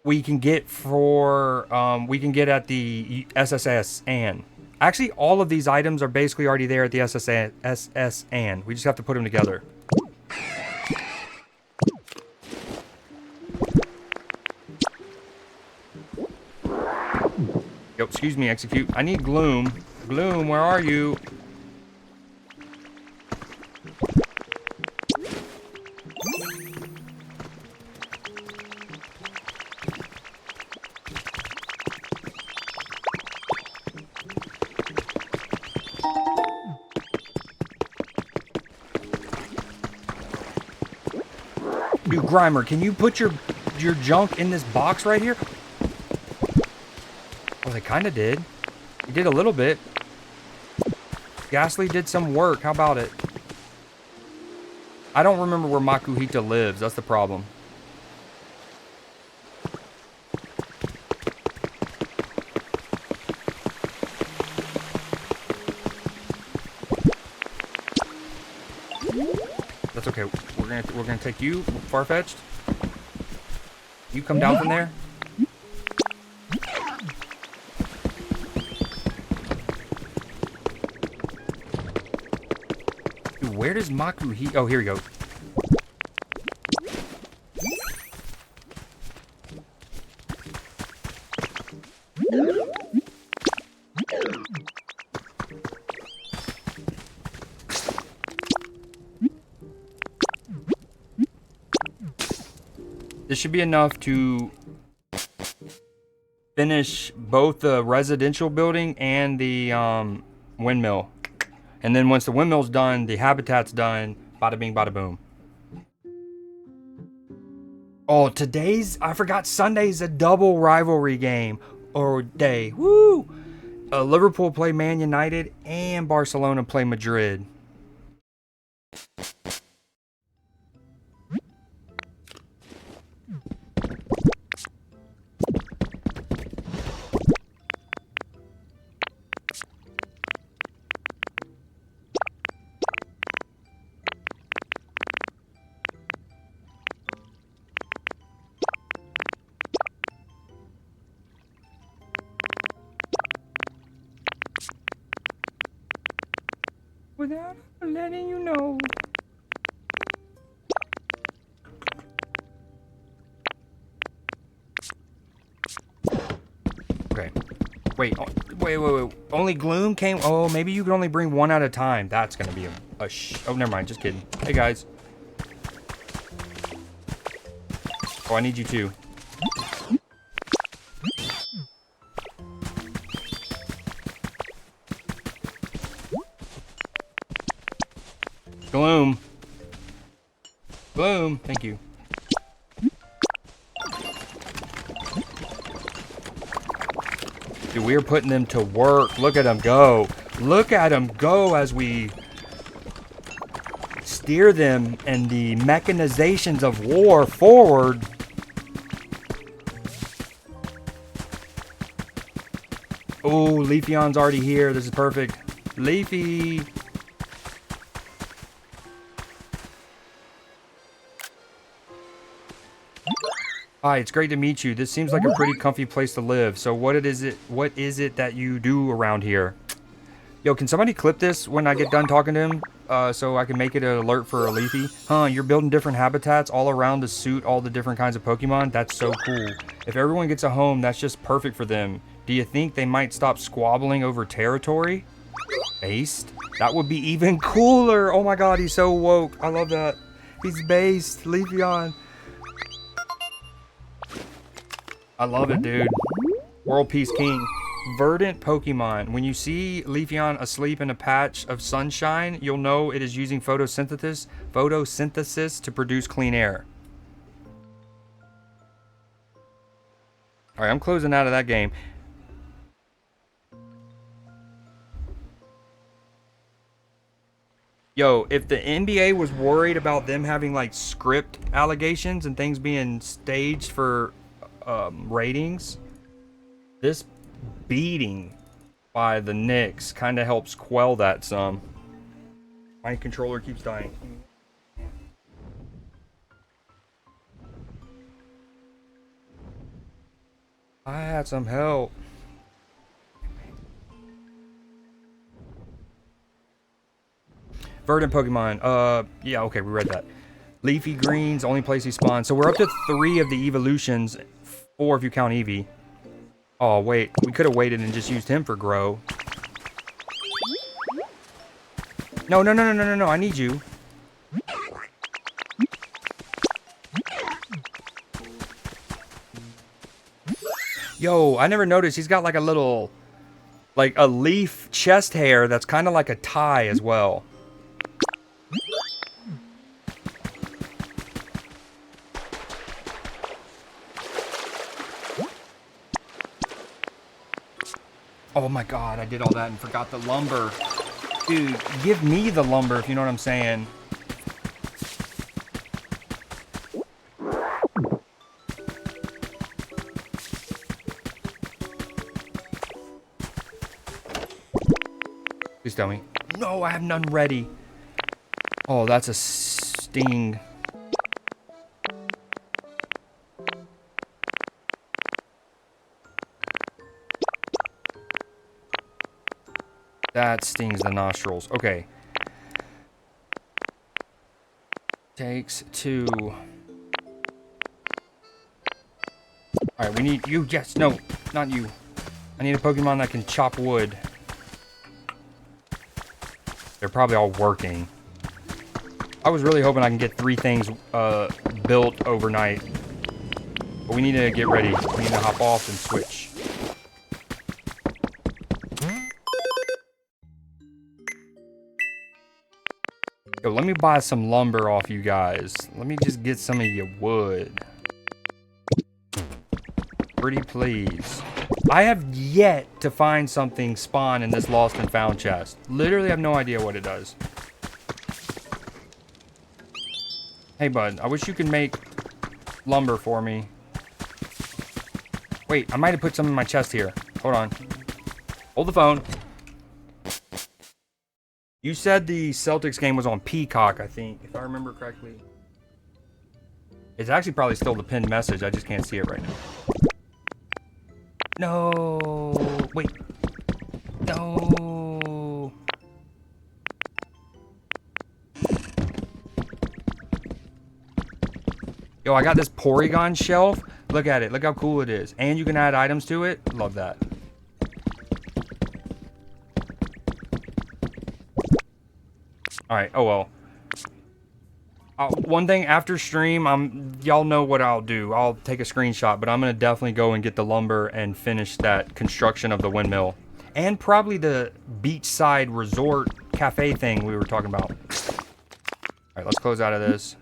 we can get for we can get at the SSS and actually all of these items are basically already there at the SSS and we just have to put them together. Yo, excuse me, execute. I need Gloom. Gloom, where are you? Dude, Grimer, can you put your junk in this box right here? Well, they kind of did. He did a little bit. Ghastly did some work. How about it? I don't remember where Makuhita lives. That's the problem. That's okay. We're gonna take you, Farfetch'd. You come down from there. Dude, where does Makuhita? Oh, here we go. This should be enough to finish both the residential building and the windmill. And then once the windmill's done, the habitat's done, bada bing, bada boom. Oh, I forgot Sunday's a double rivalry game or day. Woo! Liverpool play Man United and Barcelona play Madrid. Without letting you know. Okay. Wait. Only Gloom came. Oh, maybe you can only bring one at a time. That's gonna be oh, never mind. Just kidding. Hey guys. Oh, I need you too. Gloom. Gloom. Thank you. Dude, we're putting them to work. Look at them go. Look at them go as we steer them and the mechanizations of war forward. Oh, Leafeon's already here. This is perfect. Leafy. Hi, it's great to meet you. This seems like a pretty comfy place to live. So what is it that you do around here? Yo, can somebody clip this when I get done talking to him? So I can make it an alert for a Leafy? Huh, you're building different habitats all around to suit all the different kinds of Pokemon? That's so cool. If everyone gets a home, that's just perfect for them. Do you think they might stop squabbling over territory? Based? That would be even cooler. Oh my god, he's so woke. I love that. He's based. Leafeon. I love it, dude. World Peace King. Verdant Pokemon. When you see Leafeon asleep in a patch of sunshine, you'll know it is using photosynthesis to produce clean air. Alright, I'm closing out of that game. Yo, if the NBA was worried about them having like script allegations and things being staged for ratings, this beating by the Knicks kind of helps quell that some. My controller keeps dying. I had some help. Verdant Pokemon. Yeah, okay, we read that. Leafy Green's only place he spawns. So we're up to 3 of the evolutions. 4 if you count Eevee. Oh, wait. We could have waited and just used him for Grow. No. I need you. Yo, I never noticed. He's got like a little... like a leaf chest hair that's kind of like a tie as well. Oh my god, I did all that and forgot the lumber. Dude, give me the lumber if you know what I'm saying. Please tell me. No, I have none ready. Oh, that's a sting. That stings the nostrils. Okay. Takes 2. Alright, we need you. Yes, no, not you. I need a Pokemon that can chop wood. They're probably all working. I was really hoping I can get 3 things built overnight. But we need to get ready. We need to hop off and switch. Yo, let me buy some lumber off you guys. Let me just get some of your wood. Pretty please. I have yet to find something spawn in this lost and found chest. Literally have no idea what it does. Hey bud, I wish you could make lumber for me. Wait, I might have put some in my chest here. Hold on. Hold the phone. You said the Celtics game was on Peacock, I think, if I remember correctly. It's actually probably still the pinned message. I just can't see it right now. No. Wait. No. Yo, I got this Porygon shelf. Look at it. Look how cool it is. And you can add items to it. Love that. Alright, oh well. One thing, after stream, y'all know what I'll do. I'll take a screenshot, but I'm going to definitely go and get the lumber and finish that construction of the windmill. And probably the beachside resort cafe thing we were talking about. Alright, let's close out of this.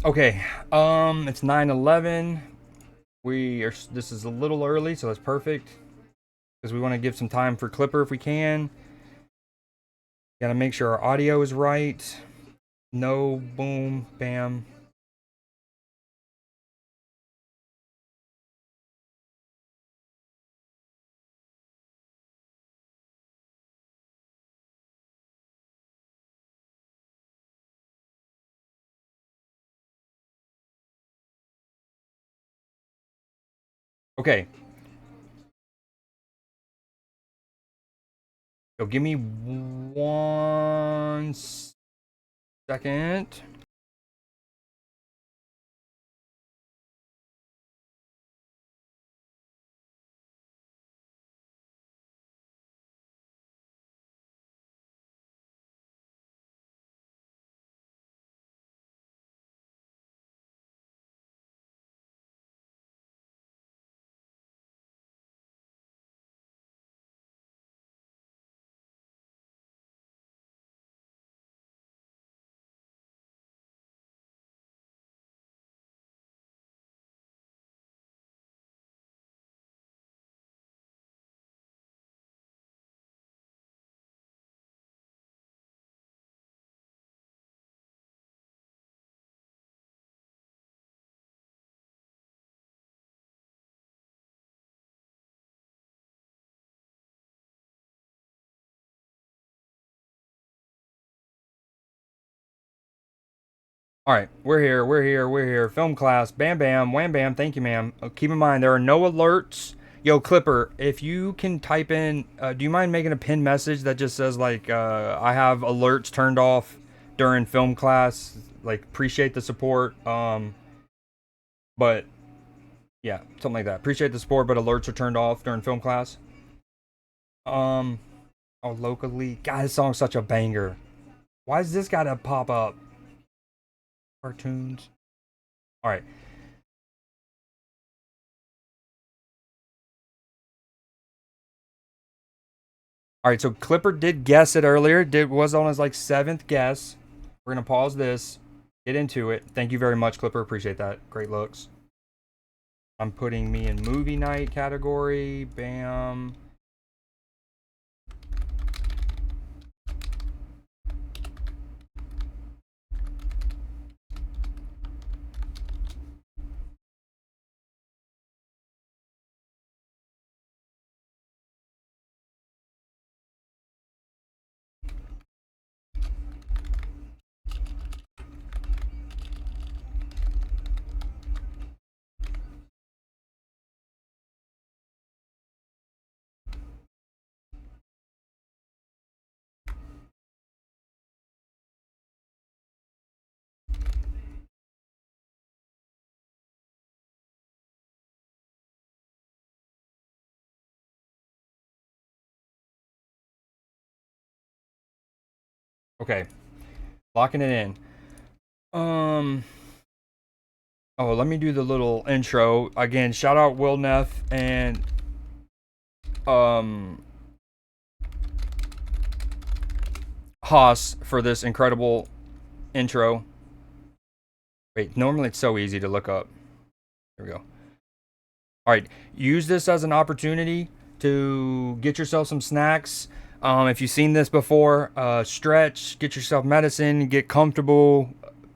Okay, it's 9:11. This is a little early, so that's perfect. Because we want to give some time for Clipper if we can. Gotta make sure our audio is right. No boom, bam. Okay. So give me 1 second. All right, we're here, we're here. Film class, bam, bam, wham, bam. Thank you, ma'am. Keep in mind there are no alerts. Yo, Clipper, if you can type in, do you mind making a pinned message that just says like, I have alerts turned off during film class? Like, appreciate the support. But yeah, something like that. Appreciate the support, but alerts are turned off during film class. Um, oh, locally, God, this song's such a banger. Why does this gotta pop up? Cartoons. All right. All right, so Clipper did guess it earlier. Was on his like seventh guess. We're gonna pause this, get into it. Thank you very much, Clipper. Appreciate that. Great looks. I'm putting me in movie night category. Bam. Okay, locking it in. Um. Oh, let me do the little intro again. Shout out Will Neff and um Haas for this incredible intro. Wait, normally it's so easy to look up. Here we go. All right, use this as an opportunity to get yourself some snacks. If you've seen this before, stretch, get yourself medicine, get comfortable,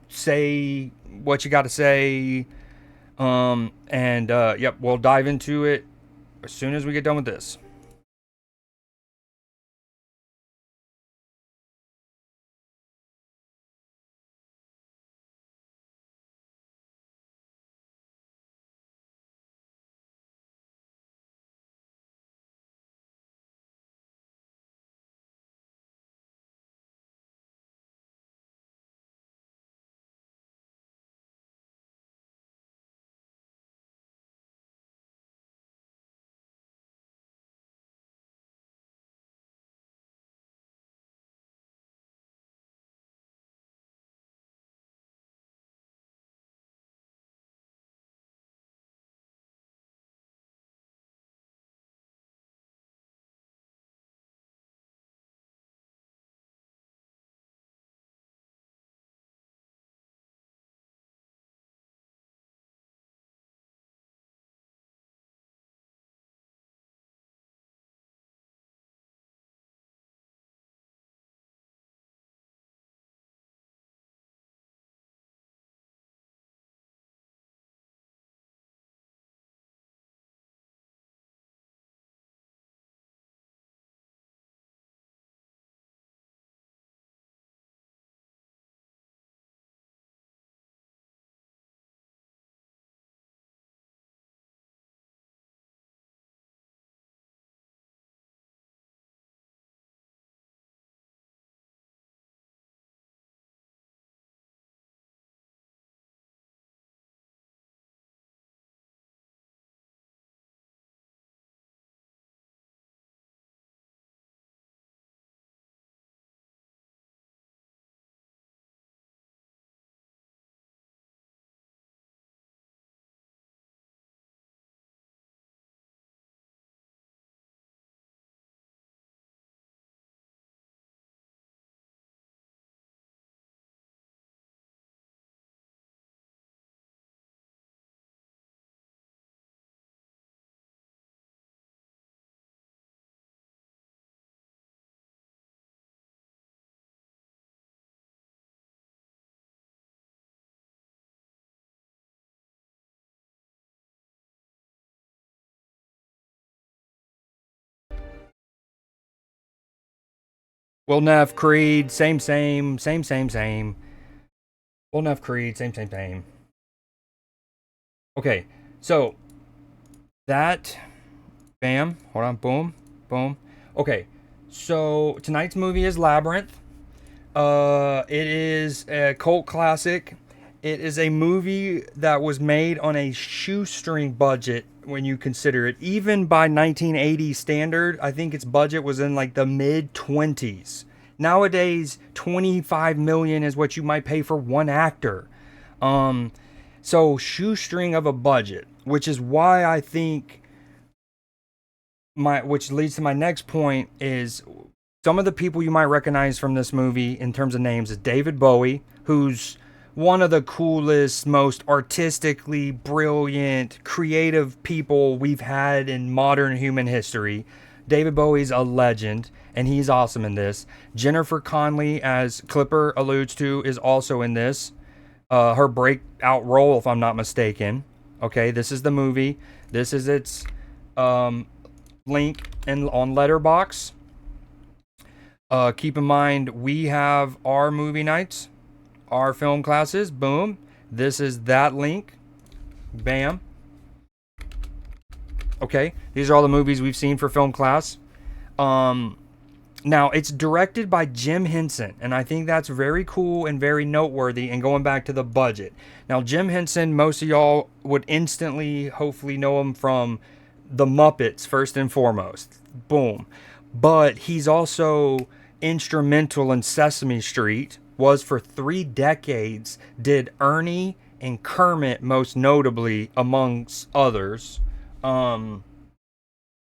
say what you got to say. Yep, we'll dive into it as soon as we get done with this. Will Neff, Creed, same. Will Neff, Creed, same. Okay, so that, bam, hold on, boom. Okay, so tonight's movie is Labyrinth. It is a cult classic. It is a movie that was made on a shoestring budget when you consider it. Even by 1980 standard, I think its budget was in like the mid 20s. Nowadays, 25 million is what you might pay for one actor. Um, so shoestring of a budget, which is why I think which leads to my next point is some of the people you might recognize from this movie in terms of names is David Bowie, who's one of the coolest, most artistically brilliant, creative people we've had in modern human history. David Bowie's a legend, and he's awesome in this. Jennifer Connelly, as Clipper alludes to, is also in this. Her breakout role, if I'm not mistaken. Okay, this is the movie. This is its link on Letterboxd. Keep in mind, we have our movie nights, our film classes. Boom. This is that link. Bam. Okay, these are all the movies we've seen for film class. Now, it's directed by Jim Henson, and I think that's very cool and very noteworthy. And going back to the budget. Now, Jim Henson, most of y'all would instantly, hopefully, know him from The Muppets, first and foremost. Boom. But he's also instrumental in Sesame Street, was for 3 decades, did Ernie and Kermit most notably, amongst others. But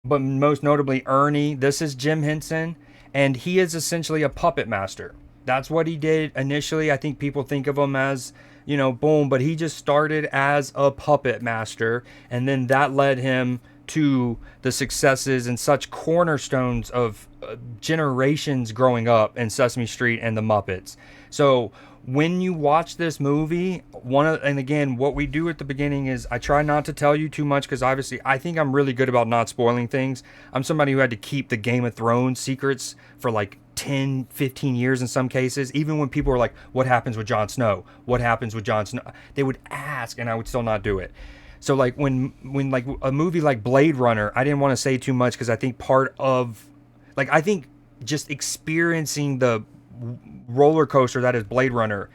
most notably Ernie. This is Jim Henson, and he is essentially a puppet master. That's what he did initially. I think people think of him as, boom, but he just started as a puppet master, and then that led him to the successes and such cornerstones of generations growing up in Sesame Street and the Muppets. So when you watch this movie, and again, what we do at the beginning is I try not to tell you too much because obviously I think I'm really good about not spoiling things. I'm somebody who had to keep the Game of Thrones secrets for like 10, 15 years in some cases. Even when people were like, what happens with Jon Snow? What happens with Jon Snow? They would ask and I would still not do it. So like when like a movie like Blade Runner, I didn't want to say too much because I think part of, like, I think just experiencing the roller coaster that is Blade Runner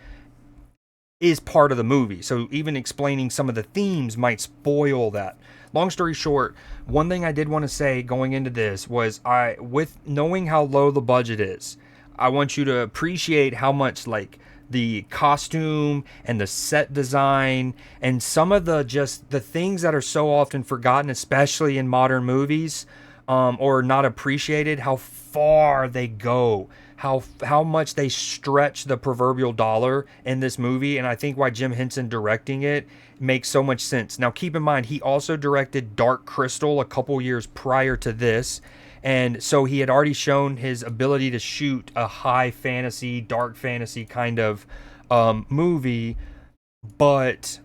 is part of the movie. So even explaining some of the themes might spoil that. Long story short, one thing I did want to say going into this was with knowing how low the budget is, I want you to appreciate how much like the costume and the set design and some of the things that are so often forgotten, especially in modern movies, or not appreciated, how far they go, how much they stretch the proverbial dollar in this movie. And I think why Jim Henson directing it makes so much sense. Now keep in mind, he also directed Dark Crystal a couple years prior to this. And so he had already shown his ability to shoot a high fantasy, dark fantasy kind of movie, but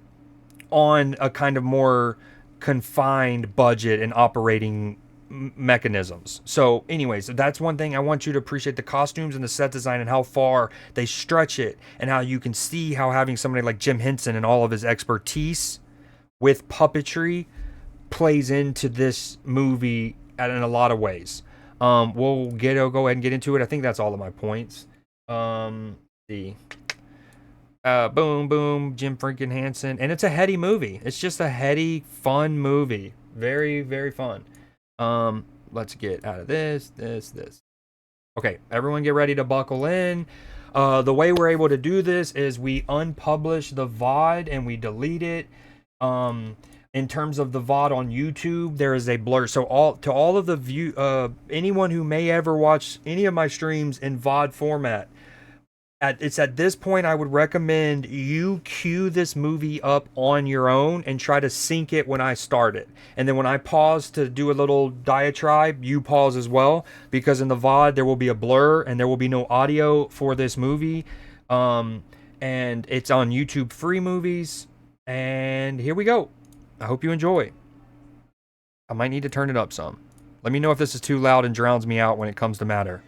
on a kind of more confined budget and operating mechanisms. So anyways, that's one thing. I want you to appreciate the costumes and the set design and how far they stretch it, and how you can see how having somebody like Jim Henson and all of his expertise with puppetry plays into this movie in a lot of ways. We'll go ahead and get into it. I think that's all of my points. The boom, Jim freaking Henson, and it's a heady movie. It's just a heady, fun movie. Very, very fun. Let's get out of this. Okay, everyone get ready to buckle in. The way we're able to do this is we unpublish the VOD and we delete it. In terms of the VOD on YouTube, there is a blur. So all of the anyone who may ever watch any of my streams in VOD format, it's at this point I would recommend you queue this movie up on your own and try to sync it when I start it. And then when I pause to do a little diatribe, you pause as well, because in the VOD there will be a blur and there will be no audio for this movie. And it's on YouTube Free Movies. And here we go. I hope you enjoy. I might need to turn it up some. Let me know if this is too loud and drowns me out when it comes to matter.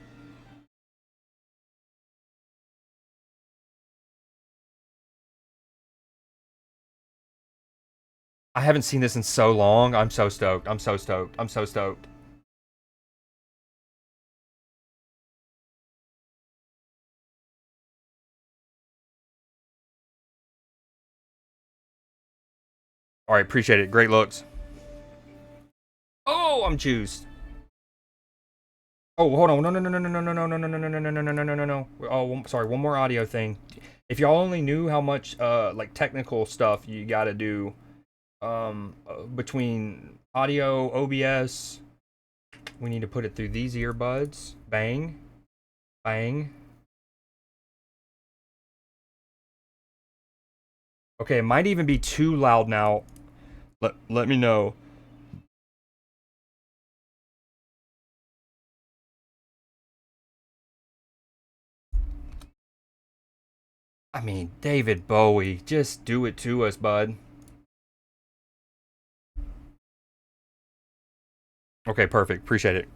I haven't seen this in so long. I'm so stoked. I'm so stoked. I'm so stoked. All right, appreciate it. Great looks. Oh, I'm juiced. Oh, hold on. No, no, no, no, no, no, no, no, no, no, no, no, no, no, no, no, no, no. Oh, sorry. One more audio thing. If y'all only knew how much like technical stuff you got to do between audio, OBS, we need to put it through these earbuds. Bang, bang. Okay, it might even be too loud now. Let me know. I mean, David Bowie, just do it to us, bud. Okay, perfect. Appreciate it.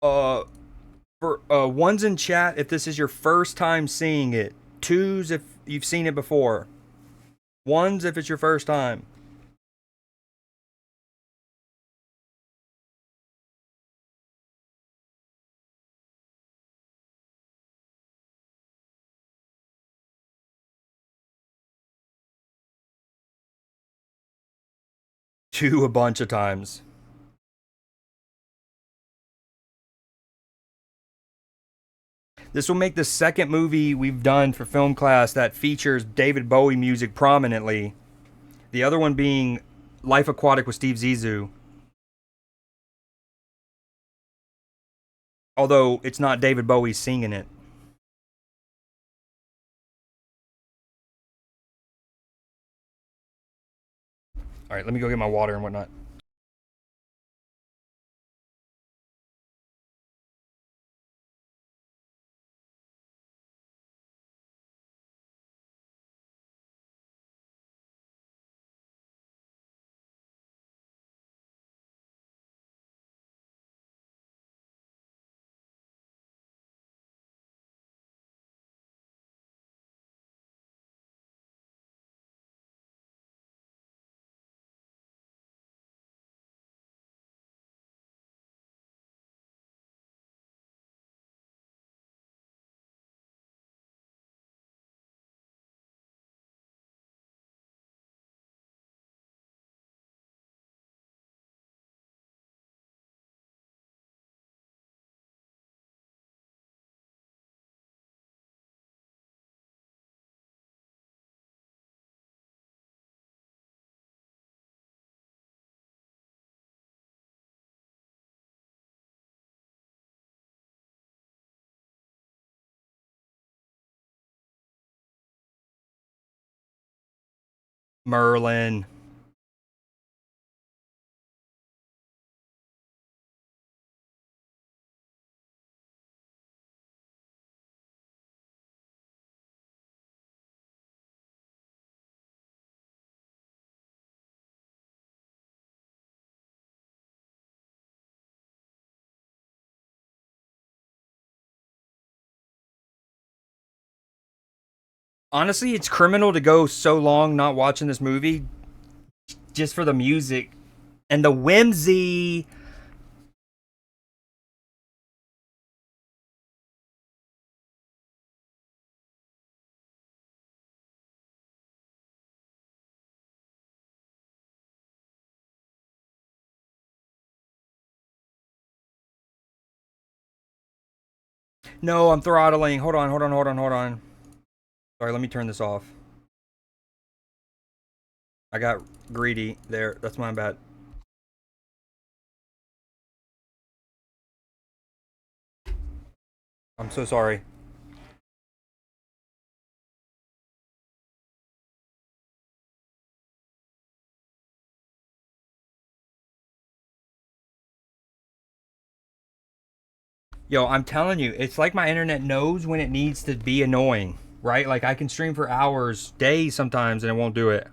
Uh, for ones in chat, if this is your first time seeing it. Twos if you've seen it before. Ones if it's your first time. Two a bunch of times. This will make the second movie we've done for film class that features David Bowie music prominently. The other one being Life Aquatic with Steve Zissou. Although it's not David Bowie singing it. All right, let me go get my water and whatnot. Merlin. Honestly, it's criminal to go so long not watching this movie just for the music and the whimsy. No, I'm throttling. Hold on, hold on, hold on, hold on. Sorry, let me turn this off. I got greedy there. That's my bad. I'm so sorry. Yo, I'm telling you, it's like my internet knows when it needs to be annoying, right? Like I can stream for hours, days sometimes, and it won't do it.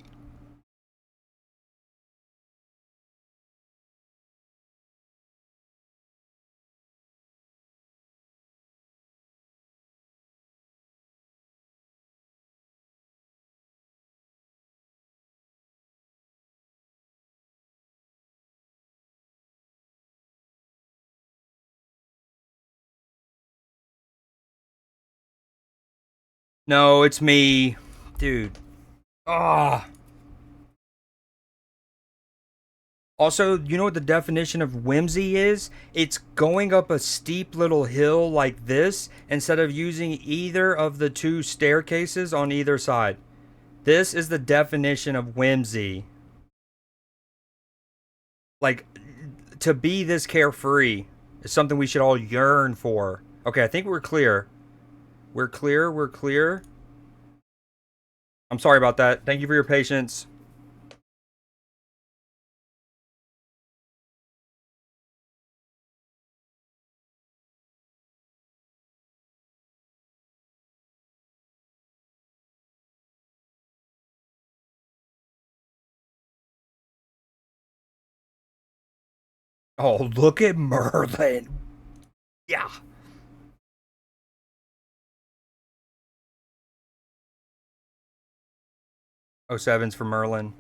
No, it's me. Dude. Ah. Also, you know what the definition of whimsy is? It's going up a steep little hill like this instead of using either of the two staircases on either side. This is the definition of whimsy. Like, to be this carefree is something we should all yearn for. Okay, I think we're clear. We're clear. We're clear. I'm sorry about that. Thank you for your patience. Oh, look at Merlin. Yeah. Oh, sevens for Merlin.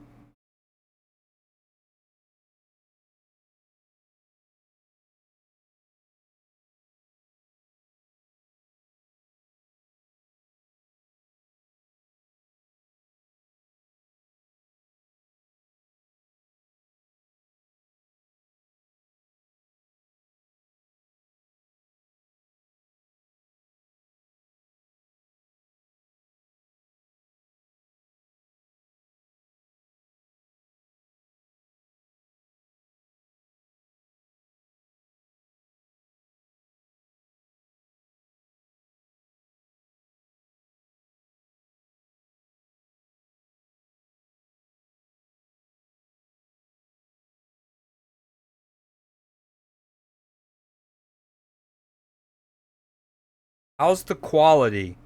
How's the quality?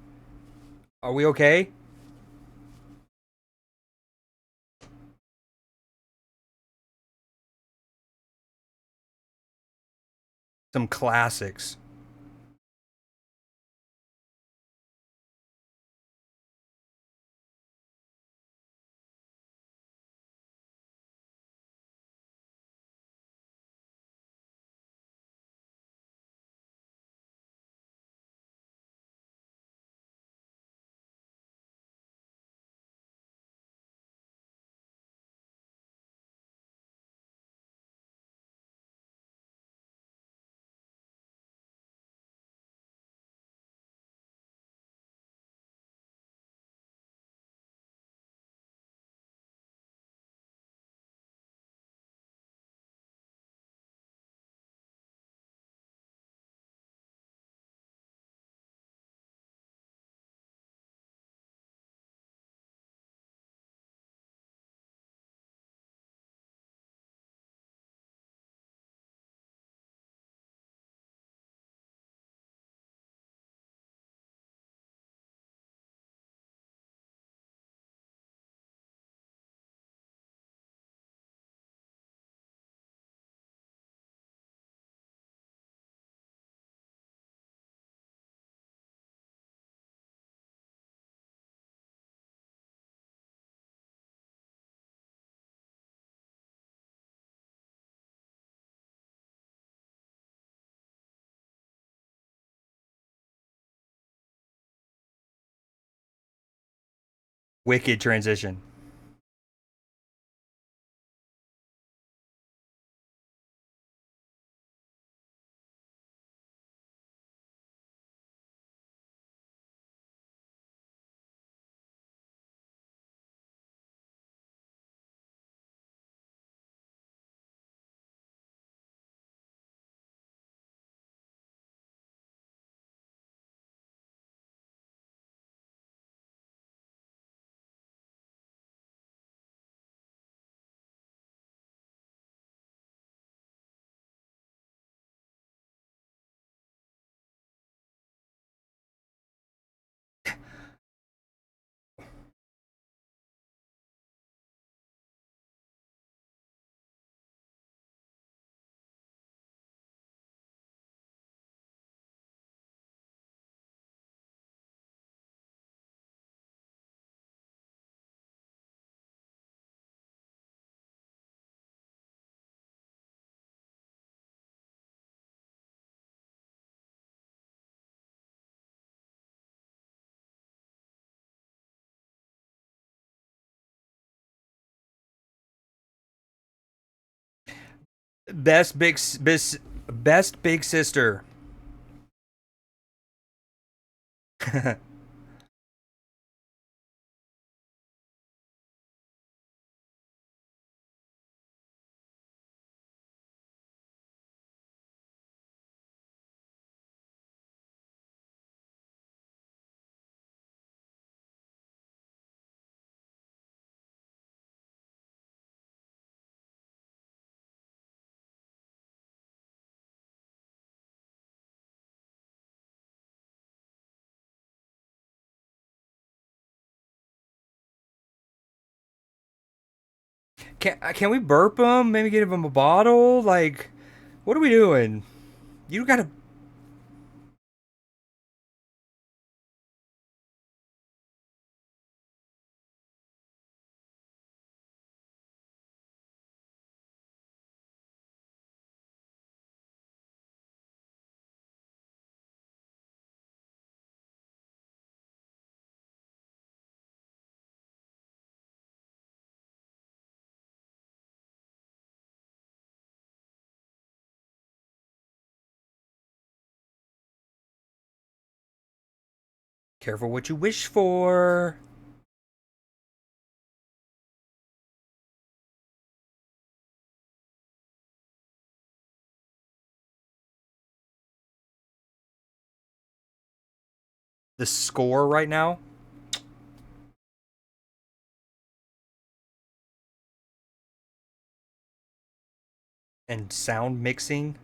Are we okay? Some classics. Wicked transition. Best big sister. Can we burp him? Maybe give him a bottle? Like, what are we doing? You gotta. Careful what you wish for. The score right now. And sound mixing.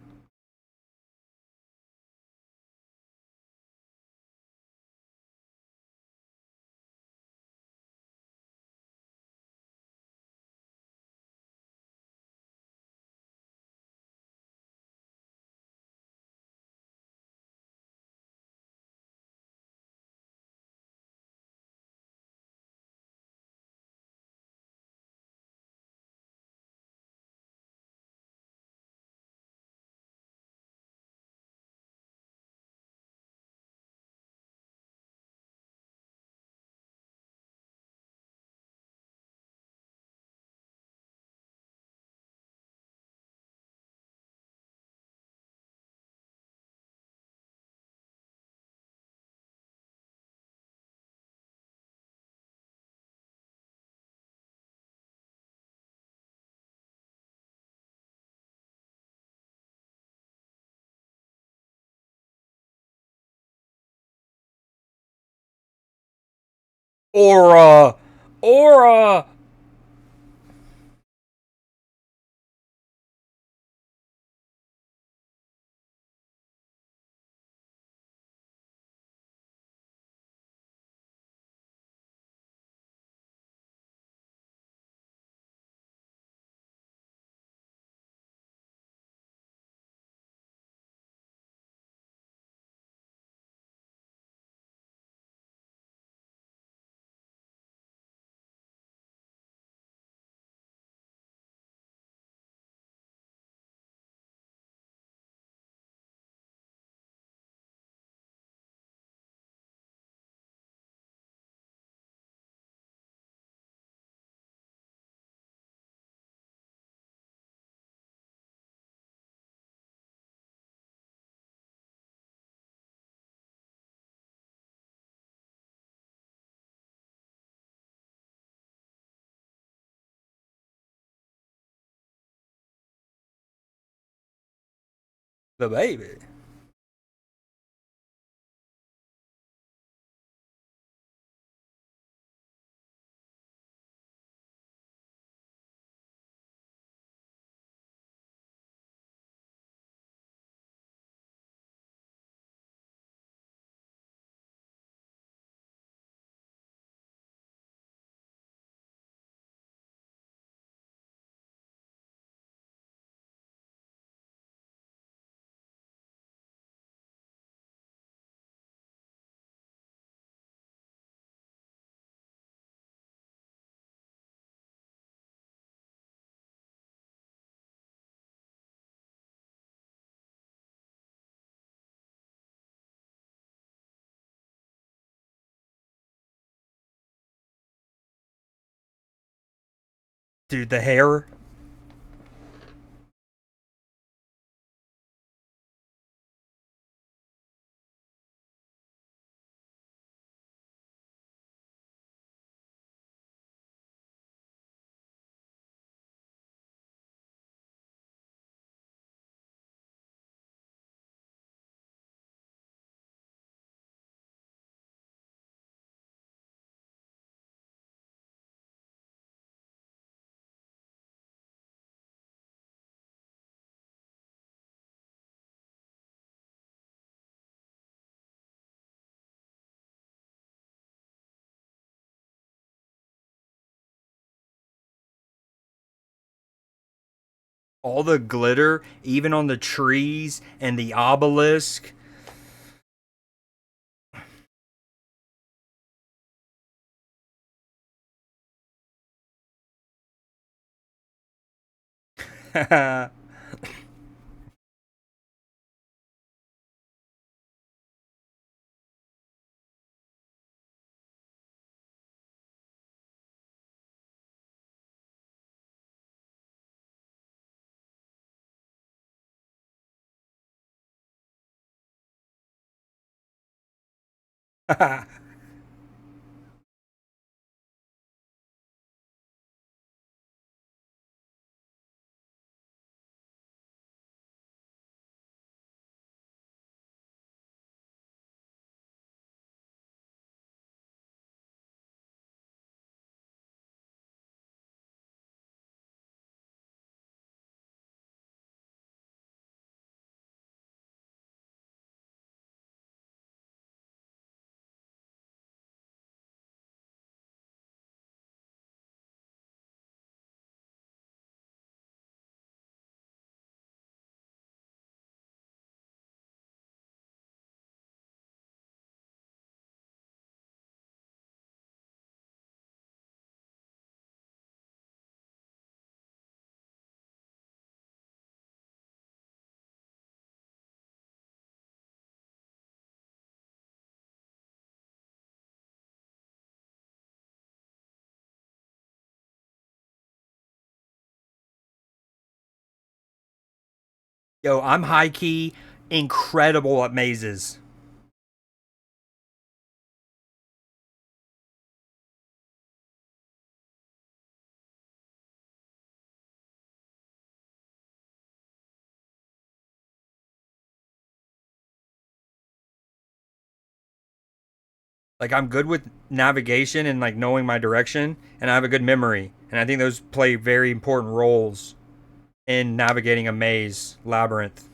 Aura! Aura! The baby. Dude, the hair. All the glitter, even on the trees and the obelisk. Yo, I'm high key incredible at mazes. Like I'm good with navigation and like knowing my direction, and I have a good memory, and I think those play very important roles in navigating a maze labyrinth.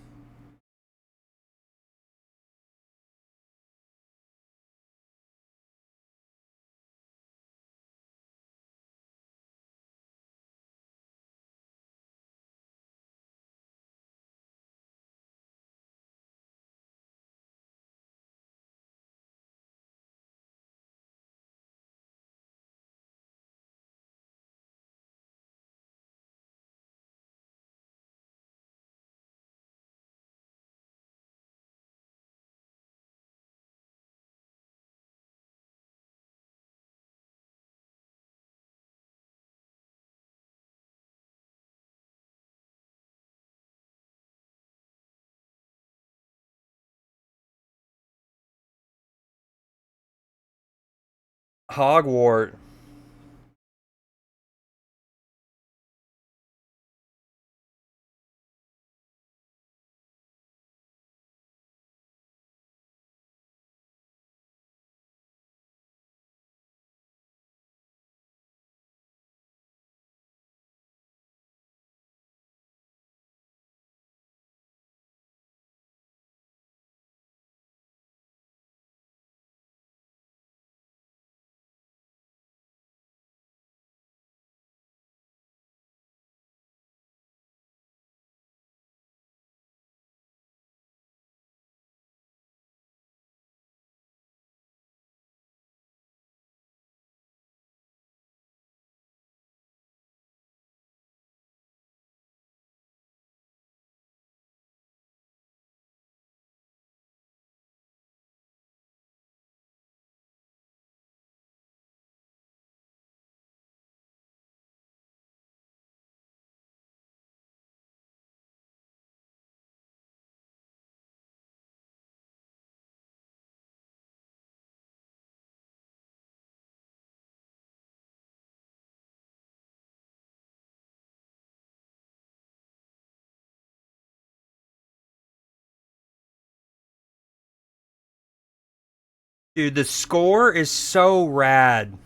Hogwarts. Dude, the score is so rad.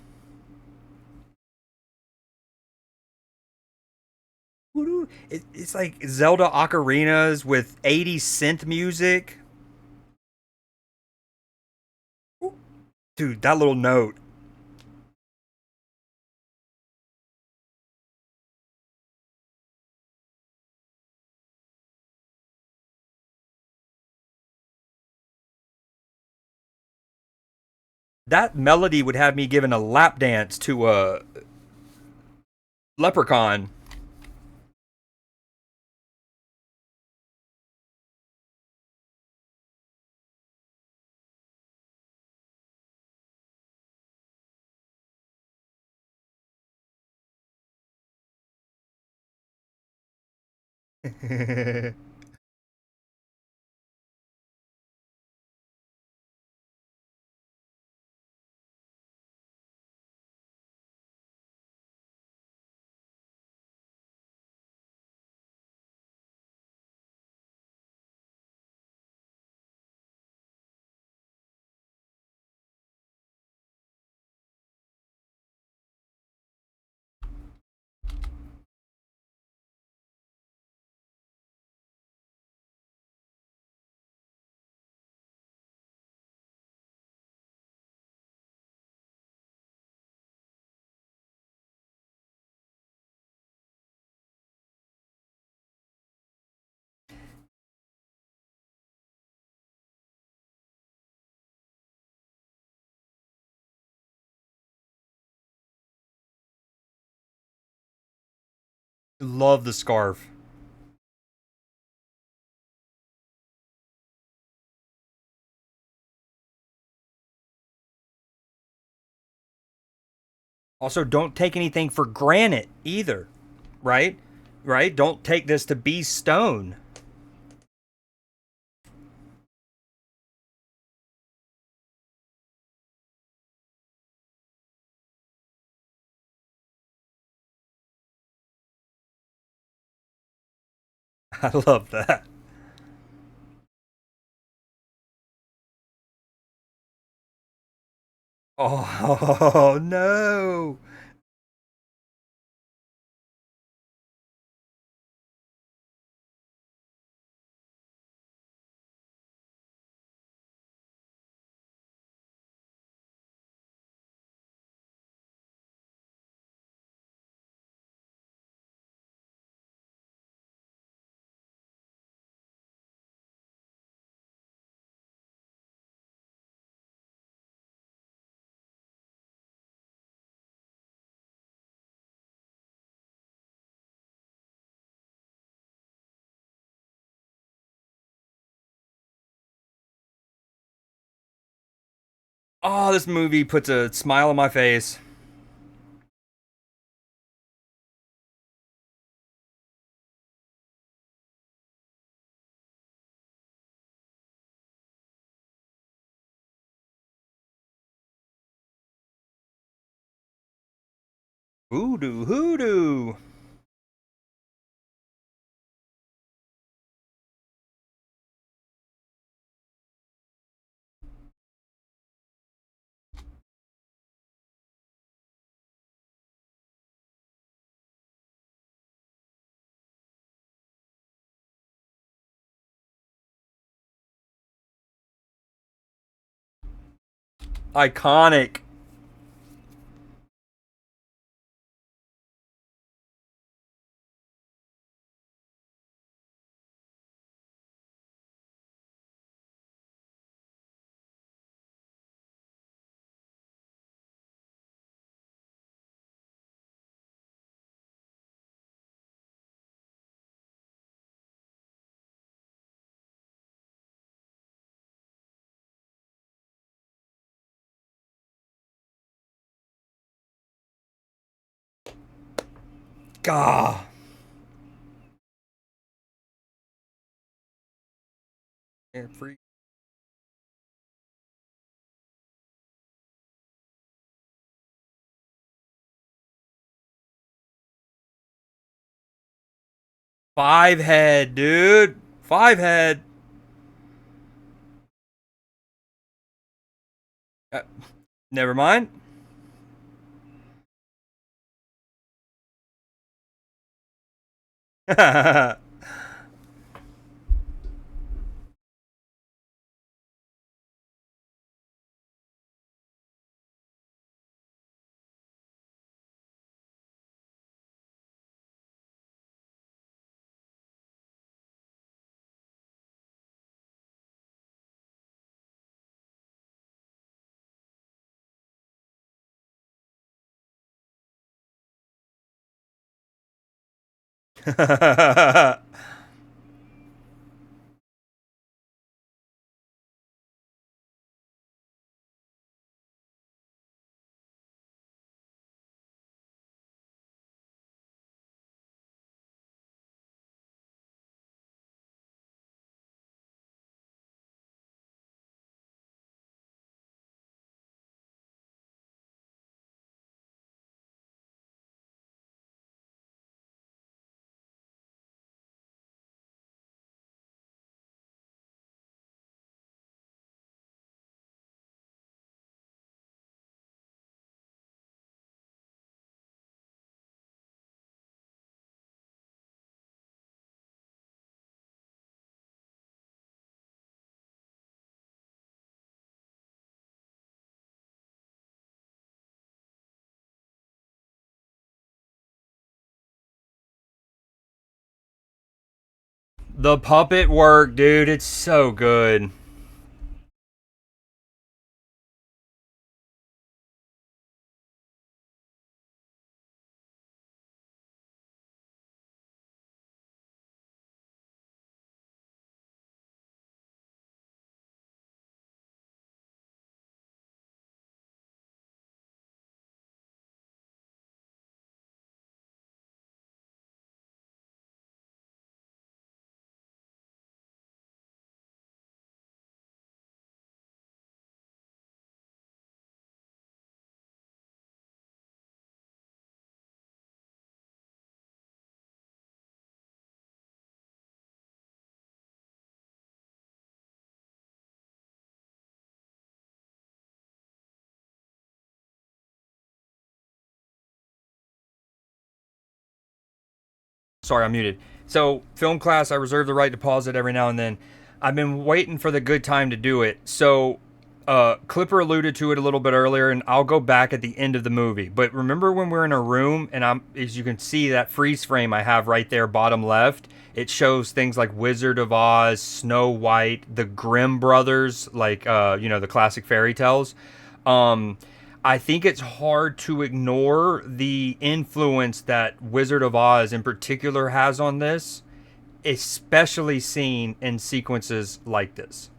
It's like Zelda ocarinas with 80 synth music. Dude, that little note. That melody would have me giving a lap dance to a leprechaun. Love the scarf. Also, don't take anything for granted either, right? Right? Don't take this to be stone. I love that. Oh, no. Oh, this movie puts a smile on my face. Hoodoo, hoodoo. Iconic. Gah. Yeah, free. 5 head, dude. 5 head. Uh, Never mind. The puppet work, dude, it's so good. Sorry, I'm muted. So, film class, I reserve the right to pause it every now and then. I've been waiting for the good time to do it. So, Clipper alluded to it a little bit earlier, and I'll go back at the end of the movie. But remember when we're in a room, and as you can see, that freeze frame I have right there, bottom left, it shows things like Wizard of Oz, Snow White, the Grimm brothers, like the classic fairy tales. Um, I think it's hard to ignore the influence that Wizard of Oz in particular has on this, especially seen in sequences like this.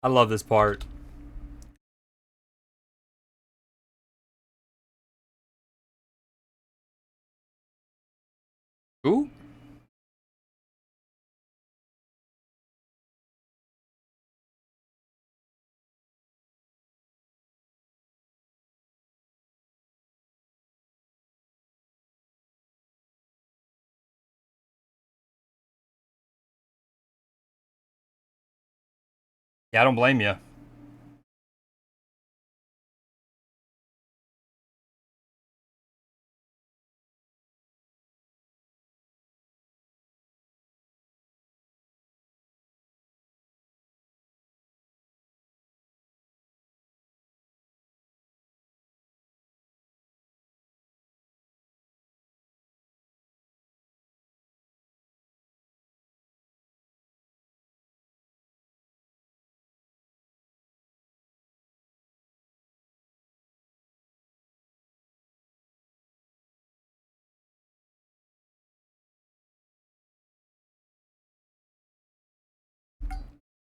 I love this part. Ooh. Yeah, I don't blame you.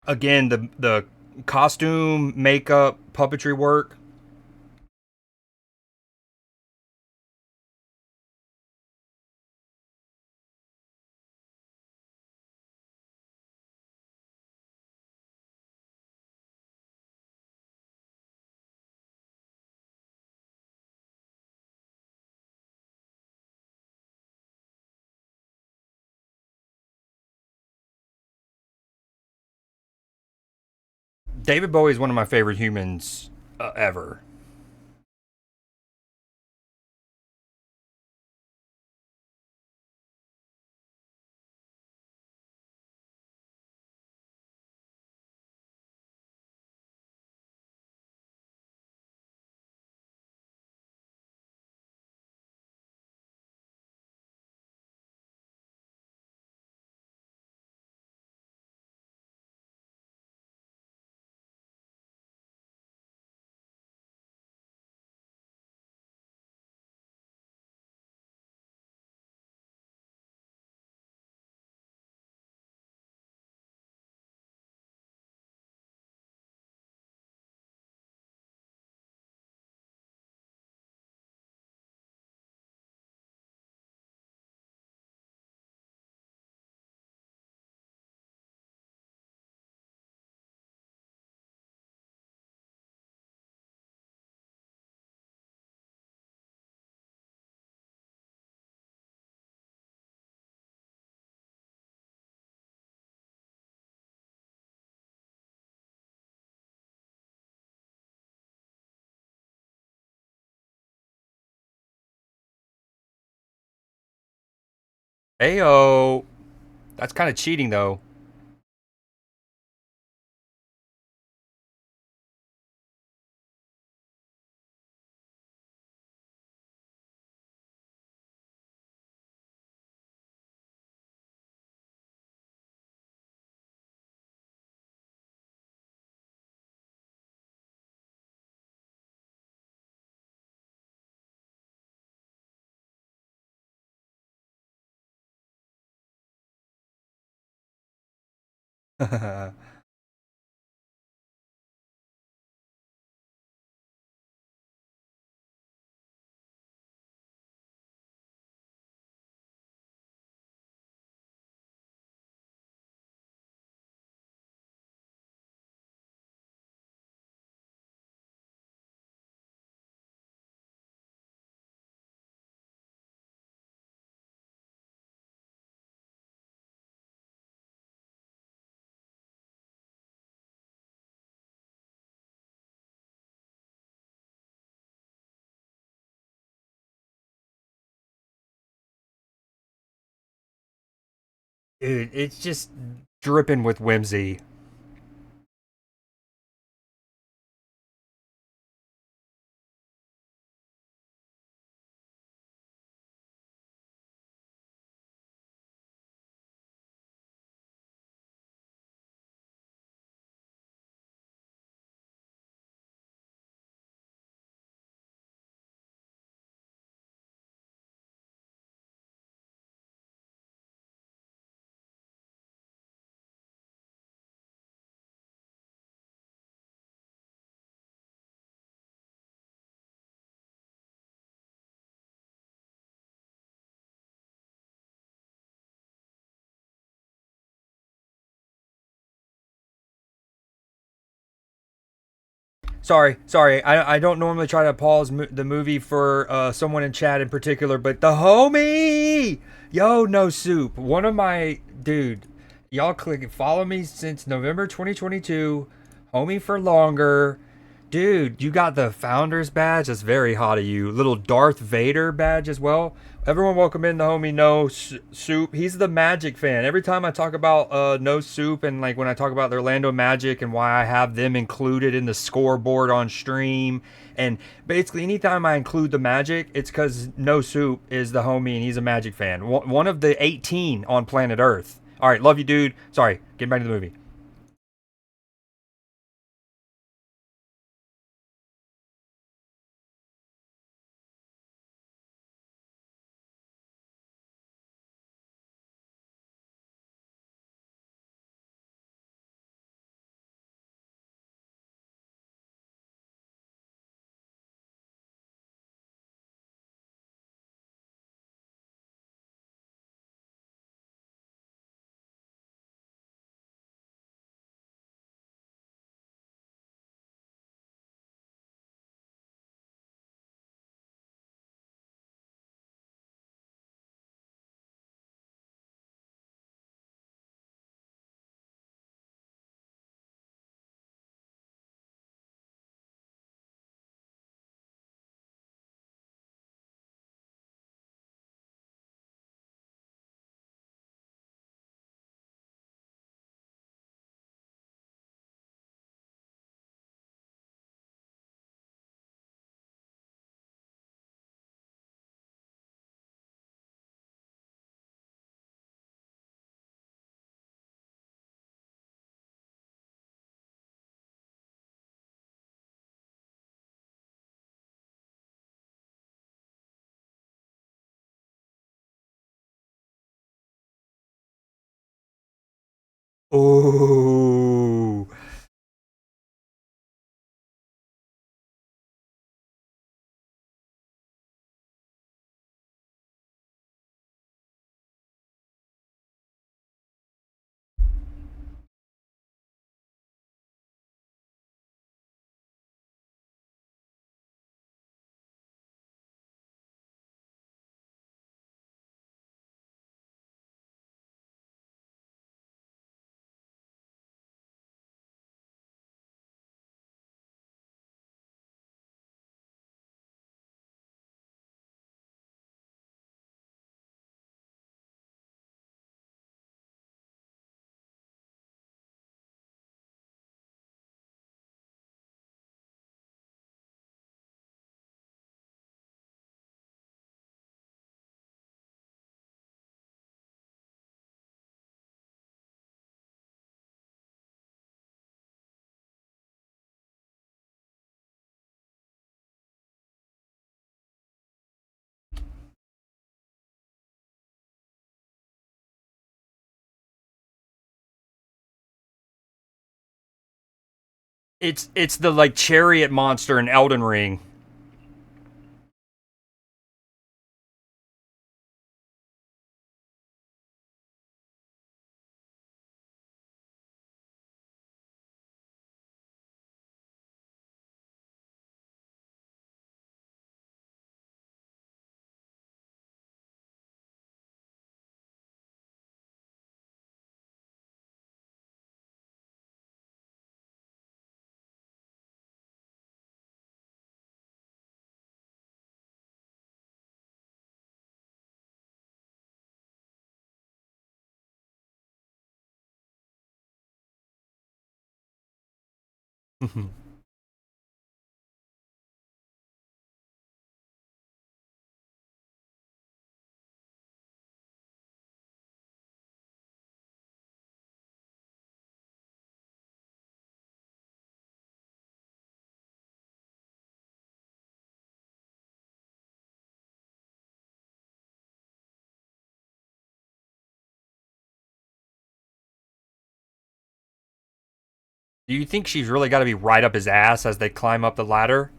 Again, the costume, makeup, puppetry work. David Bowie is one of my favorite humans ever. Ayo, that's kind of cheating though. Dude, it's just dripping with whimsy. Sorry. I don't normally try to pause the movie for someone in chat in particular, but the homie, yo, no soup. One of my dude, y'all click follow me since November 2022. Homie for longer. Dude, you got the founder's badge. That's very hot of you. Little Darth Vader badge as well. Everyone, welcome in the homie No Soup. He's the Magic fan. Every time I talk about No Soup and like when I talk about the Orlando Magic and why I have them included in the scoreboard on stream, and basically anytime I include the Magic, it's because No Soup is the homie and he's a Magic fan. One of the 18 on planet Earth. All right, love you, dude. Sorry, getting back to the movie. Oh. It's the like chariot monster in Elden Ring. Do you think she's really got to be right up his ass as they climb up the ladder?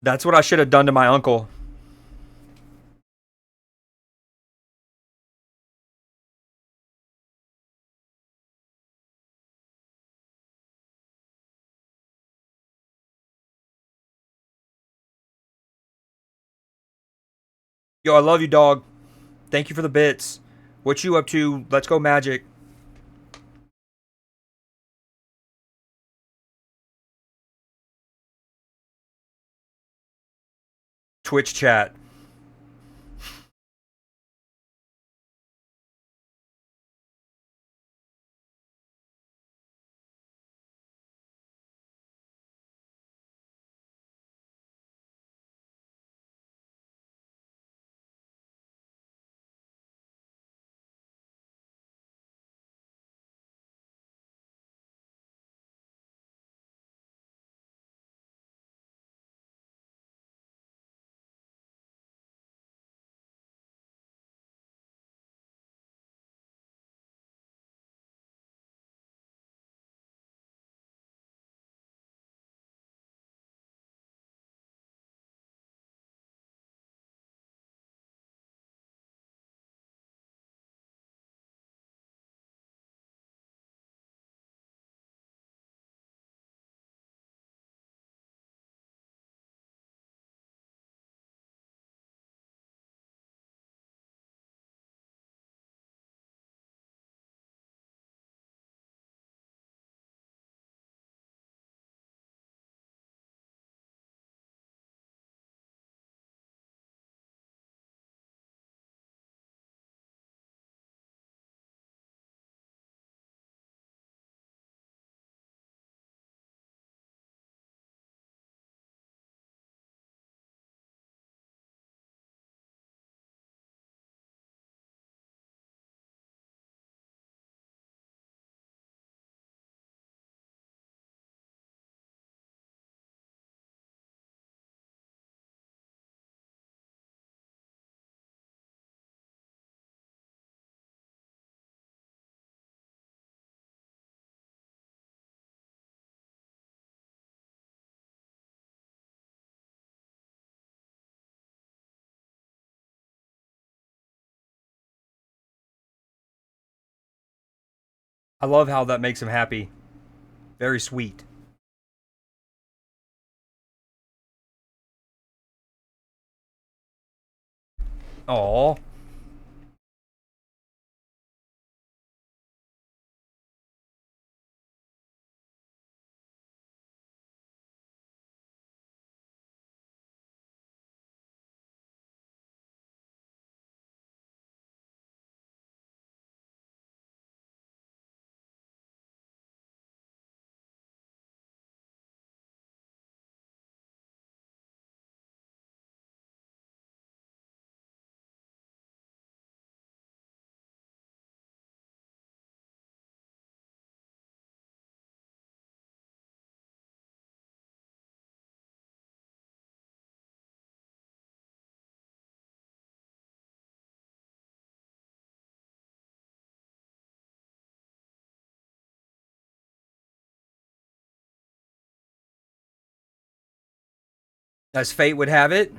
That's what I should have done to my uncle. Yo, I love you, dog. Thank you for the bits. What you up to? Let's go magic. Twitch chat. I love how that makes him happy. Very sweet. Aw. As fate would have it.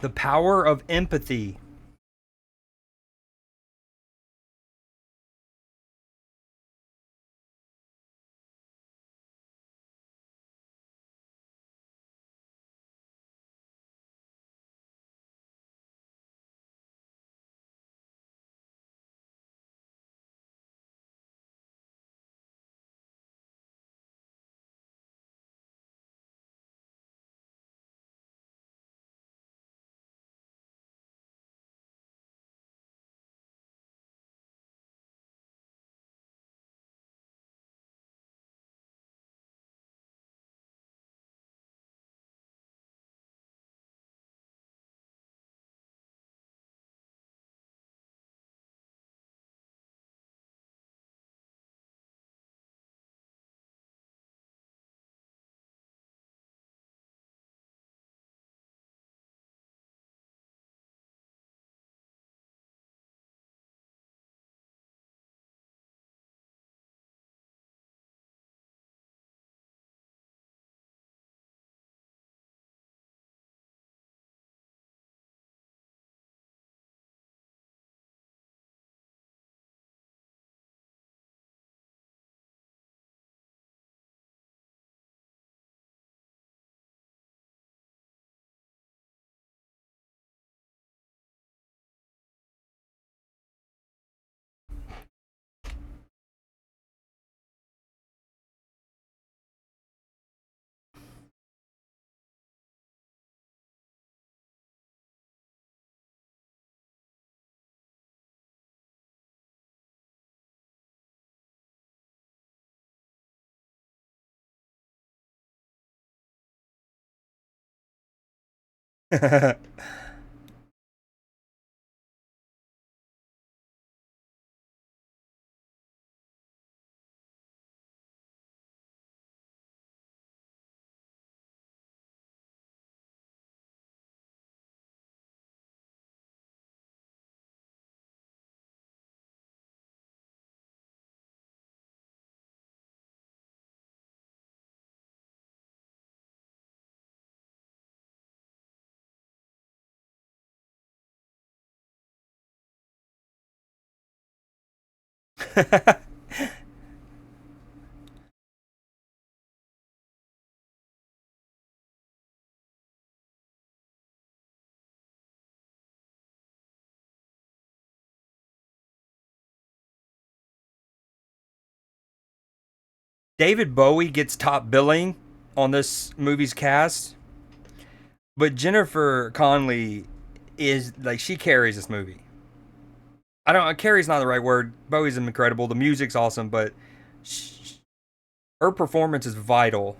The power of empathy. David Bowie gets top billing on this movie's cast, but Jennifer Connelly is like she carries this movie. I don't carries not the right word. Bowie's incredible. The music's awesome, but sh her performance is vital.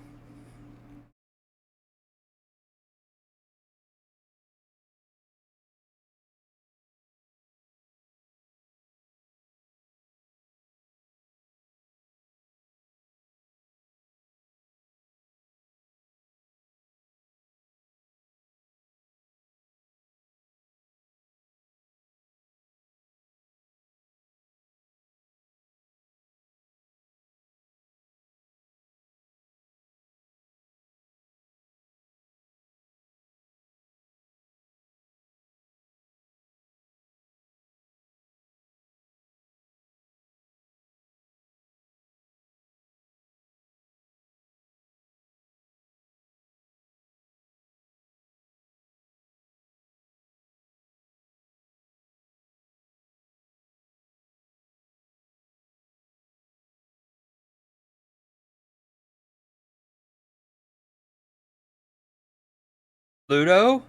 Ludo?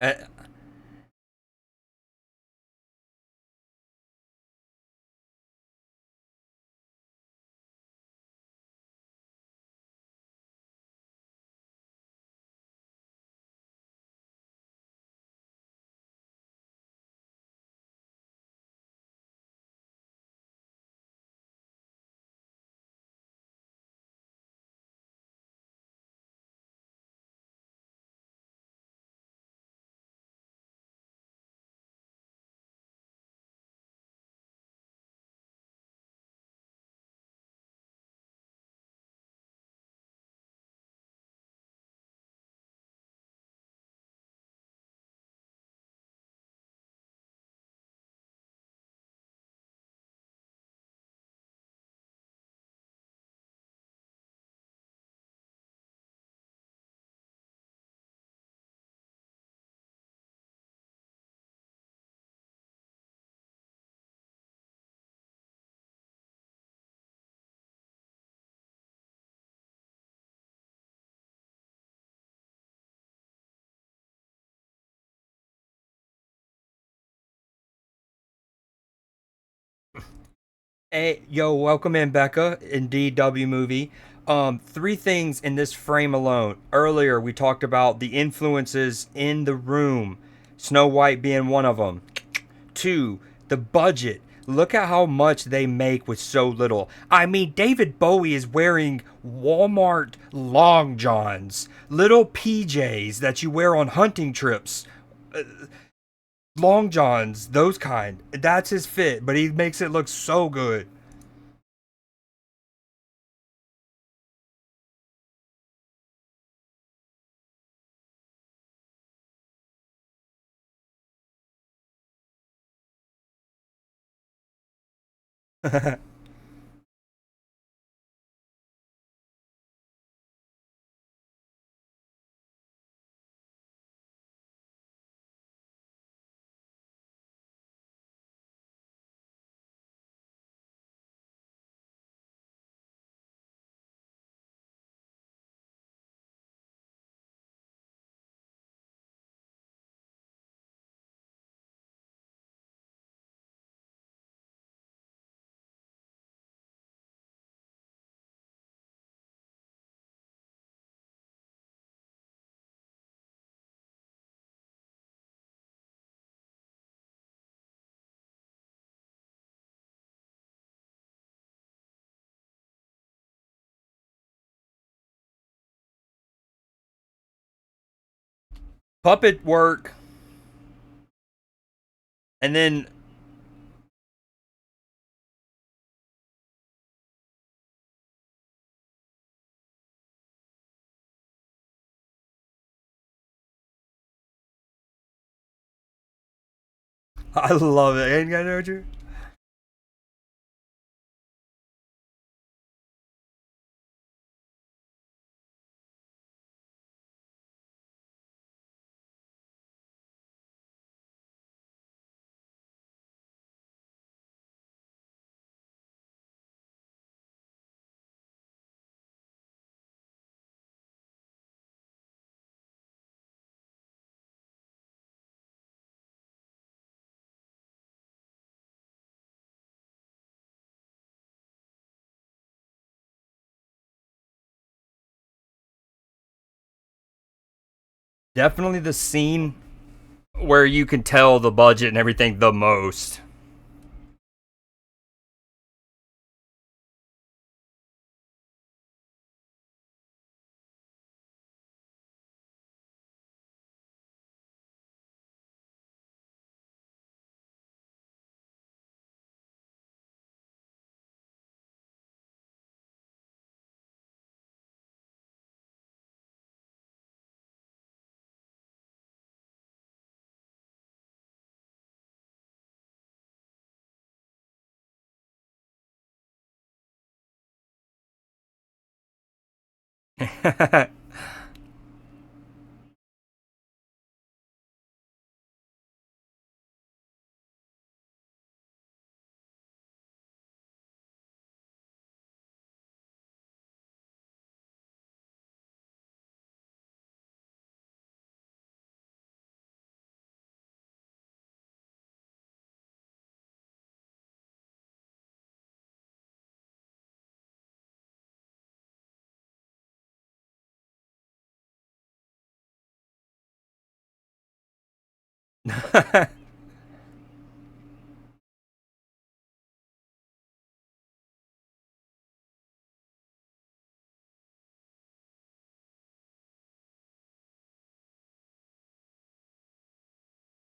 Uh, Hey, yo, welcome in, Becca, in DW movie. Three things in this frame alone. Earlier, we talked about the influences in the room, Snow White being one of them. Two, the budget. Look at how much they make with so little. I mean, David Bowie is wearing Walmart long johns, little PJs that you wear on hunting trips. Long johns, those kind. That's his fit, but he makes it look so good. puppet work, and then I love it. Ain't got no true. Definitely the scene where you can tell the budget and everything the most.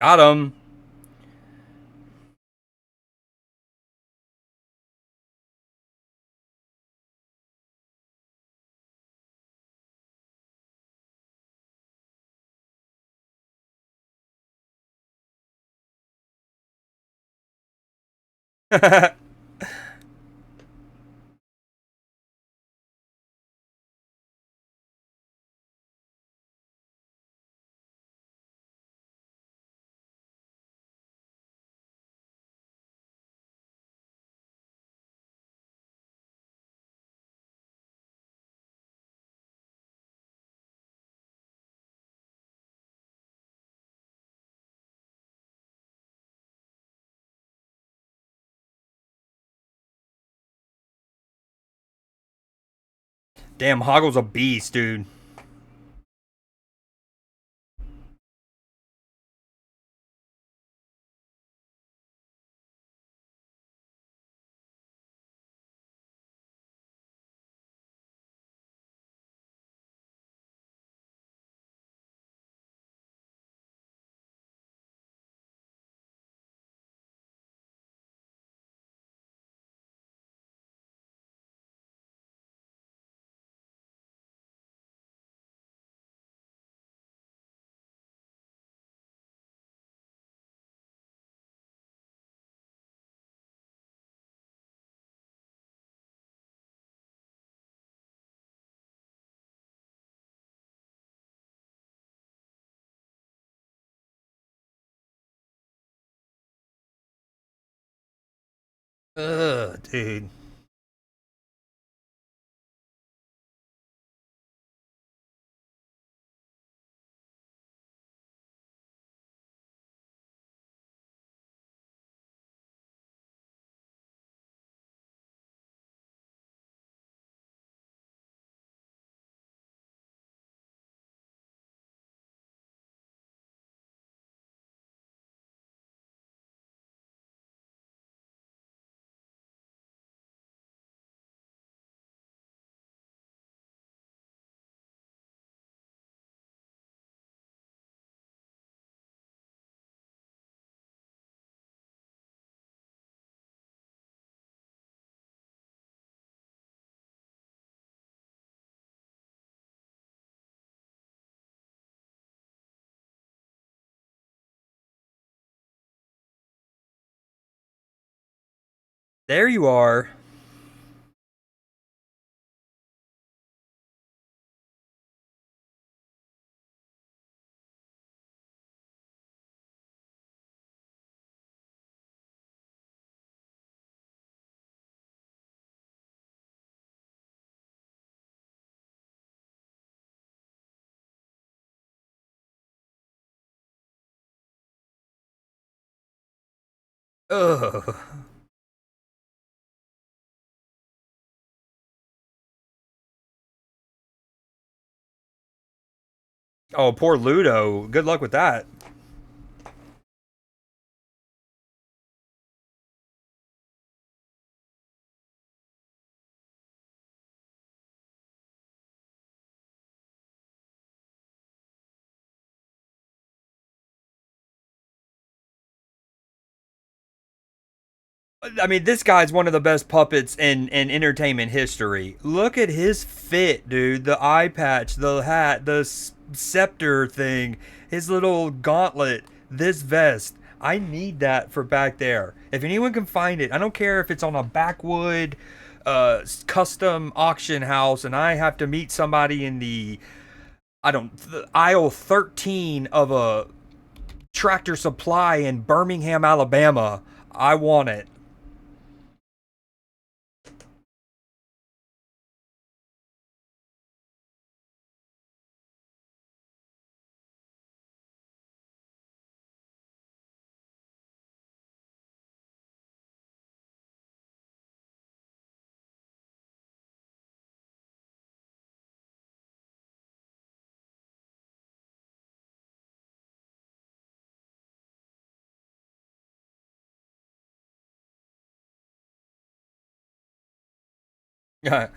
Got him. Damn, Hoggle's a beast, dude. Ugh, dude. There you are. Ugh. Oh, poor Ludo. Good luck with that. I mean, this guy's one of the best puppets in entertainment history. Look at his fit, dude. The eye patch, the hat, the scepter thing, his little gauntlet, this vest. I need that for back there. If anyone can find it, I don't care if it's on a backwood custom auction house and I have to meet somebody in the aisle 13 of a Tractor Supply in Birmingham, Alabama. I want it. Yeah.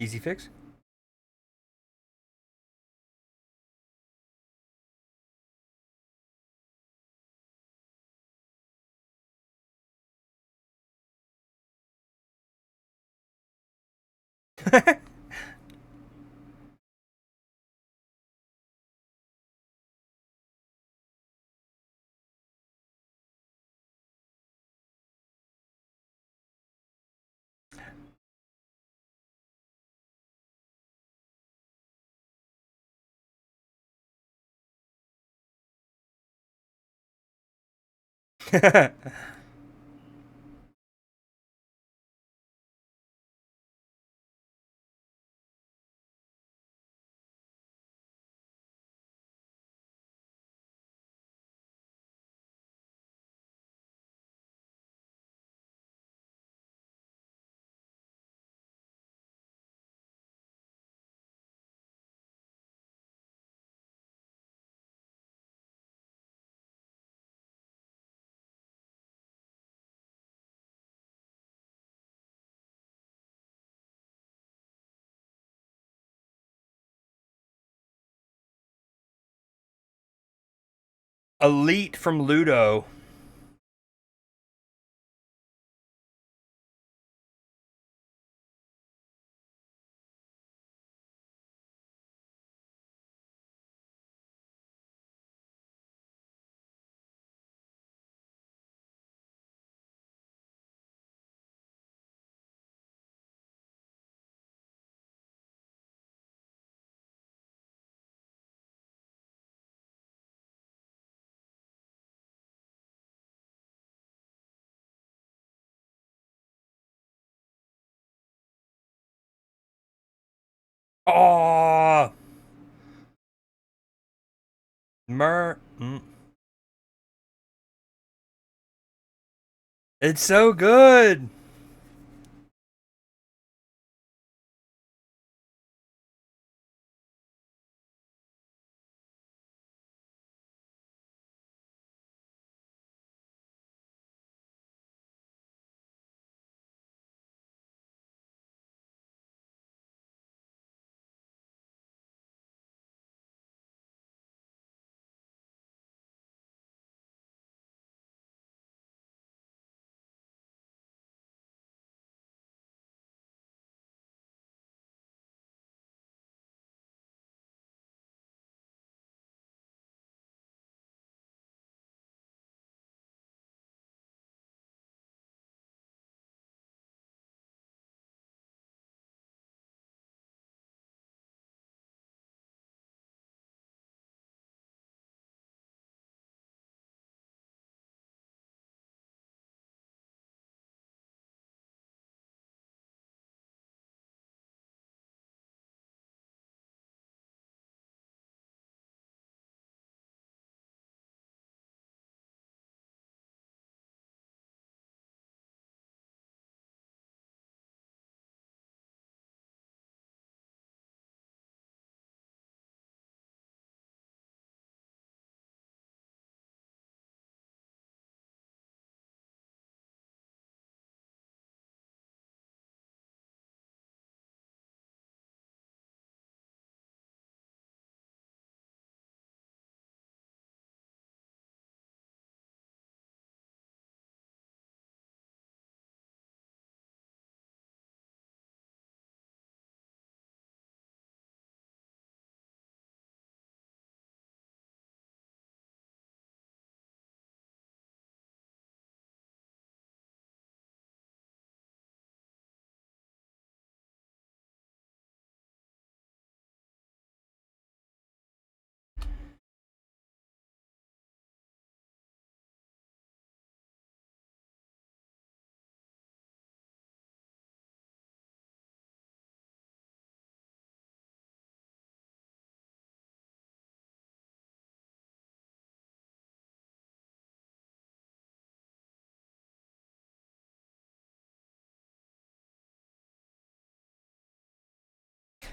Easy fix. Elite from Ludo. Oh, It's so good.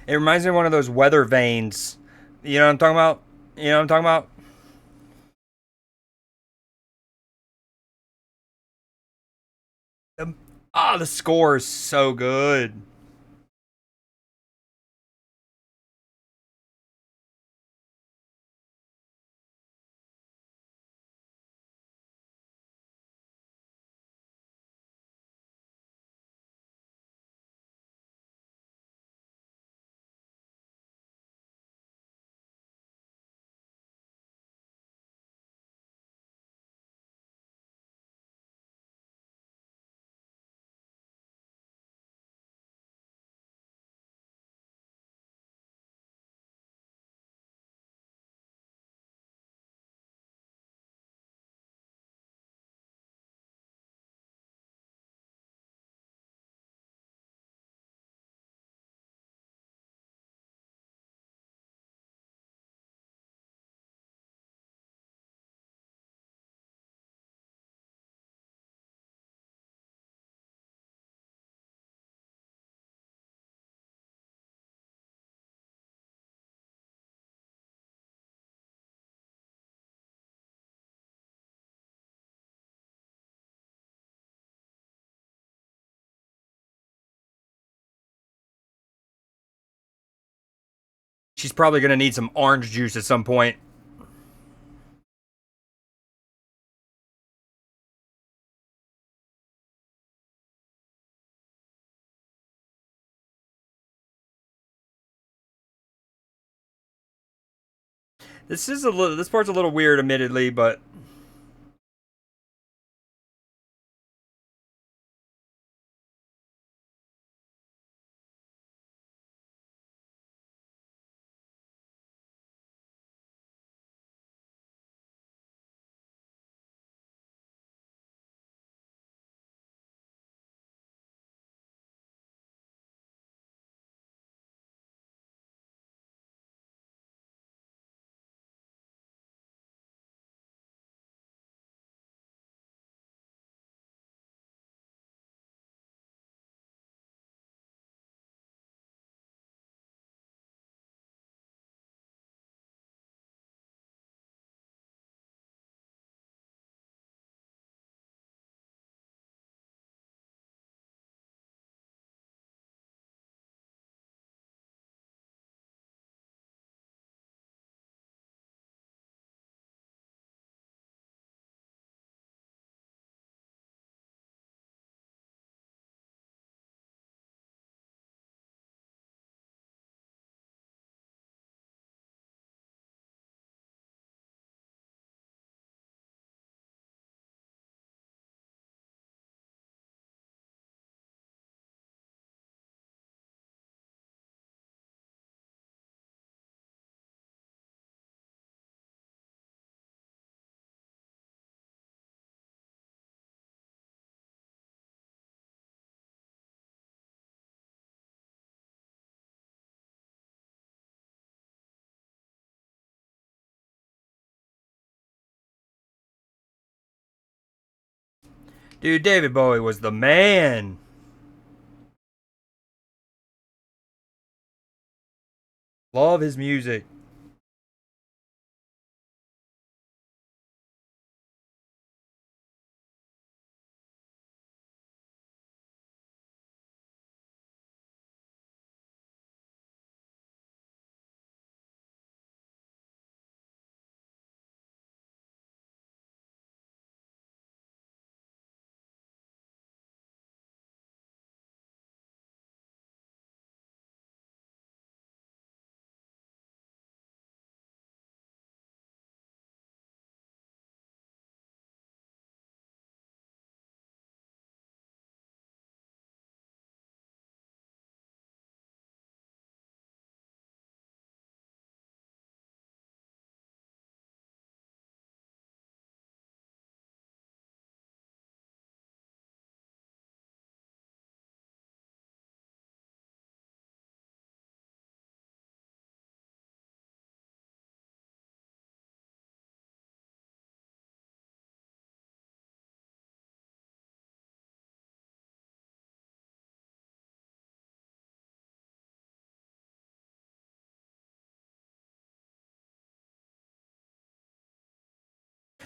It reminds me of one of those weather vanes. You know what I'm talking about? You know what I'm talking about? The score is so good. She's probably gonna need some orange juice at some point. This part's a little weird, admittedly, but dude, David Bowie was the man. Love his music.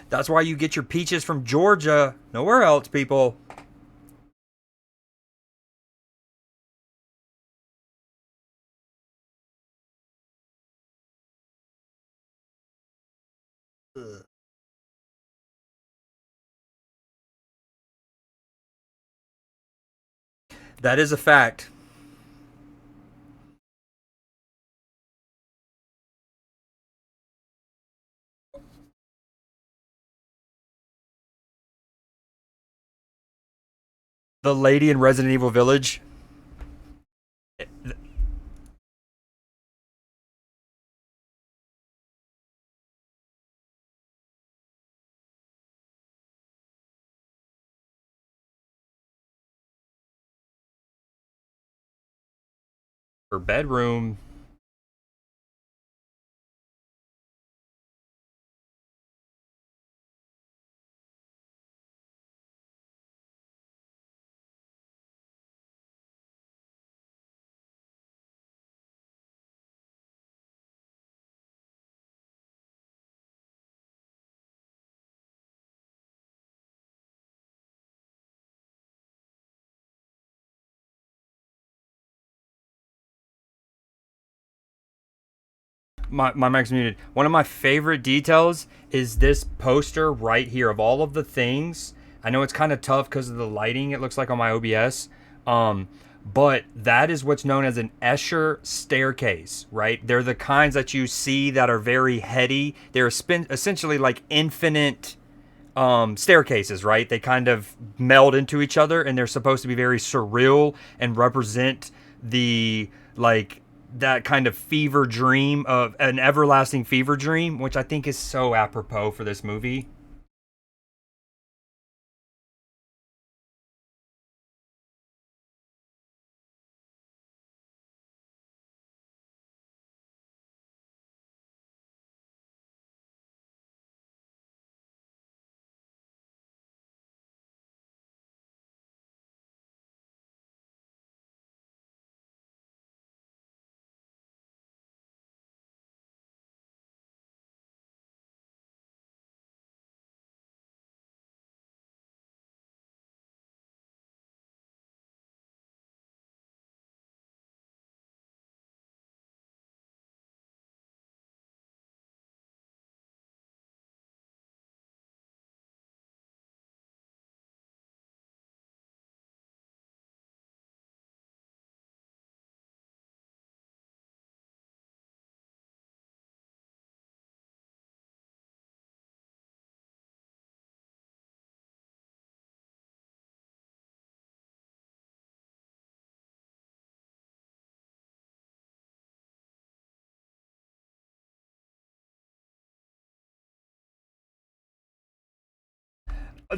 That's why you get your peaches from Georgia. Nowhere else, people. That is a fact. The lady in Resident Evil Village. Her bedroom. My mic's muted. One of my favorite details is this poster right here of all of the things. I know it's kind of tough because of the lighting, it looks like on my OBS. Um, but that is what's known as an Escher staircase, right? They're the kinds that you see that are very heady. They're essentially like infinite staircases, right? They kind of meld into each other, and they're supposed to be very surreal and represent the like that kind of fever dream of an everlasting fever dream, which I think is so apropos for this movie.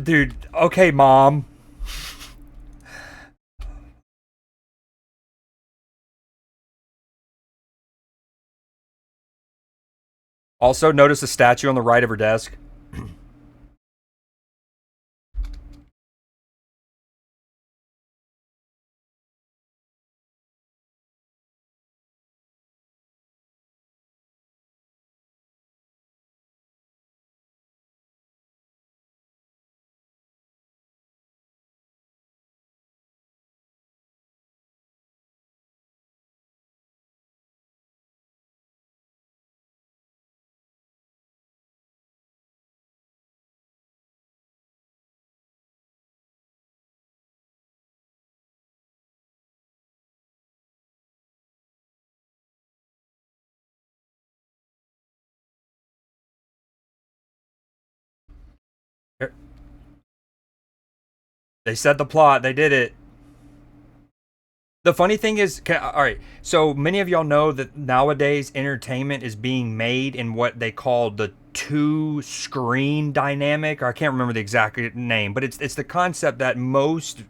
Dude, okay, mom. Also, notice the statue on the right of her desk. They said the plot. They did it. The funny thing is, all right, so many of y'all know that nowadays entertainment is being made in what they call the two screen dynamic, or I can't remember the exact name, but it's the concept that most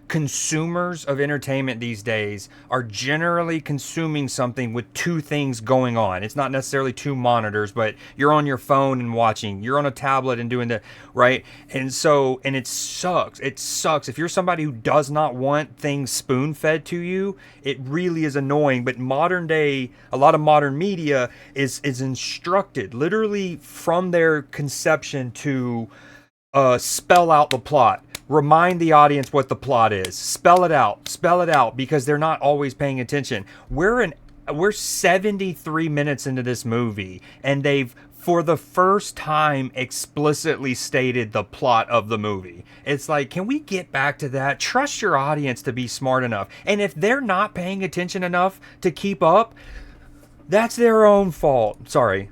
consumers of entertainment these days are generally consuming something with two things going on. It's not necessarily two monitors, but you're on your phone and watching, you're on a tablet and doing the right. And so, and it sucks. It sucks. If you're somebody who does not want things spoon fed to you, it really is annoying. But modern day, a lot of modern media is instructed literally from their conception to spell out the plot. Remind the audience what the plot is. Spell it out, because they're not always paying attention. We're 73 minutes into this movie, and they've for the first time explicitly stated the plot of the movie. It's like, can we get back to that? Trust your audience to be smart enough. And if they're not paying attention enough to keep up, that's their own fault. Sorry.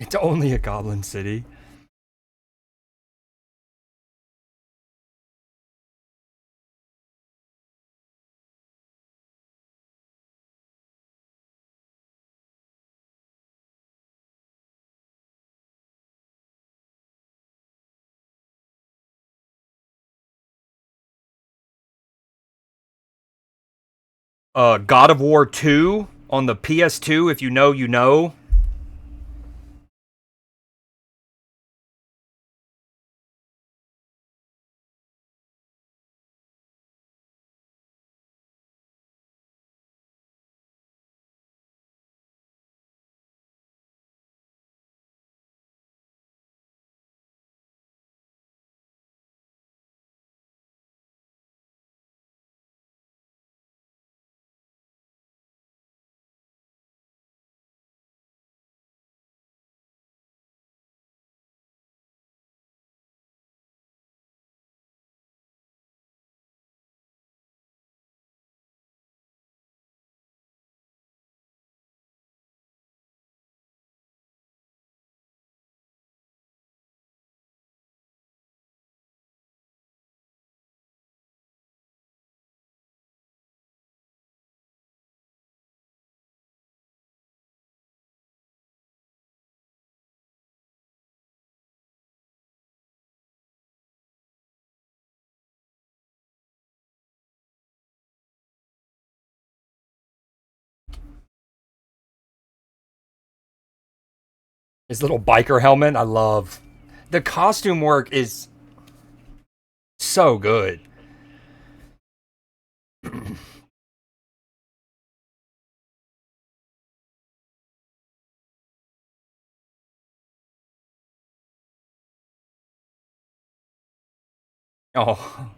It's only a goblin city. God of War 2 on the PS2, if you know, you know. His little biker helmet, I love. The costume work is so good. Oh,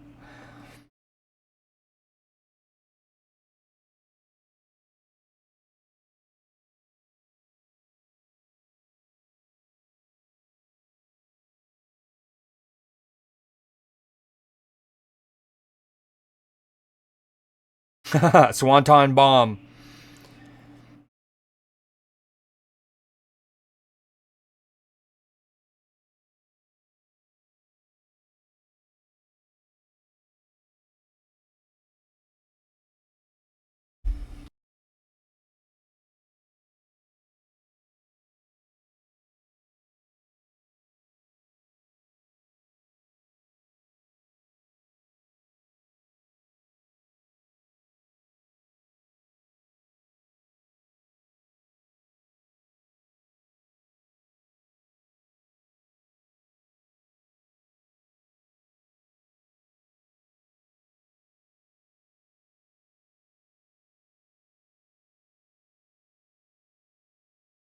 Swanton Bomb.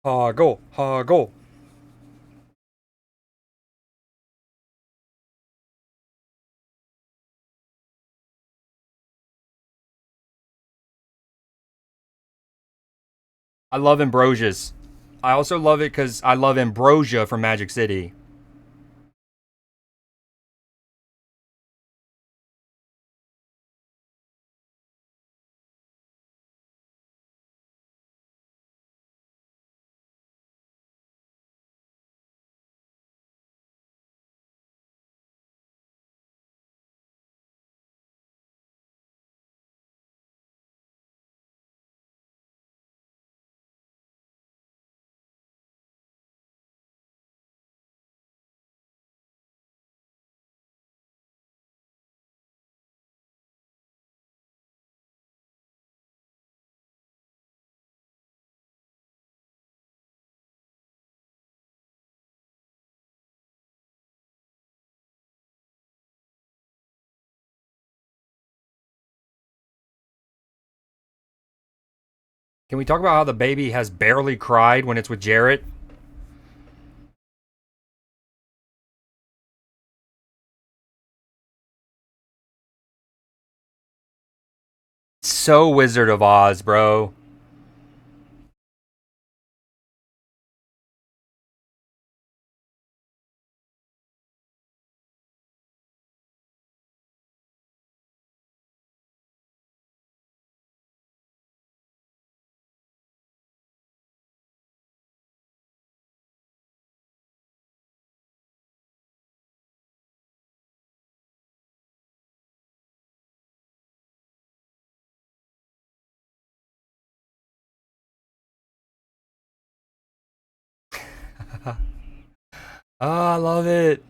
Go, go. I love Ambrosia's. I also love it because I love Ambrosia from Magic City. Can we talk about how the baby has barely cried when it's with Jarrett? So Wizard of Oz, bro. Oh, I love it.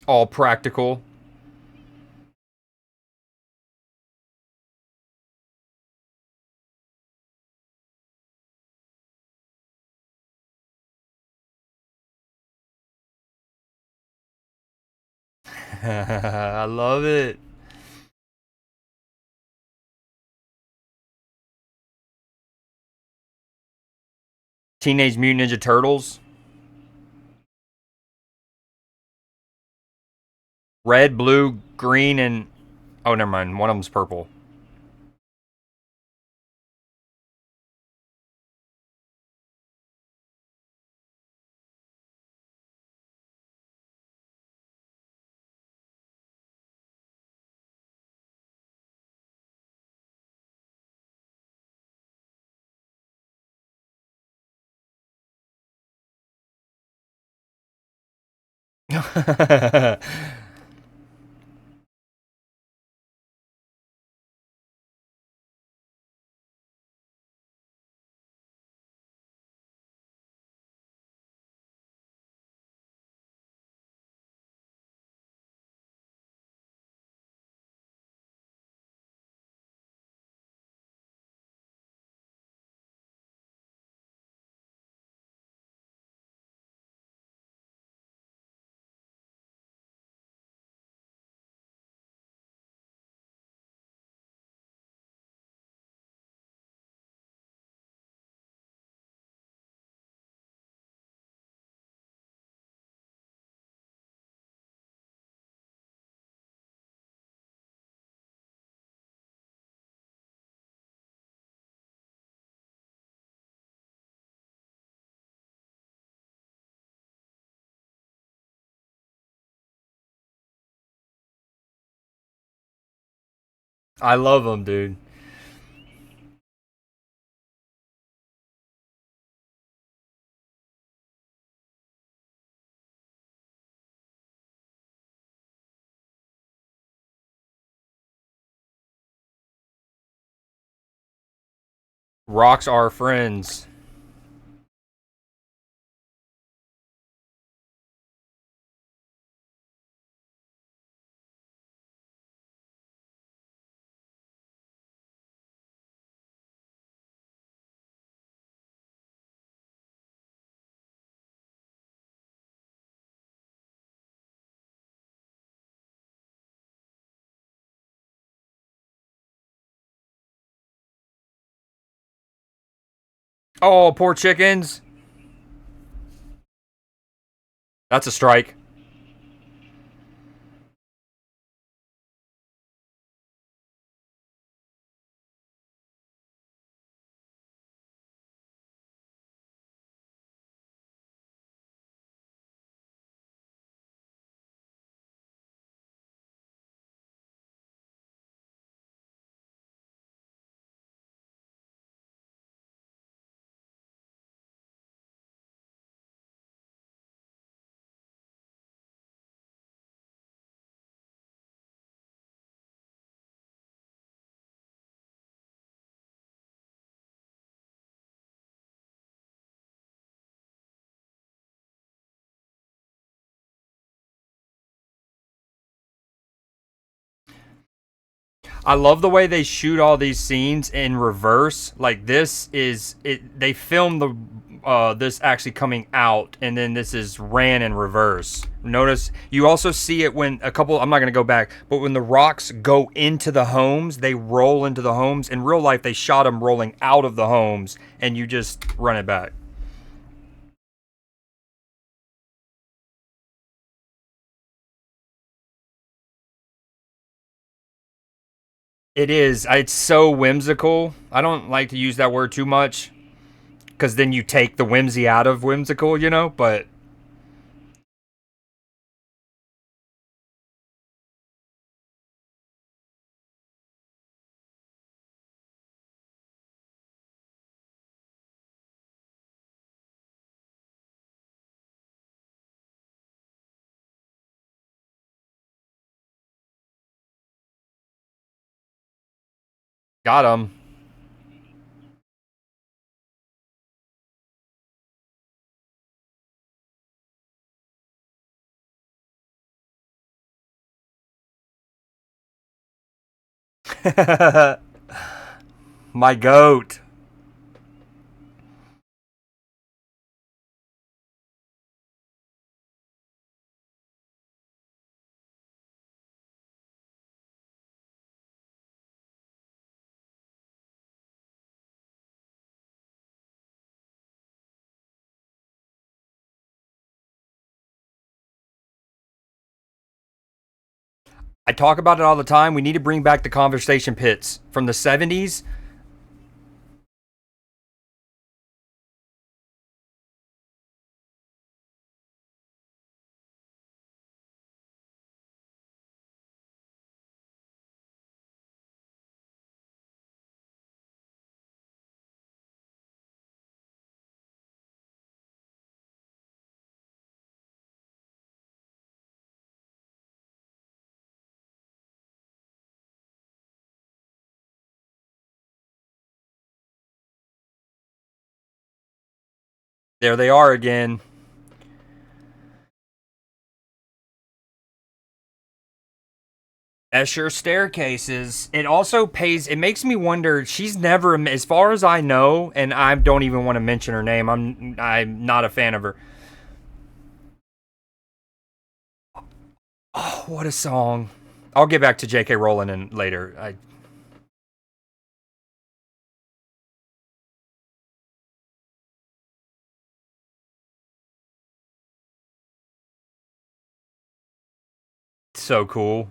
All practical. I love it. Teenage Mutant Ninja Turtles. Red, blue, green, and oh, never mind. One of them's purple. I love them, dude. Rocks are friends. Oh, poor chickens. That's a strike. I love the way they shoot all these scenes in reverse. Like this is it. They film the this actually coming out, and then this is ran in reverse. Notice you also see it when a couple, I'm not going to go back, but when the rocks go into the homes, they roll into the homes. In real life, they shot them rolling out of the homes, and you just run it back. It is. It's so whimsical. I don't like to use that word too much because then you take the whimsy out of whimsical, you know? But got him. My goat. I talk about it all the time. We need to bring back the conversation pits from the 70s. There they are again. Escher staircases. It also pays. It makes me wonder. She's never, as far as I know, and I don't even want to mention her name. I'm not a fan of her. Oh, what a song! I'll get back to J.K. Rowling and later. So cool.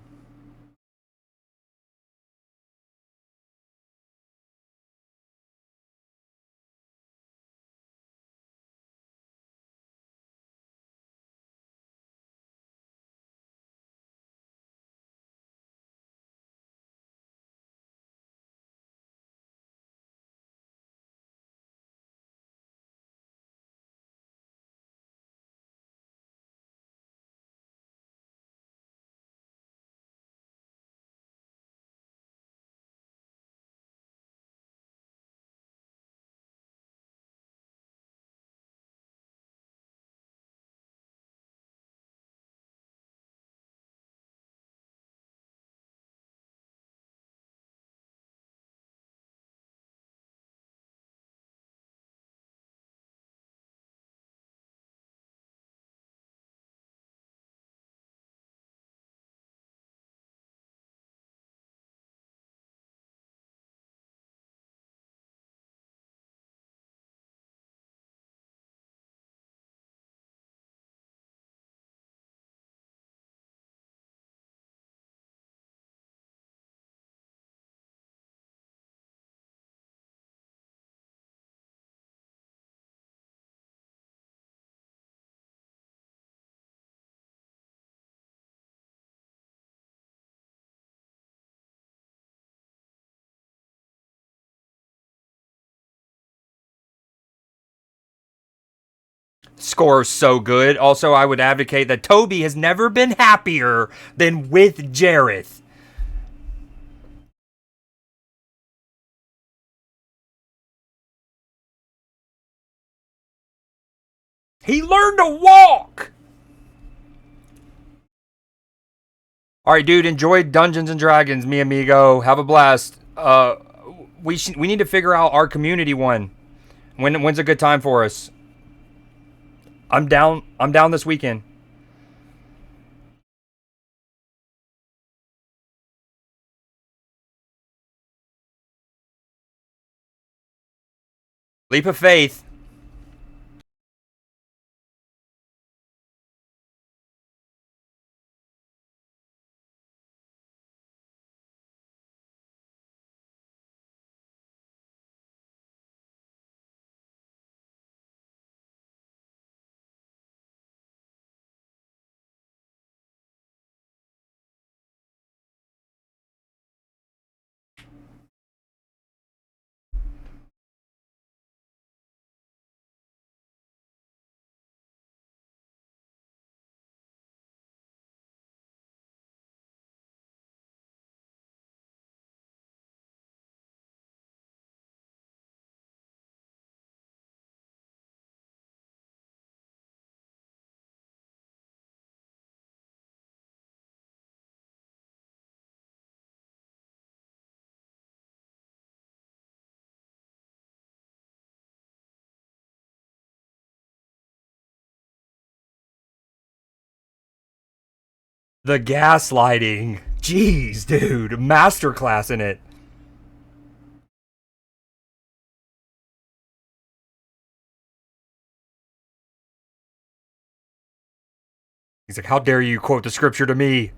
Score is so good. Also, I would advocate that Toby has never been happier than with Jareth. He learned to walk. All right, dude. Enjoy Dungeons and Dragons, mi amigo. Have a blast. We need to figure out our community one. When's a good time for us? I'm down. I'm down this weekend. Leap of faith. The gaslighting. Jeez, dude. Masterclass in it. He's like, how dare you quote the scripture to me?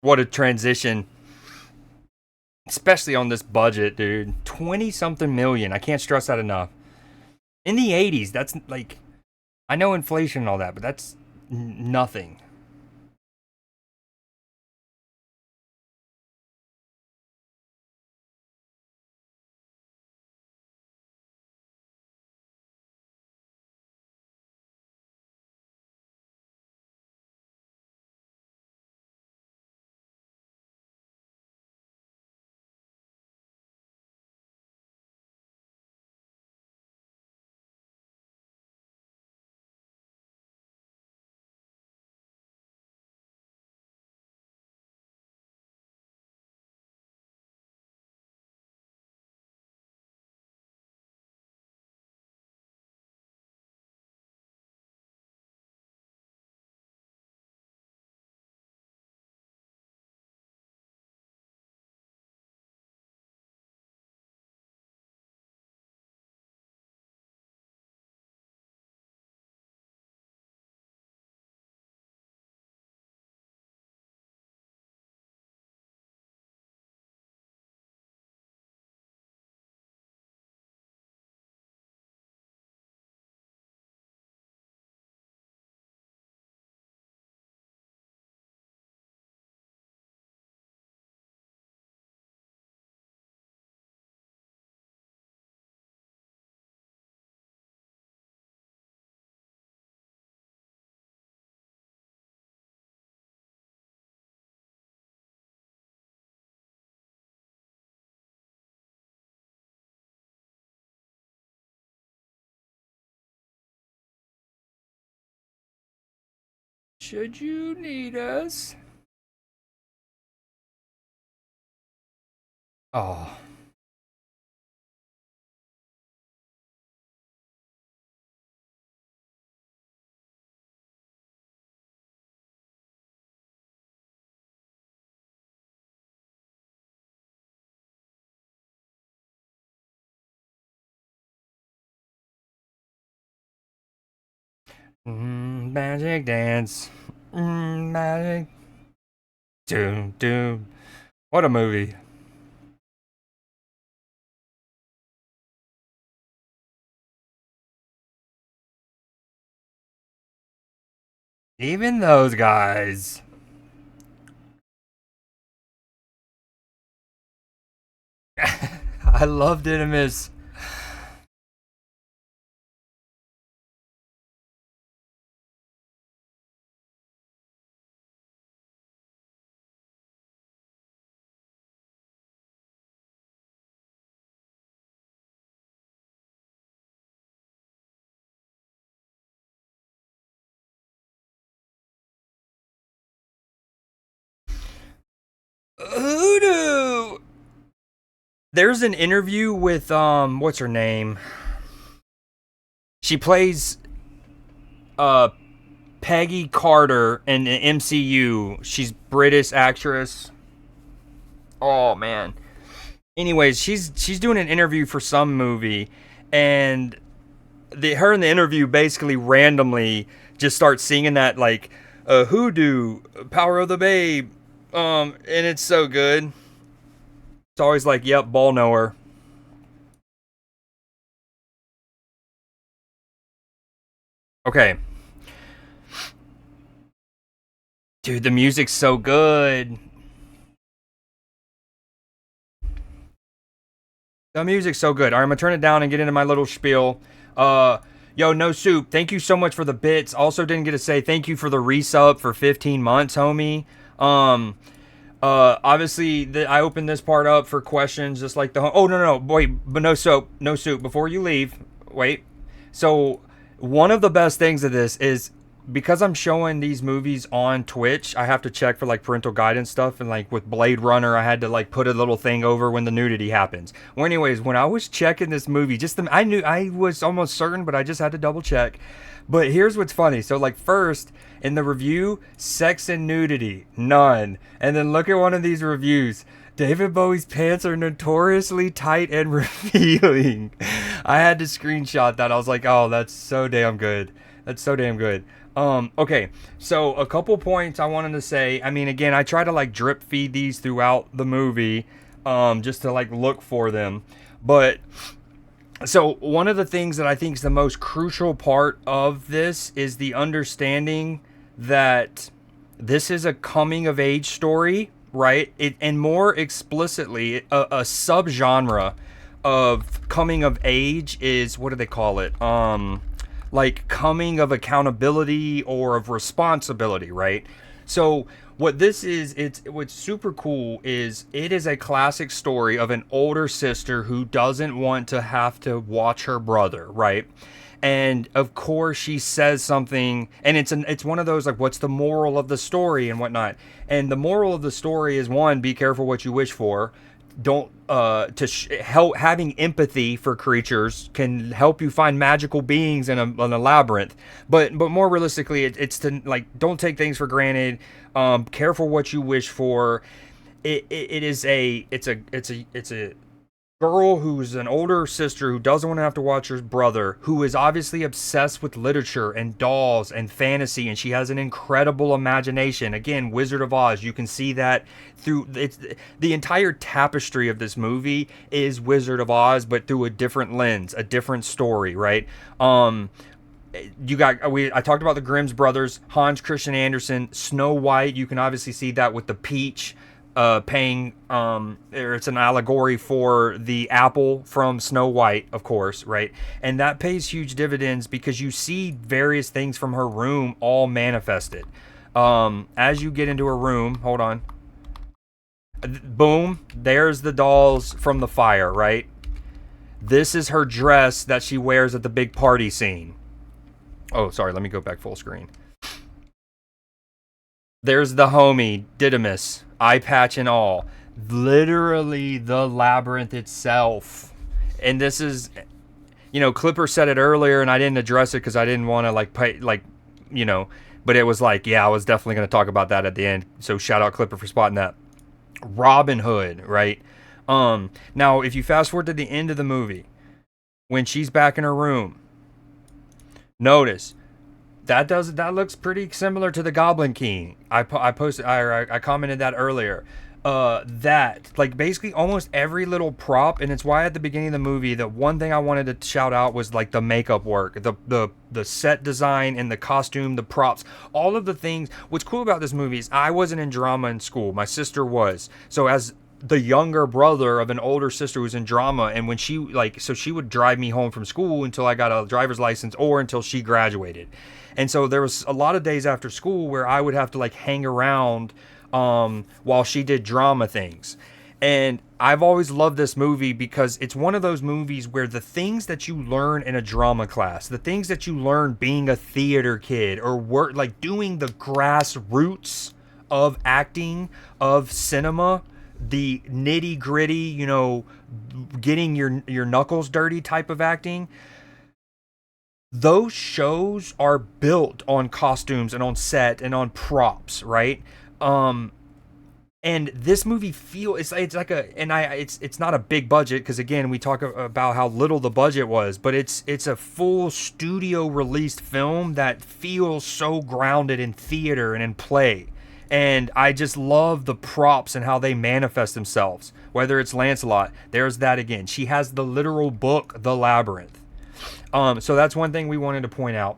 What a transition. Especially on this budget, dude. 20 something million. I can't stress that enough. In the 80s, that's like, I know inflation and all that, but that's nothing. Should you need us? Oh. Magic dance. Magic. Doom, doom. What a movie. Even those guys. I love Dynamis. Hoodoo. There's an interview with what's her name? She plays Peggy Carter in the MCU. She's British actress. Oh man. Anyways, she's doing an interview for some movie, and her in the interview basically randomly just starts singing that like hoodoo, power of the babe, and it's so good. It's always like, yep, ball knower. Okay, dude, the music's so good. The music's so good. All right, I'm gonna turn it down and get into my little spiel. Yo, no soup. Thank you so much for the bits. Also, didn't get to say thank you for the resub for 15 months, homie. Um, obviously, I opened this part up for questions, just like the. Oh no, wait, but no soap, no soup. Before you leave, wait. So, one of the best things of this is because I'm showing these movies on Twitch, I have to check for like parental guidance stuff, and like with Blade Runner, I had to like put a little thing over when the nudity happens. Well, anyways, when I was checking this movie, I was almost certain, but I just had to double check. But here's what's funny. So like first in the review, sex and nudity, none. And then look at one of these reviews. David Bowie's pants are notoriously tight and revealing. I had to screenshot that. I was like, oh, that's so damn good. That's so damn good. Okay, so a couple points I wanted to say. I mean, again, I try to like drip feed these throughout the movie, just to like look for them. But so one of the things that I think is the most crucial part of this is the understanding that this is a coming of age story, right? And more explicitly, a subgenre of coming of age is, what do they call it? Like coming of accountability or of responsibility, right? So what this is, it's what's super cool is it is a classic story of an older sister who doesn't want to have to watch her brother, right? And of course she says something, and it's one of those like, what's the moral of the story and whatnot. And the moral of the story is, one, be careful what you wish for. Don't help. Having empathy for creatures can help you find magical beings in a labyrinth. But more realistically, it's to like, don't take things for granted. Careful what you wish for. It's a girl who's an older sister who doesn't want to have to watch her brother, who is obviously obsessed with literature and dolls and fantasy, and she has an incredible imagination. Again, Wizard of Oz, you can see that through it's the entire tapestry of this movie is Wizard of Oz, but through a different lens, a different story, right? I talked about the Grimm's brothers, Hans Christian Andersen, Snow White. You can obviously see that with the peach paying, or it's an allegory for the apple from Snow White, of course, right? And that pays huge dividends because you see various things from her room all manifested. As you get into her room, hold on. Boom, there's the dolls from the fire, right? This is her dress that she wears at the big party scene. Oh, sorry, let me go back full screen. There's the homie, Didymus, eye patch and all. Literally the labyrinth itself. And this is, Clipper said it earlier, and I didn't address it because I didn't want to but it was like, yeah, I was definitely going to talk about that at the end. So shout out Clipper for spotting that. Robin Hood, right? Now if you fast forward to the end of the movie, when she's back in her room, notice that looks pretty similar to the Goblin King. I commented that earlier. That like basically almost every little prop, and it's why at the beginning of the movie, the one thing I wanted to shout out was like the makeup work, the set design and the costume, the props, all of the things. What's cool about this movie is I wasn't in drama in school. My sister was. So as the younger brother of an older sister who's in drama, and when she she would drive me home from school until I got a driver's license or until she graduated. And so there was a lot of days after school where I would have to like hang around while she did drama things. And I've always loved this movie because it's one of those movies where the things that you learn in a drama class, the things that you learn being a theater kid or work like doing the grassroots of acting, of cinema, the nitty gritty, getting your knuckles dirty type of acting. Those shows are built on costumes and on set and on props, right? And this movie it's not a big budget because again we talk about how little the budget was, but it's a full studio released film that feels so grounded in theater and in play. And I just love the props and how they manifest themselves. Whether it's Lancelot, there's that again. She has the literal book, The Labyrinth. So that's one thing we wanted to point out.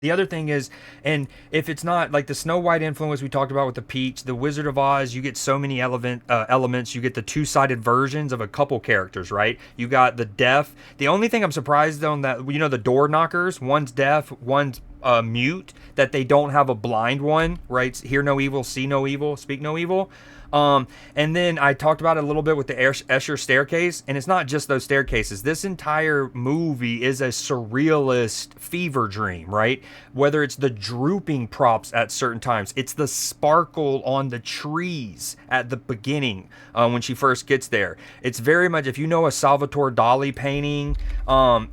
The other thing is, and if it's not like the Snow White influence we talked about with the peach, the Wizard of Oz, you get so many elements. You get the two-sided versions of a couple characters, right? You got the deaf. The only thing I'm surprised on that, the door knockers, one's deaf, one's mute, that they don't have a blind one, right? Hear no evil, see no evil, speak no evil. And then I talked about it a little bit with the Escher staircase, and it's not just those staircases. This entire movie is a surrealist fever dream, right? Whether it's the drooping props at certain times, it's the sparkle on the trees at the beginning when she first gets there. It's very much, if you know a Salvatore Dali painting,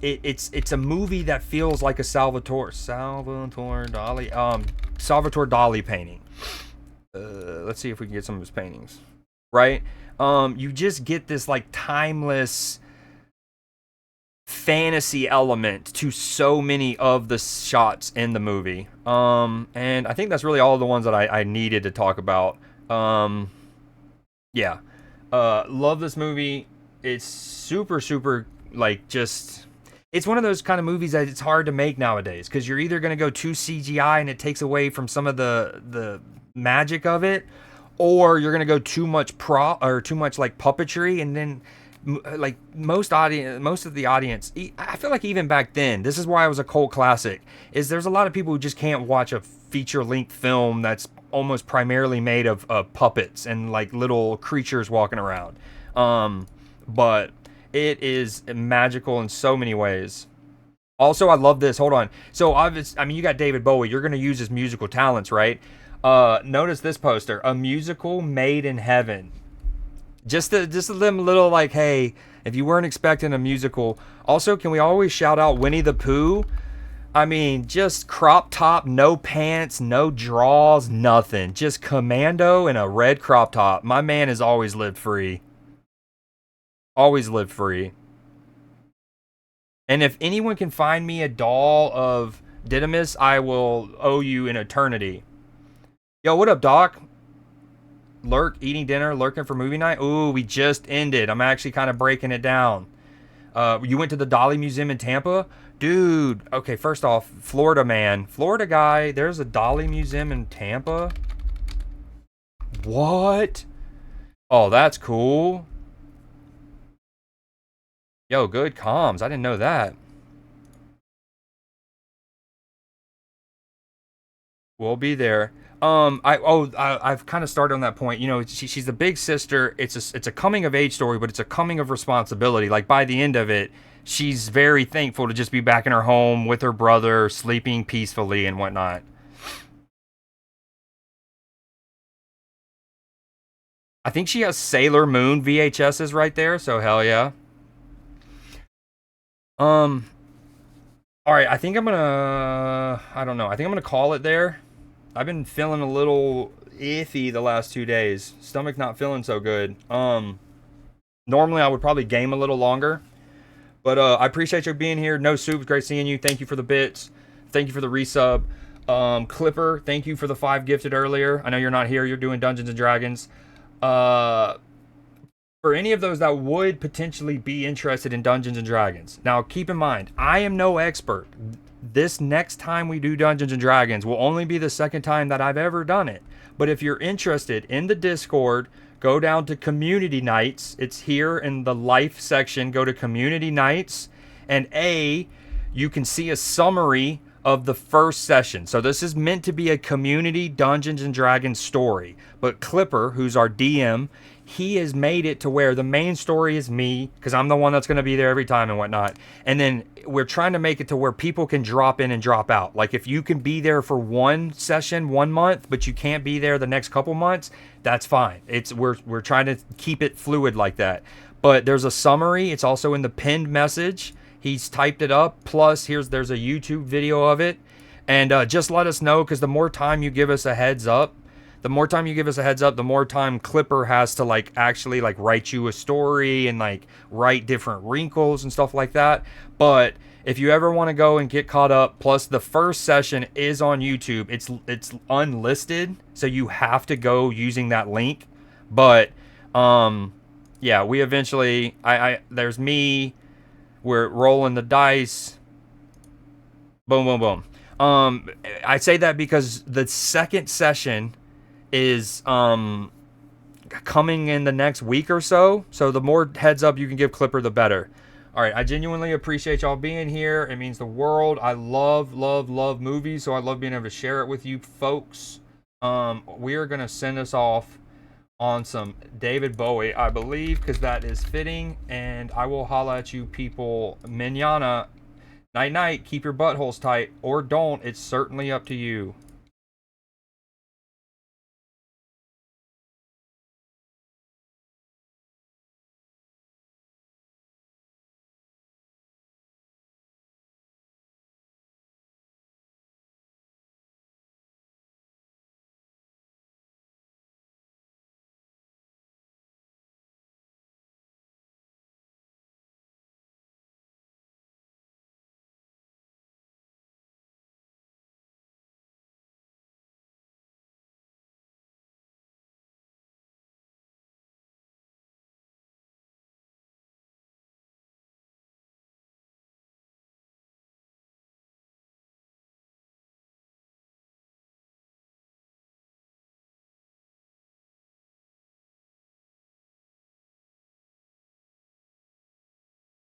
it's a movie that feels like a Salvatore Dali painting. Let's see if we can get some of his paintings, right? You just get this like timeless fantasy element to so many of the shots in the movie. And I think that's really all the ones that I needed to talk about. Yeah. Love this movie. It's super, super, it's one of those kind of movies that it's hard to make nowadays because you're either going to go too CGI and it takes away from some of the magic of it, or you're gonna go too much too much like puppetry, and then like most of the audience, I feel like even back then, this is why it was a cult classic, is there's a lot of people who just can't watch a feature-length film that's almost primarily made of puppets and like little creatures walking around. But it is magical in so many ways. Also, I love this. Hold on. So you got David Bowie. You're gonna use his musical talents, right? Notice this poster, a musical made in heaven. Just a little like, hey, if you weren't expecting a musical. Also, can we always shout out Winnie the Pooh? I mean, just crop top, no pants, no draws, nothing. Just commando and a red crop top. My man has always lived free. Always lived free. And if anyone can find me a doll of Didymus, I will owe you an eternity. Yo, what up, Doc? Lurk, eating dinner, lurking for movie night. Ooh, we just ended. I'm actually kind of breaking it down. You went to the Dolly Museum in Tampa? Dude, okay, first off, Florida man. Florida guy, there's a Dolly Museum in Tampa? What? Oh, that's cool. Yo, good comms. I didn't know that. We'll be there. I've kind of started on that point. She's the big sister. It's a coming of age story, but it's a coming of responsibility. Like by the end of it, she's very thankful to just be back in her home with her brother, sleeping peacefully and whatnot. I think she has Sailor Moon VHSs right there, so hell yeah. All right, I think I'm gonna, I don't know, I think I'm gonna call it there. I've been feeling a little iffy the last 2 days. Stomach not feeling so good. Normally I would probably game a little longer, but I appreciate you being here. No Soups, great seeing you. Thank you for the bits. Thank you for the resub. Clipper, thank you for the 5 gifted earlier. I know you're not here. You're doing Dungeons and Dragons. For any of those that would potentially be interested in Dungeons and Dragons. Now, keep in mind, I am no expert. This next time we do Dungeons and Dragons will only be the second time that I've ever done it. But if you're interested in the Discord, go down to Community Nights. It's here in the Life section. Go to Community Nights, and you can see a summary of the first session. So this is meant to be a community Dungeons and Dragons story. But Clipper, who's our DM, he has made it to where the main story is me, because I'm the one that's going to be there every time and whatnot. And then we're trying to make it to where people can drop in and drop out. Like if you can be there for one session 1 month, but you can't be there the next couple months, that's fine. We're trying to keep it fluid like that. But there's a summary. It's also in the pinned message. He's typed it up. Plus, there's a YouTube video of it. And just let us know, because the more time you give us a heads up, the more time Clipper has to like actually like write you a story and like write different wrinkles and stuff like that. But if you ever want to go and get caught up, plus the first session is on YouTube. It's unlisted, so you have to go using that link. But yeah, we eventually there's me. We're rolling the dice. Boom, boom, boom. I say that because the second session is coming in the next week or so. So the more heads up you can give Clipper, the better. All right, I genuinely appreciate y'all being here. It means the world. I love movies, so I love being able to share it with you folks. We are gonna send us off on some David Bowie, I believe, because that is fitting. And I will holla at you people manana. Night night. Keep your buttholes tight, or don't. It's certainly up to you.